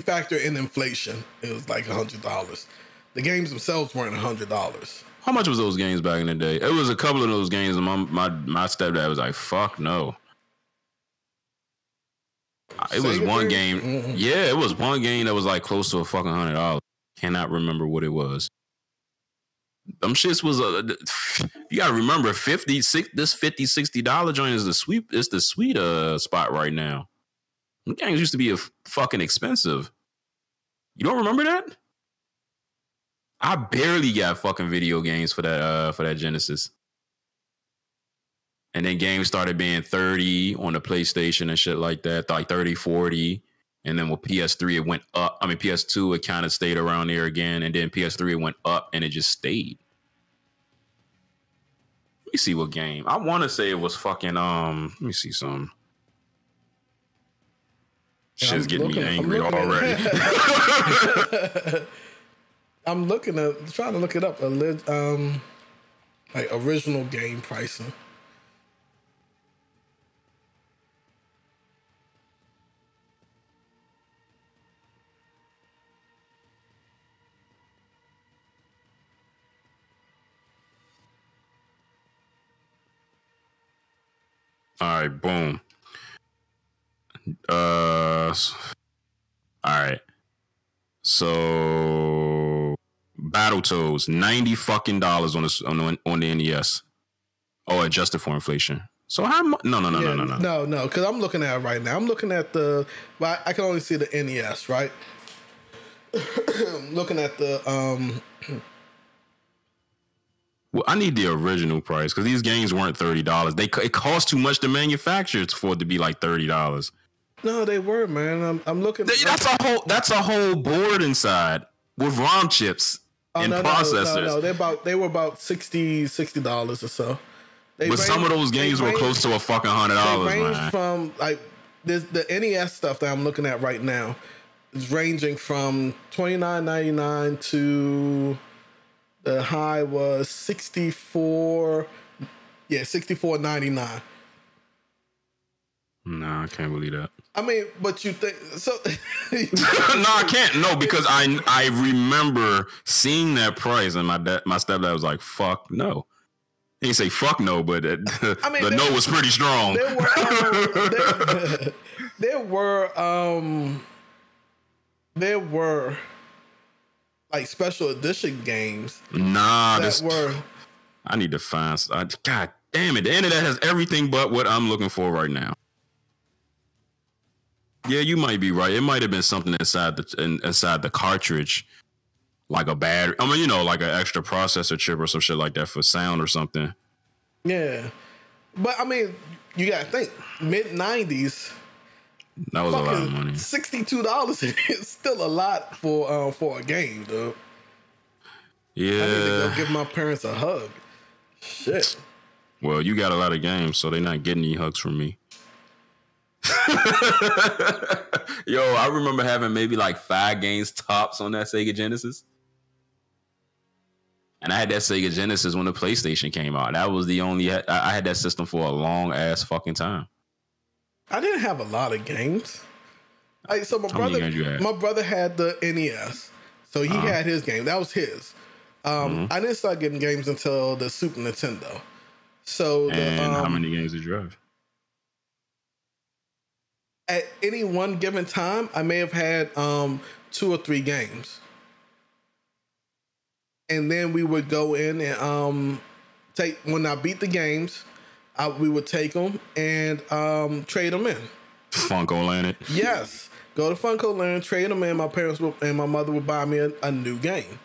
factor in inflation, it was like $100. The games themselves weren't $100. How much was those games back in the day? It was a couple of those games, and my stepdad was like, "Fuck no." It was one game. Mm-hmm. Yeah, it was one game that was like close to a fucking $100. Cannot remember what it was. Them shits was you gotta remember this $50-$60 joint is the sweet. It's the sweet spot right now. Them games used to be fucking expensive. You don't remember that? I barely got fucking video games for that Genesis. And then games started being 30 on the PlayStation and shit like that, like 30, 40. And then with PS3, it went up. I mean, PS2, it kind of stayed around there again. And then PS3, it went up and it just stayed. Let me see what game. I want to say it was fucking, let me see some. Shit's getting me angry already. I'm trying to look it up. Like original game pricing. All right, boom. All right. So Battletoads, $90 fucking on the NES. Oh, adjusted for inflation. So how much? No. No, because I'm looking at it right now. I'm looking at I can only see the NES, right? I'm looking at the Well, I need the original price because these games weren't $30. It cost too much to manufacture for it to be like $30. No, they were, man. I'm looking. That's a whole board inside with ROM chips and processors. No, they were about $60 or so. But some of those games were close to a fucking $100. They range man. from like the NES stuff that I'm looking at right now is ranging from $29.99 to the high was $64.99. No, I can't believe that. I mean, but you think so? No, I can't. No, because I remember seeing that price, and my stepdad was like, "Fuck no." He didn't say "fuck no," but the no was pretty strong. There were like special edition games. Nah, I need to find. God damn it! The internet has everything but what I'm looking for right now. Yeah, you might be right. It might have been something inside the cartridge, like a battery. I mean, like an extra processor chip or some shit like that for sound or something. Yeah, but I mean, you gotta think mid-90s. That was a lot of money. $62 is still a lot for a game, dude. Yeah, I need to go give my parents a hug. Shit. Well, you got a lot of games, so they're not getting any hugs from me. Yo, I remember having maybe like 5 games tops on that Sega Genesis. And I had that Sega Genesis when the PlayStation came out. That was the only... I had that system for a long ass fucking time. I didn't have a lot of games. So my brother had the NES. So he had his game. That was his. I didn't start getting games until the Super Nintendo. So how many games did you have? At any one given time, I may have had 2 or 3 games. And then we would go in and when I beat the games, we would take them and trade them in. Funko Land. Yes. Go to Funko Land, trade them in. My parents and my mother would buy me a new game.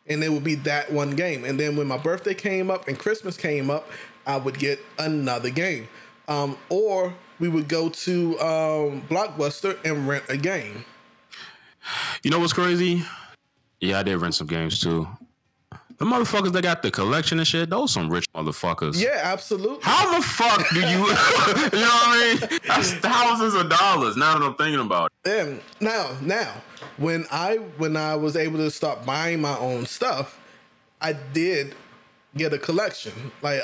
And it would be that one game. And then when my birthday came up and Christmas came up, I would get another game. Or we would go to Blockbuster and rent a game. You know what's crazy? Yeah, I did rent some games too. The motherfuckers that got the collection and shit, those some rich motherfuckers. Yeah, absolutely. How the fuck do you, you know what I mean? That's thousands of dollars now that I'm thinking about it. And now, when I was able to start buying my own stuff, I did get a collection. Like,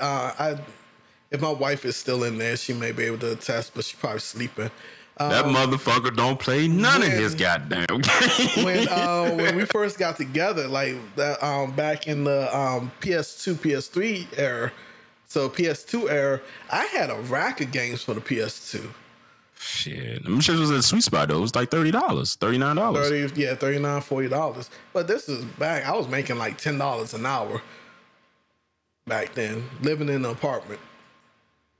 if my wife is still in there, she may be able to attest, but she's probably sleeping. That motherfucker don't play none of his goddamn games. When we first got together, like that, back in the PS2, PS3 era, so PS2 era, I had a rack of games for the PS2. Shit, I'm sure it was a sweet spot though. It was like $30, $39. $39, $40. But this is back. I was making like $10 an hour back then, living in an apartment.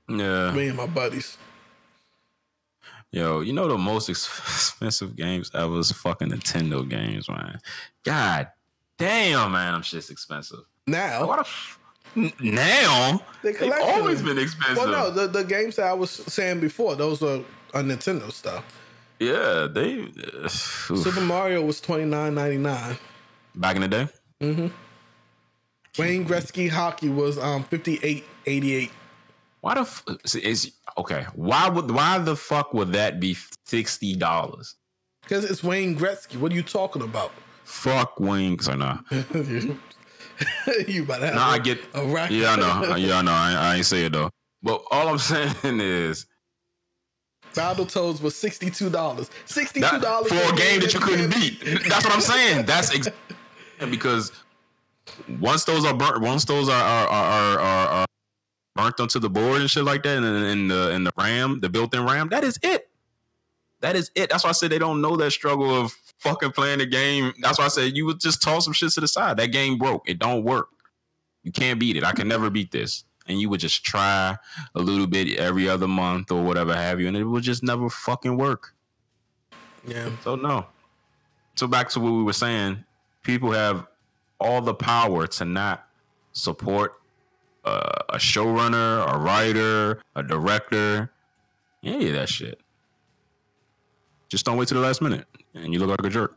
Yeah, me and my buddies. Yo, you know the most expensive games ever was fucking Nintendo games, man. God damn, man, them shit's expensive. Now, now they've always been expensive. Well, no, the games that I was saying before, those are Nintendo stuff. Yeah, they. Super Mario was $29.99 back in the day. Mm-hmm. Wayne Gretzky hockey was $58.88. Why Why the fuck would that be $60? Because it's Wayne Gretzky. What are you talking about? Fuck Wayne. So nah. You about to have I get a racket. Yeah, I know. Yeah, I know. I ain't say it though. But all I'm saying is, Battletoads was $62. $62 for a game that you couldn't beat. That's what I'm saying. That's because once those are burnt, once those are burnt onto the board and shit like that, and in the RAM, the built-in RAM, that is it. That is it. That's why I said they don't know that struggle of fucking playing the game. That's why I said you would just toss some shit to the side. That game broke. It don't work. You can't beat it. I can never beat this. And you would just try a little bit every other month or whatever have you, and it would just never fucking work. Yeah. So no. So back to what we were saying, people have all the power to not support a showrunner, a writer, a director, any of that shit. Just don't wait till the last minute, and you look like a jerk.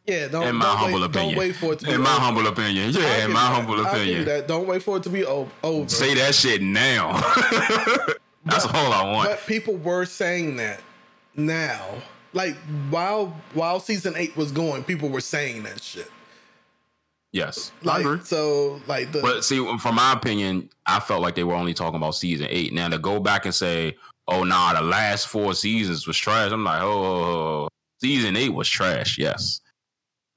Yeah, in my humble opinion. Don't wait for it to be in my over. humble opinion. Yeah, in my humble opinion. That. Don't wait for it to be over. Say that shit now. That's all I want. But people were saying that now. Like, while season 8 was going, people were saying that shit. Yes, like, I agree. So, like, but see, from my opinion, I felt like they were only talking about season 8. Now to go back and say, "Oh, nah, the last 4 seasons was trash," I'm like, "Oh, season 8 was trash." Yes,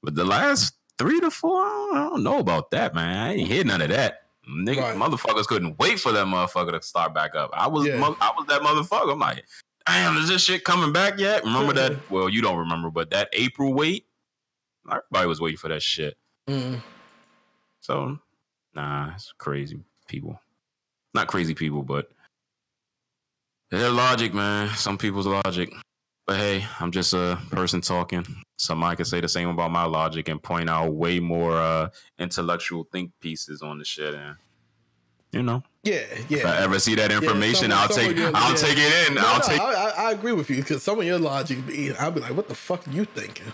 but the last 3 to 4, I don't know about that, man. I ain't hear none of that. Niggas, motherfuckers couldn't wait for that motherfucker to start back up. I was that motherfucker. I'm like, damn, is this shit coming back yet? Remember that? Well, you don't remember, but that April wait, everybody was waiting for that shit. Mm. So, nah, it's crazy people. Not crazy people, but their logic, man. Some people's logic. But hey, I'm just a person talking. Somebody could say the same about my logic and point out way more intellectual think pieces on the shit. And, you know. Yeah. If I ever see that information, I'll take it in. I agree with you, because some of your logic, I'll be like, what the fuck are you thinking?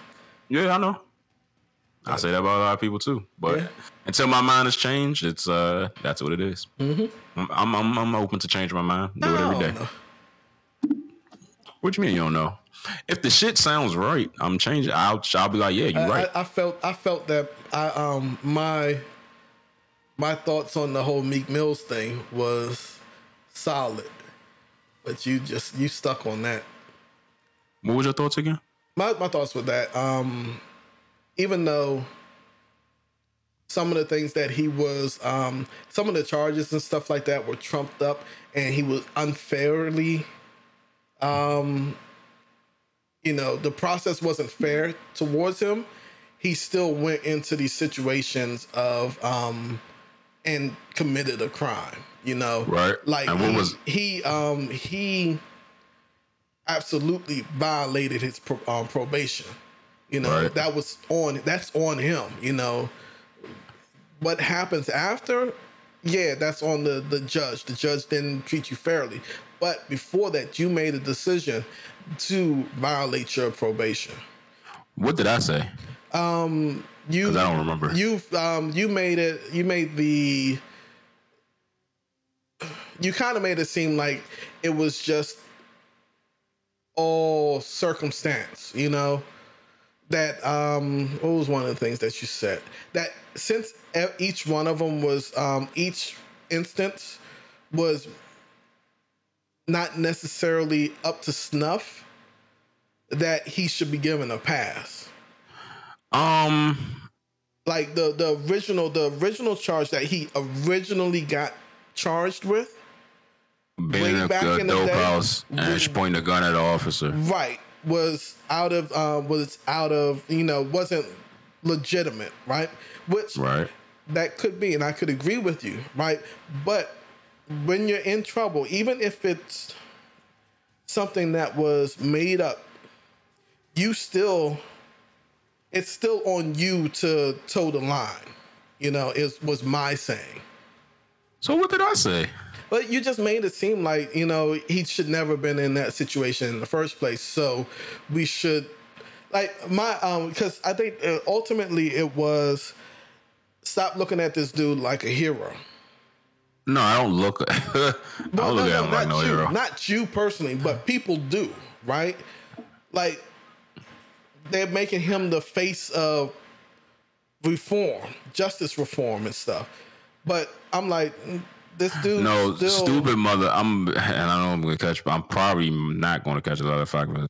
Yeah, I know. I say that about a lot of people too. But until my mind has changed, it's that's what it is. Mm-hmm. I'm open to change my mind. Do it every day. What you mean you don't know? If the shit sounds right, I'm changing. I'll be like, yeah, you're right. I felt that my thoughts on the whole Meek Mills thing was solid, but you stuck on that. What was your thoughts again? My thoughts were that even though some of the things that he was, some of the charges and stuff like that were trumped up, and he was unfairly, the process wasn't fair towards him. He still went into these situations of, and committed a crime, Right. Like, and what was he absolutely violated his probation. Right. That's on him. What happens after? Yeah, that's on the judge. The judge didn't treat you fairly. But before that, you made a decision to violate your probation. What did I say? Because I don't remember. You kind of made it seem like it was just all circumstance, that what was one of the things that you said? That since each one of them was each instance was not necessarily up to snuff, that he should be given a pass. Like the original charge that he originally got charged with, being a dope house and pointing a gun at an officer, right, was out of wasn't legitimate, right? Which that could be, and I could agree with you, right? But when you're in trouble, even if it's something that was made up, it's still on you to toe the line. Was my saying. So what did I say? But you just made it seem like, he should never been in that situation in the first place. So we should, like, because I think ultimately it was, stop looking at this dude like a hero. No, I don't look. I don't look at him like no hero. Not you personally, but people do, right? Like, they're making him the face of reform, justice reform and stuff. But I'm like, this dude. No, stupid mother. And I know I'm gonna catch, but I'm probably not gonna catch a lot of factors.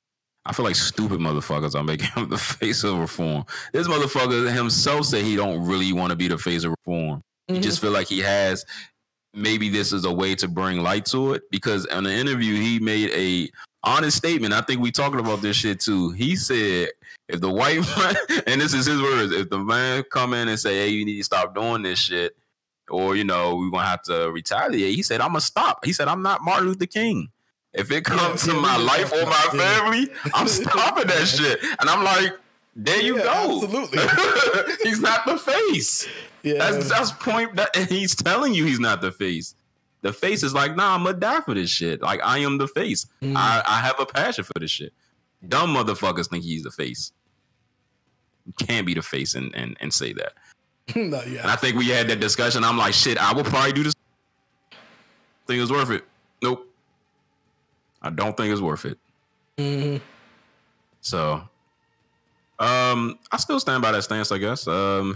I feel like stupid motherfuckers are making him the face of reform. This motherfucker himself said he don't really want to be the face of reform. Mm-hmm. He just feel like he has. Maybe this is a way to bring light to it, because in the interview he made a honest statement. I think we talking about this shit too. He said, if the white man, and this is his words, if the man come in and say, hey, you need to stop doing this shit, or, we're going to have to retaliate. He said, I'm going to stop. He said, I'm not Martin Luther King. If it comes to my life or my family, I'm stopping that shit. And I'm like, there you go. Absolutely. He's not the face. Yeah. That's point. And he's telling you he's not the face. The face is like, nah, I'm gonna die for this shit. Like, I am the face. I have a passion for this shit. Dumb motherfuckers think he's the face. You can't be the face and say that. No, yeah. And I think we had that discussion. I'm like, shit, I will probably do this. Think it's worth it. Nope. I don't think it's worth it. So, I still stand by that stance, I guess.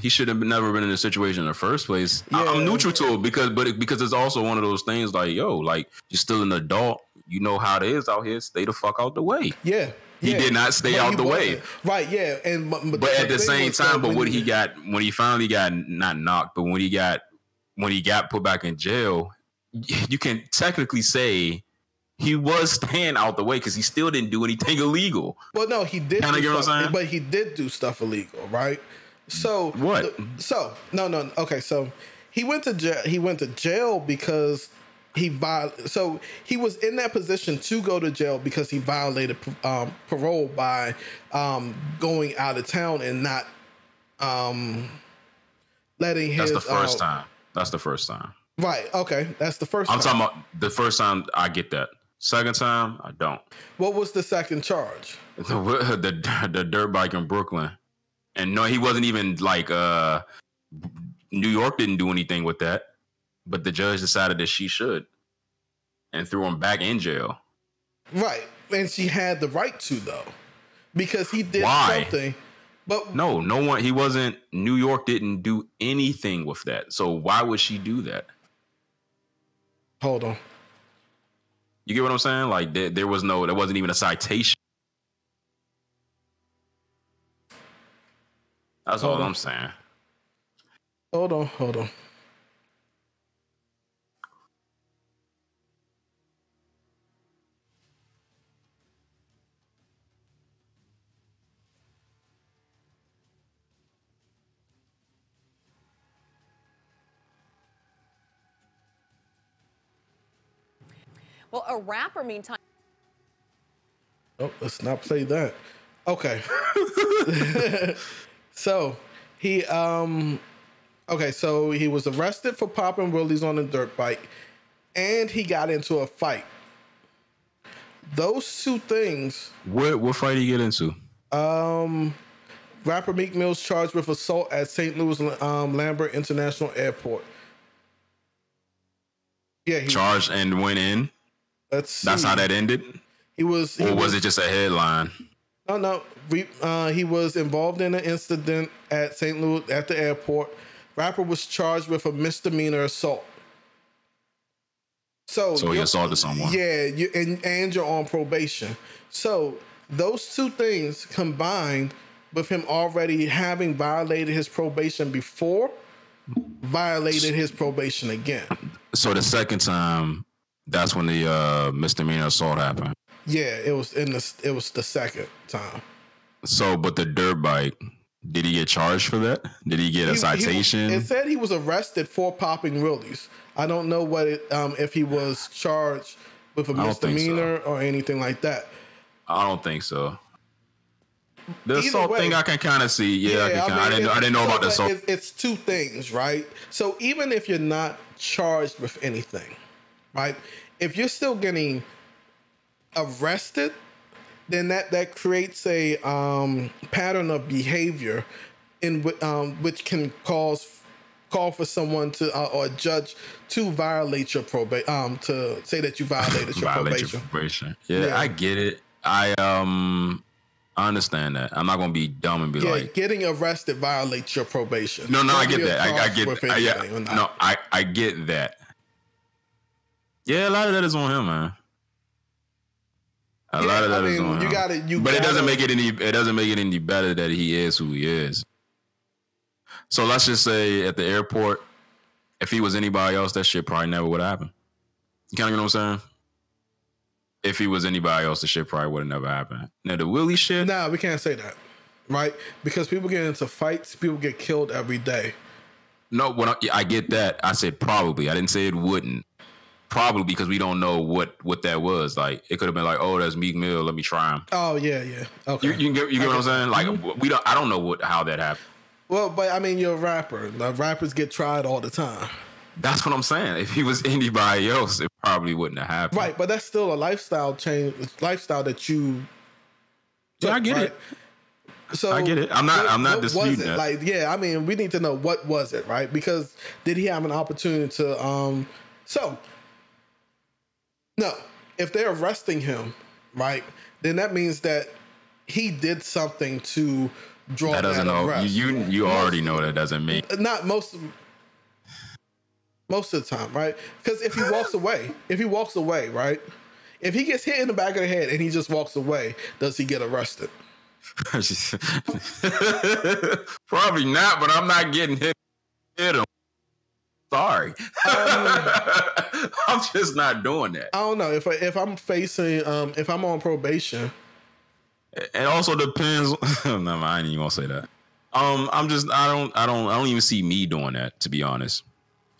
He should have never been in this situation in the first place. Yeah. I'm neutral to it because it's also one of those things like, yo, like, you're still an adult. You know how it is out here. Stay the fuck out the way. Yeah. He did not stay out the way. Right, yeah. And but at the same time, but when he finally got not knocked, but when he got put back in jail, you can technically say he was staying out the way because he still didn't do anything illegal. Well, no, he did. Kind of get what I'm saying? But he did do stuff illegal, right? So what? No. Okay, so he went to jail. He went to jail because so he was in that position to go to jail because he violated parole by going out of town and not letting his. That's the first time. That's the first time. Right. Okay. That's the first I'm time. talking about the first time. I get that. Second time, I don't. What was the second charge? The dirt bike in Brooklyn. And no, he wasn't even like New York didn't do anything with that. But the judge decided that she should and threw him back in jail. Right. And she had the right to, though. Because he did something. But no one, he wasn't, New York didn't do anything with that. So why would she do that? Hold on. You get what I'm saying? Like there wasn't even a citation. That's all I'm saying. Hold on. Well, a rapper, meantime. Oh, let's not play that. Okay. So he he was arrested for popping wheelies on a dirt bike, and he got into a fight. Those two things. What fight did he get into? Rapper Meek Mill's charged with assault at St. Louis Lambert International Airport. Yeah, he charged and went in. That's how that ended. Was it just a headline? No. He was involved in an incident at St. Louis at the airport. Rapper was charged with a misdemeanor assault. So he assaulted someone. Yeah, and you're on probation. So those two things combined with him already having violated his probation before, violated his probation again. So the second time, that's when the misdemeanor assault happened. Yeah, it was the second time. So, but the dirt bike, did he get charged for that? Did he get a citation? It said he was arrested for popping wheelies. I don't know if he was charged with a misdemeanor or anything like that. I don't think so. The assault thing I can kind of see. Yeah, I didn't know about the assault. It's two things, right? So even if you're not charged with anything, right? If you're still getting arrested, then that creates a pattern of behavior in which can call for someone to or a judge to violate your probation, to say that you violated your probation. Yeah, I get it. I understand that. I'm not gonna be dumb and be like, getting arrested violates your probation. No, I get that. I get that. Yeah, a lot of that is on him, man. A lot of that is on him. But it doesn't make it any better that he is who he is. So let's just say at the airport, if he was anybody else, that shit probably never would have happened. You kind of get what I'm saying? If he was anybody else, the shit probably would have never happened. Now the Willie shit. Nah, we can't say that, right? Because people get into fights, people get killed every day. No, I get that. I said probably. I didn't say it wouldn't. Probably because we don't know what that was. Like it could have been like, oh, that's Meek Mill. Let me try him. Oh yeah. Okay. You get what I'm saying? Like I don't know how that happened. Well, but I mean, you're a rapper. Like, rappers get tried all the time. That's what I'm saying. If he was anybody else, it probably wouldn't have happened. Right, but that's still a lifestyle change, lifestyle that you. Yeah, I get it. So I get it. I'm not disputing that. Like, yeah, I mean, we need to know what was it, right? Because did he have an opportunity to? So no, if they're arresting him, right, then that means that he did something to draw that arrest. You already know that doesn't mean not most of the time, right? Because if he walks away, right? If he gets hit in the back of the head and he just walks away, does he get arrested? Probably not, but I'm not getting hit him. Sorry. I'm just not doing that. I don't know. If I'm facing if I'm on probation. It also depends. No, I ain't even gonna say that. I don't even see me doing that, to be honest.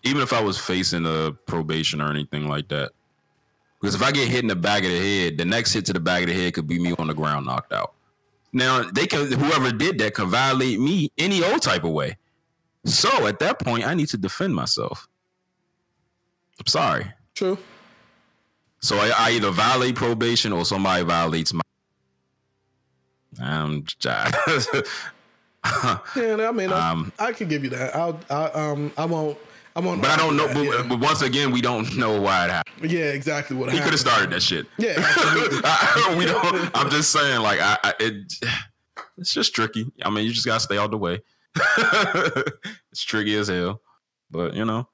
Even if I was facing a probation or anything like that. Because if I get hit in the back of the head, the next hit to the back of the head could be me on the ground knocked out. Now, whoever did that could violate me any old type of way. So at that point, I need to defend myself. I'm sorry. True. So I either violate probation or somebody violates my. Yeah, I mean, I can give you that. I won't. But I don't know. But once again, we don't know why it happened. Yeah, exactly what happened. He could have started that shit. Yeah, absolutely. We don't. I'm just saying, like, it's just tricky. I mean, you just gotta stay out the way. It's tricky as hell. But I don't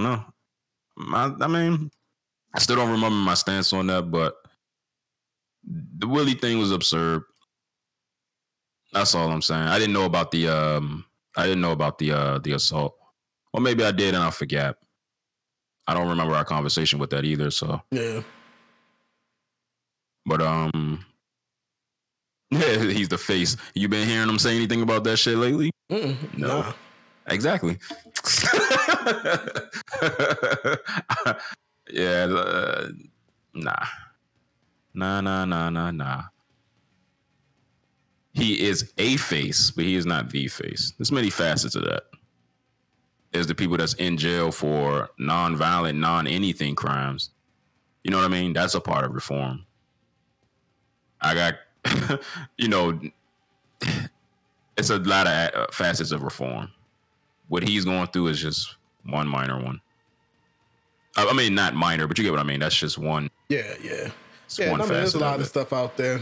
know. I mean, I still don't remember my stance on that. But the Willie thing was absurd. That's all I'm saying. I didn't know about the assault. Or maybe I did and I forgot. I don't remember our conversation with that either. So yeah. But yeah, he's the face. You been hearing him say anything about that shit lately? No. Nah. Exactly. Yeah. Nah. He is a face, but he is not the face. There's many facets of that. There's the people that's in jail for non-violent, non-anything crimes. You know what I mean? That's a part of reform. I got, it's a lot of facets of reform. What he's going through is just one minor one. I mean, not minor, but you get what I mean. That's just one. Yeah. There's a lot of stuff out there.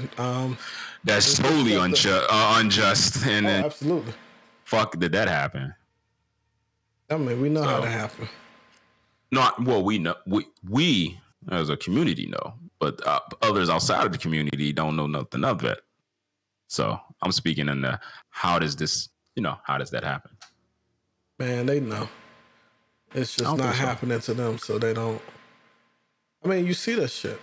That's totally unjust. And absolutely. Fuck, did that happen? I mean, we know how that happened. We know. We as a community know, but others outside of the community don't know nothing of it. So I'm speaking in the how does that happen? Man, they know. It's just not happening to them, so they don't. I mean, you see that shit.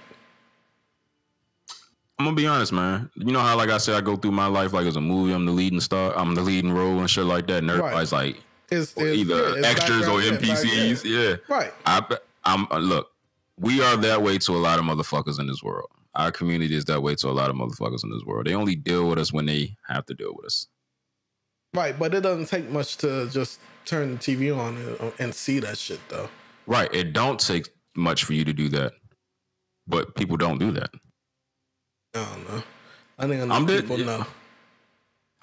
I'm gonna be honest, man. You know how, like I said, I go through my life like it's a movie. I'm the leading star. I'm the leading role and shit like that. And everybody's like, it's either extras or NPCs. Yeah, right. Look, we are that way to a lot of motherfuckers in this world. Our community is that way to a lot of motherfuckers in this world. They only deal with us when they have to deal with us. Right, but it doesn't take much to just turn the TV on and see that shit, though. Right, it don't take much for you to do that, but people don't do that. I don't know. I think enough people know.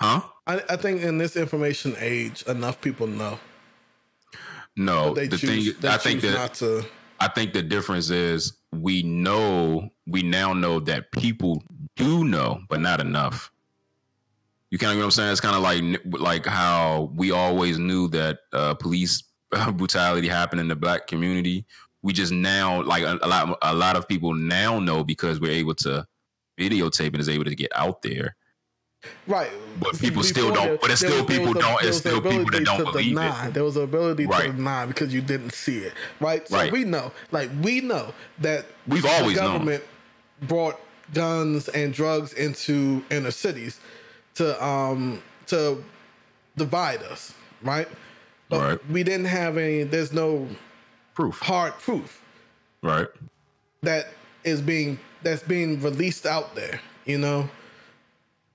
Huh? I think in this information age, enough people know. No, I think the difference is we now know that people do know, but not enough. You kind of know what I'm saying? It's kind of like how we always knew that police brutality happened in the black community. We just now, like a lot of people now know because we're able to videotape and is able to get out there. Right. But people still don't. But it's still people don't. It's still people that don't believe it. There was the ability to deny because you didn't see it. Right. So we know that we've always known. The government brought guns and drugs into inner cities to divide us. Right. But we didn't have any. There's no hard proof. Right. That's being released out there.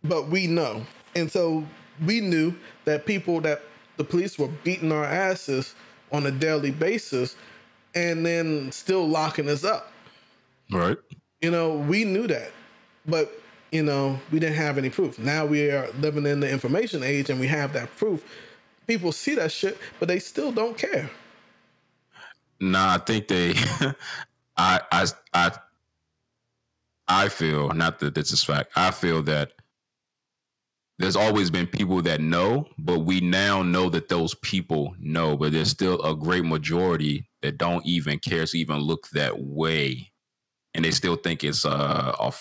But we know. And so we knew that the police were beating our asses on a daily basis and then still locking us up. Right. You know, we knew that, but, you know, we didn't have any proof. Now we are living in the information age and we have that proof. People see that shit, but they still don't care. Nah, I think they, I feel, not that this is fact, I feel that there's always been people that know, but we now know that those people know, but there's still a great majority that don't even care to even look that way. And they still think it's a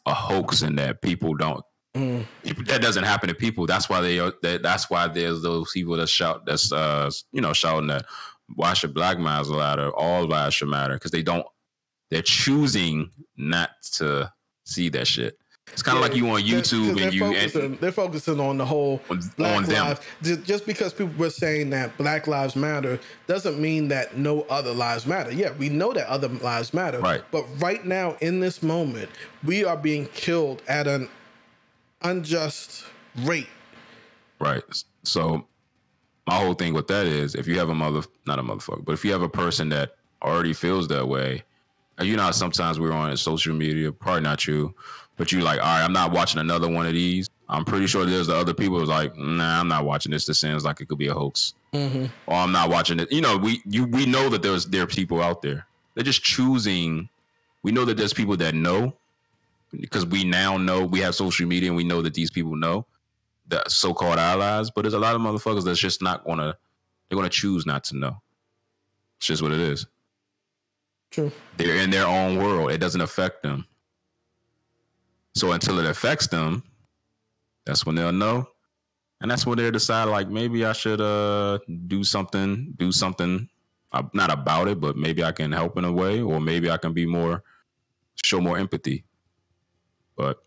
hoax, and that people don't. That doesn't happen to people. That's why that's why there's those people that shout. That's shouting that why should Black lives matter? All lives should matter, because they don't. They're choosing not to see that shit. It's kind of like you on YouTube and they're focusing on the whole Black lives. Just because people were saying that Black lives matter doesn't mean that no other lives matter. Yeah, we know that other lives matter. Right. But right now, in this moment, we are being killed at an unjust rate. Right. So my whole thing with that is, if you have not a motherfucker, but if you have a person that already feels that way, you know, sometimes we're on social media, probably not you, but you like, all right, I'm not watching another one of these. I'm pretty sure there's the other people who's like, nah, I'm not watching this. This seems like it could be a hoax. Or I'm not watching it. You know, we know that there are people out there. They're just choosing. We know that there's people that know, because we now know, we have social media and we know that these people know, the so-called allies, but there's a lot of motherfuckers that's just not they're gonna choose not to know. It's just what it is. True. They're in their own world. It doesn't affect them. So until it affects them, that's when they'll know. And that's when they'll decide, like, maybe I should do something, not about it, but maybe I can help in a way, or maybe I can show more empathy. But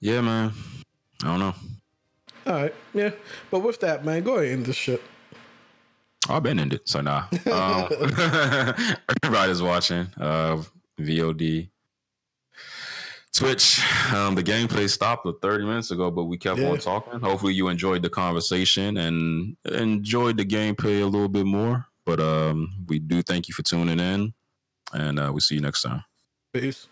yeah, man, I don't know. All right, yeah. But with that, man, go ahead and end this shit. I've been in it, so nah. Everybody's watching. VOD. Twitch. The gameplay stopped 30 minutes ago, but we kept on talking. Hopefully you enjoyed the conversation and enjoyed the gameplay a little bit more. But we do thank you for tuning in, and we'll see you next time. Peace.